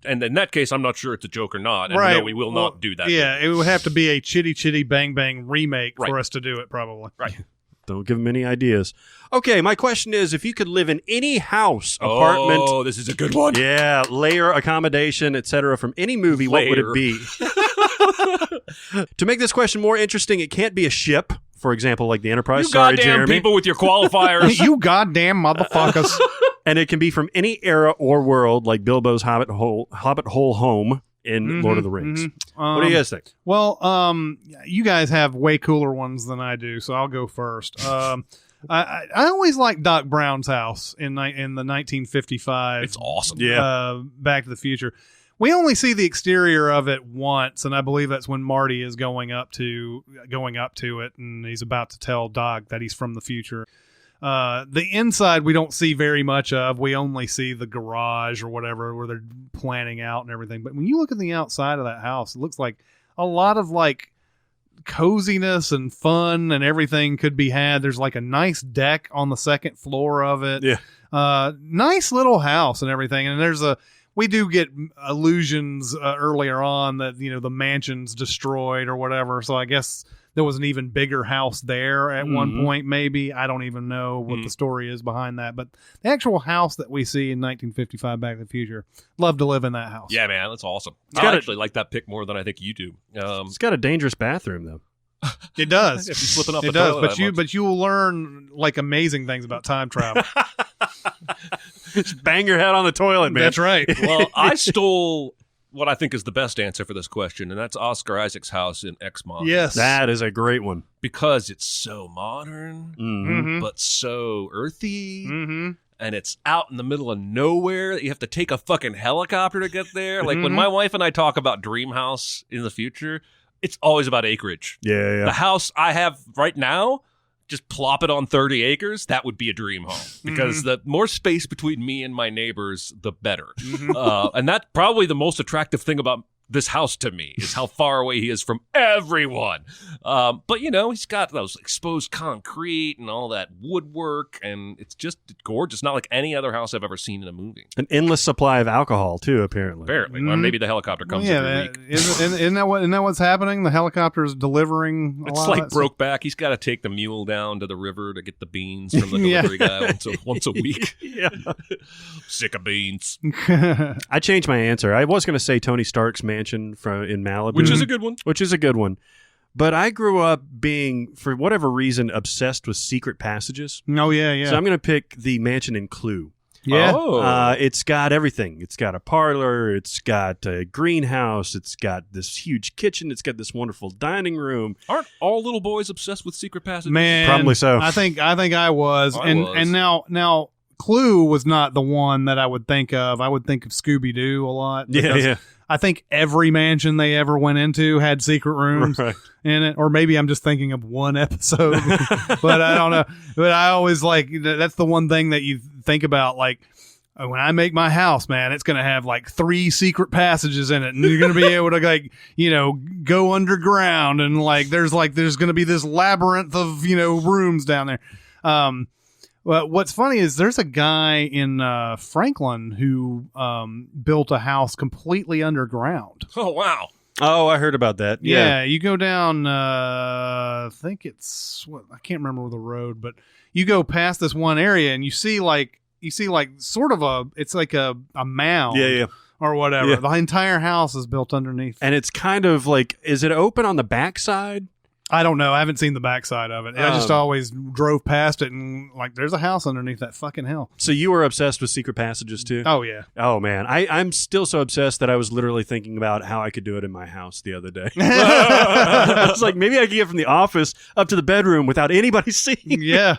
And in that case, I'm not sure it's a joke or not. And right. no, we will not do that. Yeah, it would have to be a Chitty Chitty Bang Bang remake Right. for us to do it, probably. Right. Don't give them any ideas. Okay, my question is, if you could live in any house, apartment... Oh, this is a good one. Yeah, layer, accommodation, etc. from any movie, what would it be? To make this question more interesting, it can't be a ship, for example, like the Enterprise. You Sorry, goddamn Jeremy. people with your qualifiers. You goddamn motherfuckers. And it can be from any era or world, like Bilbo's Hobbit hole home in Lord of the Rings. What do you guys think? Well, you guys have way cooler ones than I do, so I'll go first. I always liked Doc Brown's house in the 1955. It's awesome. Yeah. Back to the Future. We only see the exterior of it once, and I believe that's when Marty is going up to it, and he's about to tell Doc that he's from the future. The inside we don't see very much of. We only see the garage or whatever where they're planning out and everything. But when you look at the outside of that house, it looks like a lot of like coziness and fun and everything could be had. There's like a nice deck on the second floor of it. Yeah. Nice little house and everything. And we do get allusions earlier on that, the mansion's destroyed or whatever. So I guess there was an even bigger house there at one point, maybe. I don't even know what the story is behind that. But the actual house that we see in 1955 Back to the Future, love to live in that house. Yeah, man, that's awesome. I actually like that pick more than I think you do. It's got a dangerous bathroom, though. It does. If you're slipping off it the does, toilet but you will learn like amazing things about time travel. Just bang your head on the toilet, man. That's right. Well, I stole what I think is the best answer for this question, and that's Oscar Isaac's house in Ex Machina. Yes. That is a great one. Because it's so modern, but so earthy. And it's out in the middle of nowhere. You have to take a fucking helicopter to get there. Like when my wife and I talk about Dream House in the future, it's always about acreage. Yeah. The house I have right now, just plop it on 30 acres, that would be a dream home. Because the more space between me and my neighbors, the better. And that's probably the most attractive thing about this house to me, is how far away he is from everyone. But, he's got those exposed concrete and all that woodwork, and it's just gorgeous. Not like any other house I've ever seen in a movie. An endless supply of alcohol, too, apparently. Well, maybe the helicopter comes every week. Isn't that what's happening? The helicopter is delivering a It's lot like of that Brokeback. He's got to take the mule down to the river to get the beans from the delivery guy once a week. Yeah. Sick of beans. I changed my answer. I was going to say Tony Stark's mansion in Malibu. Which is a good one. But I grew up being, for whatever reason, obsessed with secret passages. Oh, yeah. So I'm going to pick the mansion in Clue. Yeah. It's got everything. It's got a parlor. It's got a greenhouse. It's got this huge kitchen. It's got this wonderful dining room. Aren't all little boys obsessed with secret passages? Man, probably so. I think I was. And now Clue was not the one that I would think of. I would think of Scooby-Doo a lot. Yeah. I think every mansion they ever went into had secret rooms in it. Or maybe I'm just thinking of one episode. But I don't know. But I always that's the one thing that you think about, like, when I make my house, man, it's going to have like 3 secret passages in it, and you're going to be able to go underground, and there's going to be this labyrinth of, rooms down there. Well, what's funny is there's a guy in Franklin who built a house completely underground. Oh, wow. Oh, I heard about that. Yeah, you go down, I think it's, I can't remember the road, but you go past this one area and you see sort of it's like a mound. Yeah. Or whatever. Yeah. The entire house is built underneath. And it's kind of like, is it open on the backside? I don't know. I haven't seen the backside of it. I just always drove past it and there's a house underneath that fucking hill. So you were obsessed with secret passages too? Oh, yeah. Oh, man. I'm still so obsessed that I was literally thinking about how I could do it in my house the other day. I was like, maybe I could get from the office up to the bedroom without anybody seeing. Yeah.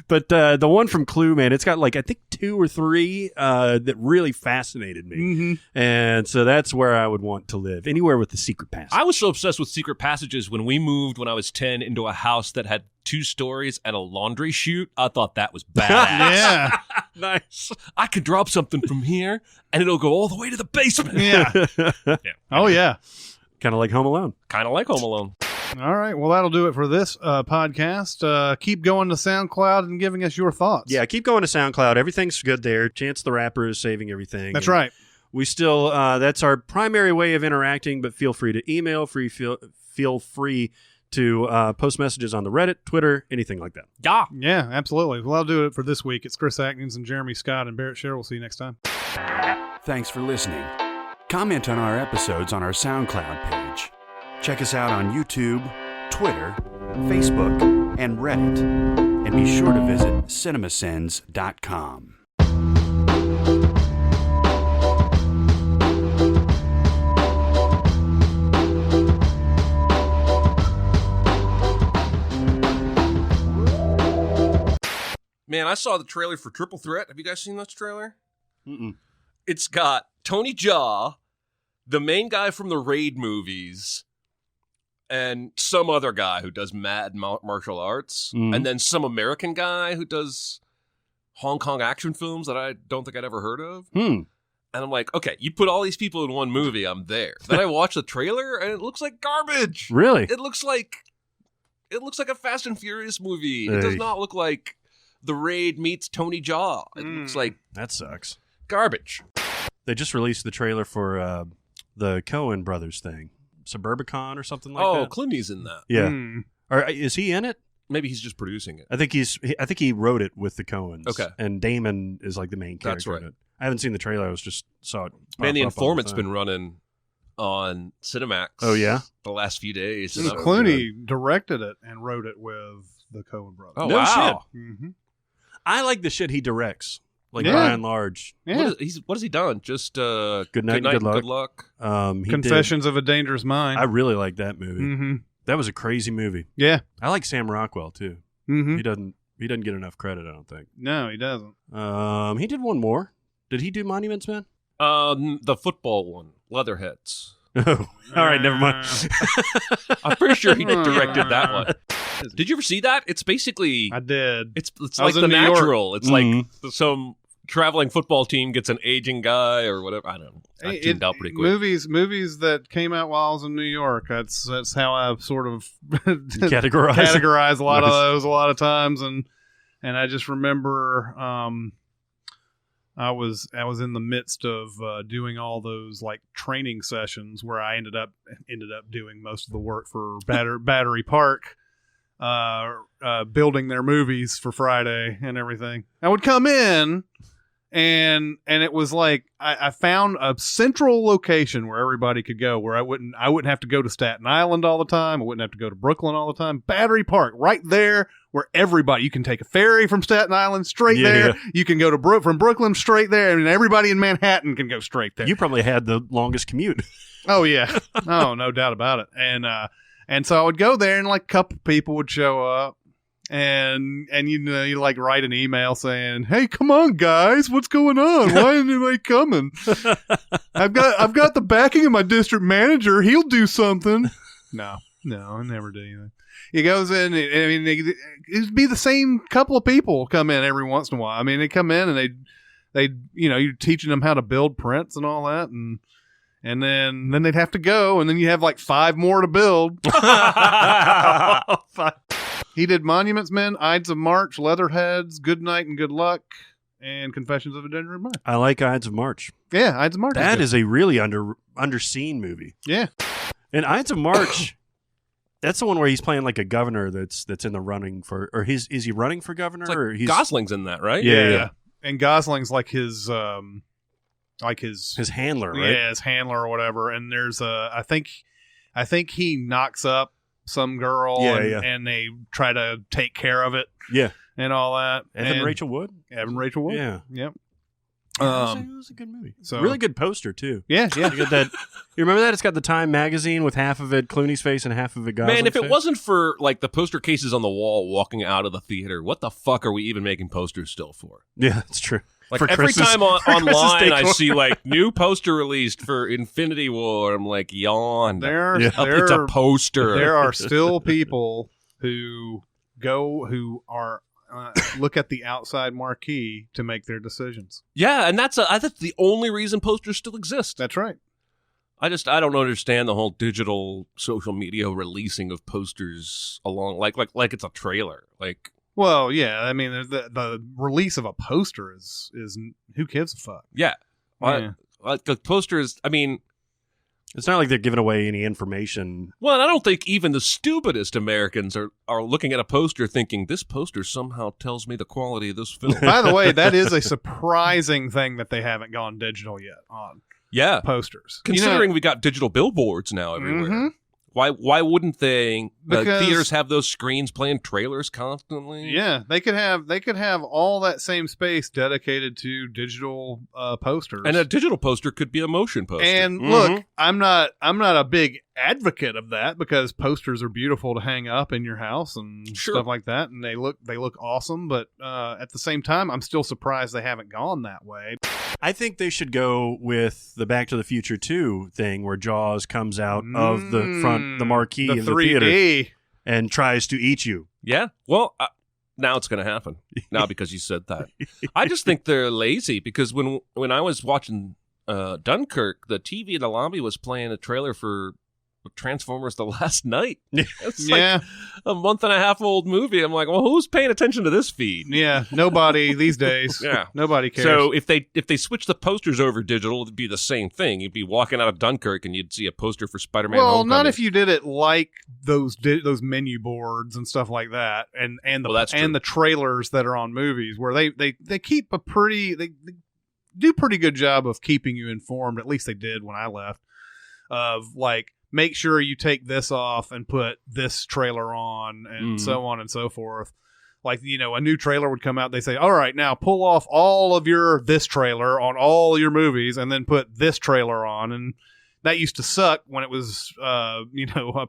But the one from Clue, man, it's got I think 2 or 3 that really fascinated me. And so that's where I would want to live, anywhere with the secret passage. I was so obsessed with secret passages when we moved when I was 10 into a house that had 2 stories and a laundry chute. I thought that was badass. Yeah. Nice. I could drop something from here and it'll go all the way to the basement. Yeah. Oh, yeah. Kind of like Home Alone. Kind of like Home Alone. All right. Well, that'll do it for this podcast. Keep going to SoundCloud and giving us your thoughts. Yeah, keep going to SoundCloud. Everything's good there. Chance the Rapper is saving everything. That's right. We still, that's our primary way of interacting, but feel free to email, feel free to post messages on the Reddit, Twitter, anything like that. Yeah, absolutely. Well, I'll do it for this week. It's Chris Atkins and Jeremy Scott and Barrett Sherrill. We'll see you next time. Thanks for listening. Comment on our episodes on our SoundCloud page. Check us out on YouTube, Twitter, Facebook, and Reddit. And be sure to visit Cinemasins.com. Man, I saw the trailer for Triple Threat. Have you guys seen this trailer? Mm-mm. It's got Tony Jaa, the main guy from the Raid movies, and some other guy who does mad martial arts, and then some American guy who does Hong Kong action films that I don't think I'd ever heard of. And I'm like, okay, you put all these people in one movie, I'm there. Then I watch the trailer, and it looks like garbage. Really? It looks like a Fast and Furious movie. It does not look like The Raid meets Tony Jaa. It looks like that sucks. Garbage. They just released the trailer for the Coen brothers thing, Suburbicon or something like that. Oh, Clooney's in that. Yeah. Or is he in it? Maybe he's just producing it. I think he wrote it with the Coens. Okay. And Damon is like the main character. That's right. In it. I haven't seen the trailer. I saw it. Man, The Informant's been running on Cinemax. Oh yeah, the last few days. Clooney directed it and wrote it with the Coen brothers. Oh no wow! Shit. I like the shit he directs, like Brian Large. Yeah. What has he done? Just Good Night, and Good Luck. Confessions of a Dangerous Mind. I really like that movie. That was a crazy movie. Yeah, I like Sam Rockwell too. He doesn't get enough credit, I don't think. No, he doesn't. He did one more. Did he do Monuments Men? The football one, Leatherheads. Oh, all right, never mind. I'm pretty sure he directed that one. Did you ever see that? It's basically I did. It's like The Natural. It's like some traveling football team gets an aging guy or whatever. I don't know. I tuned out pretty quick. Movies that came out while I was in New York. That's how I sort of categorize a lot of those a lot of times, and I just remember I was in the midst of doing all those like training sessions where I ended up doing most of the work for Battery Park, building their movies for Friday and everything. I would come in and it was like I found a central location where everybody could go, where I wouldn't have to go to Staten Island all the time. I wouldn't have to go to Brooklyn all the time. Battery Park, right there where everybody, you can take a ferry from Staten Island straight there. You can go to from Brooklyn straight there. I mean, everybody in Manhattan can go straight there. You probably had the longest commute. Oh yeah. Oh, no doubt about it. And so I would go there and like a couple people would show up. And you like write an email saying, "Hey, come on, guys, what's going on? Why isn't anybody coming? I've got the backing of my district manager. He'll do something." No, I never do anything. He goes in. I mean, it'd be the same couple of people come in every once in a while. I mean, they come in and they you're teaching them how to build prints and all that, and then they'd have to go, and then you have like 5 more to build. He did Monuments Men, Ides of March, Leatherheads, Good Night and Good Luck, and Confessions of a Dangerous Mind. I like Ides of March. Yeah, Ides of March. That is a really underseen movie. Yeah. And Ides of March, that's the one where he's playing like a governor that's in the running for, or is he running for governor? It's like or Gosling's in that, right? Yeah. And Gosling's like his handler, right? Yeah, his handler or whatever. And there's I think he knocks up some girl and they try to take care of it. Yeah. And all that. Evan Rachel Wood? Yeah. Yep. It was a good movie. So, really good poster too. Yeah. You got that. You remember that? It's got the Time magazine with half of it Clooney's face and half of it Gosling's Man, if it face. wasn't for like the poster cases on the wall walking out of the theater, what the fuck are we even making posters still for? Yeah, that's true. Like for every Chris's, time online I decor. see like new poster released for Infinity War, I'm like, yawn. It's a poster. There are still people who are look at the outside marquee to make their decisions. Yeah, and that's the only reason posters still exist. That's right. I don't understand the whole digital social media releasing of posters along like it's a trailer. Like, well, yeah, I mean the release of a poster is who gives a fuck? Yeah. Like the posters, I mean, it's not like they're giving away any information. Well, I don't think even the stupidest Americans are looking at a poster thinking, this poster somehow tells me the quality of this film. By the way, that is a surprising thing that they haven't gone digital yet on posters. Considering we got digital billboards now everywhere. Mm-hmm. Why wouldn't they? Theaters have those screens playing trailers constantly. Yeah, they could have all that same space dedicated to digital posters, and a digital poster could be a motion poster. And look, I'm not a big advocate of that because posters are beautiful to hang up in your house and stuff like that, and they look awesome. But at the same time, I'm still surprised they haven't gone that way. I think they should go with the Back to the Future 2 thing where Jaws comes out of the marquee in the 3D. theater and tries to eat you. Yeah. Well, now it's going to happen. Now because you said that. I just think they're lazy because when I was watching Dunkirk, the TV in the lobby was playing a trailer for Transformers The Last Night. It's like a month and a half old movie. I'm like, well, who's paying attention to this feed? Yeah, nobody these days. Yeah, nobody cares. So if they switch the posters over digital, it'd be the same thing. You'd be walking out of Dunkirk and you'd see a poster for Spider-Man. Well, Homecoming. not if you did it like those menu boards and stuff like that, and the trailers that are on movies where they keep they do pretty good job of keeping you informed. At least they did when I left. Of like, make sure you take this off and put this trailer on and so on and so forth. Like, a new trailer would come out. They say, all right, now pull off all of this trailer on all your movies and then put this trailer on. And that used to suck when it was, a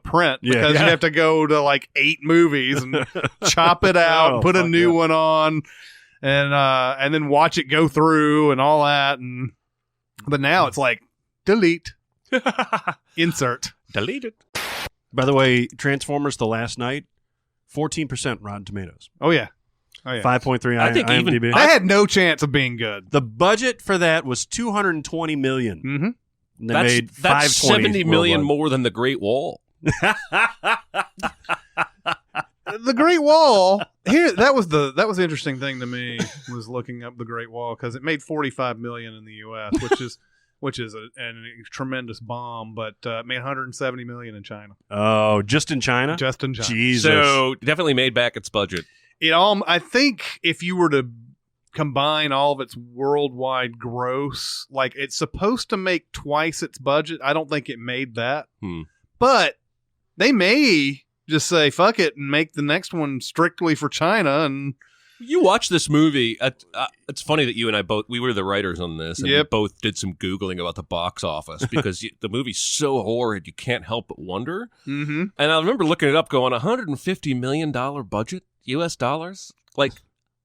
print because you'd have to go to like 8 movies and chop it out, put a new one on and then watch it go through and all that. But now it's like, delete. Insert. Delete it. By the way, Transformers The Last Night, 14% Rotten Tomatoes. Oh, yeah. 5.3 I think IMDb. even I had no chance of being good. The budget for that was $220 million. Mm-hmm. They made that's $70 million more than The Great Wall. The Great Wall that was the interesting thing to me was looking up The Great Wall because it made $45 million in the U.S., which is a tremendous bomb, but made $170 million in China. Oh, just in China? Just in China. Jesus. So definitely made back its budget. I think if you were to combine all of its worldwide gross, like it's supposed to make twice its budget. I don't think it made that. But they may just say, fuck it, and make the next one strictly for China and... You watch this movie. It's funny that you and I we were the writers on this, and we both did some Googling about the box office because the movie's so horrid you can't help but wonder. Mm-hmm. And I remember looking it up, going $150 million budget, US dollars. Like,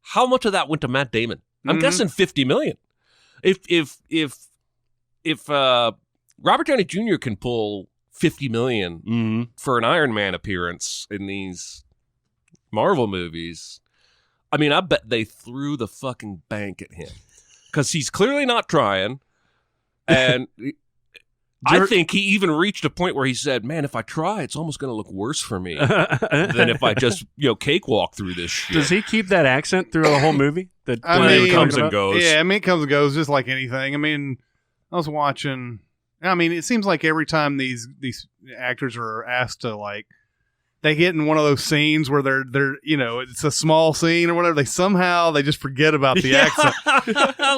how much of that went to Matt Damon? I'm guessing $50 million. If Robert Downey Jr. can pull $50 million for an Iron Man appearance in these Marvel movies. I mean, I bet they threw the fucking bank at him because he's clearly not trying. And I think he even reached a point where he said, man, if I try, it's almost going to look worse for me than if I just, cakewalk through this shit. Does he keep that accent through the whole movie? It comes and goes. Yeah, I mean, it comes and goes just like anything. I mean, I was watching, it seems like every time these actors are asked to, like, they get in one of those scenes where they're it's a small scene or whatever. They just forget about the accent,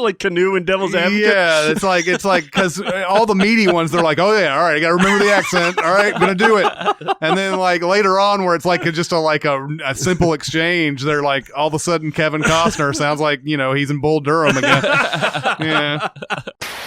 like Canoe and Devil's Advocate. Yeah, it's like because all the meaty ones, they're like, oh yeah, all right, I got to remember the accent. All right, gonna do it. And then like later on, where it's like just a simple exchange, they're like all of a sudden Kevin Costner sounds like he's in Bull Durham again. Yeah.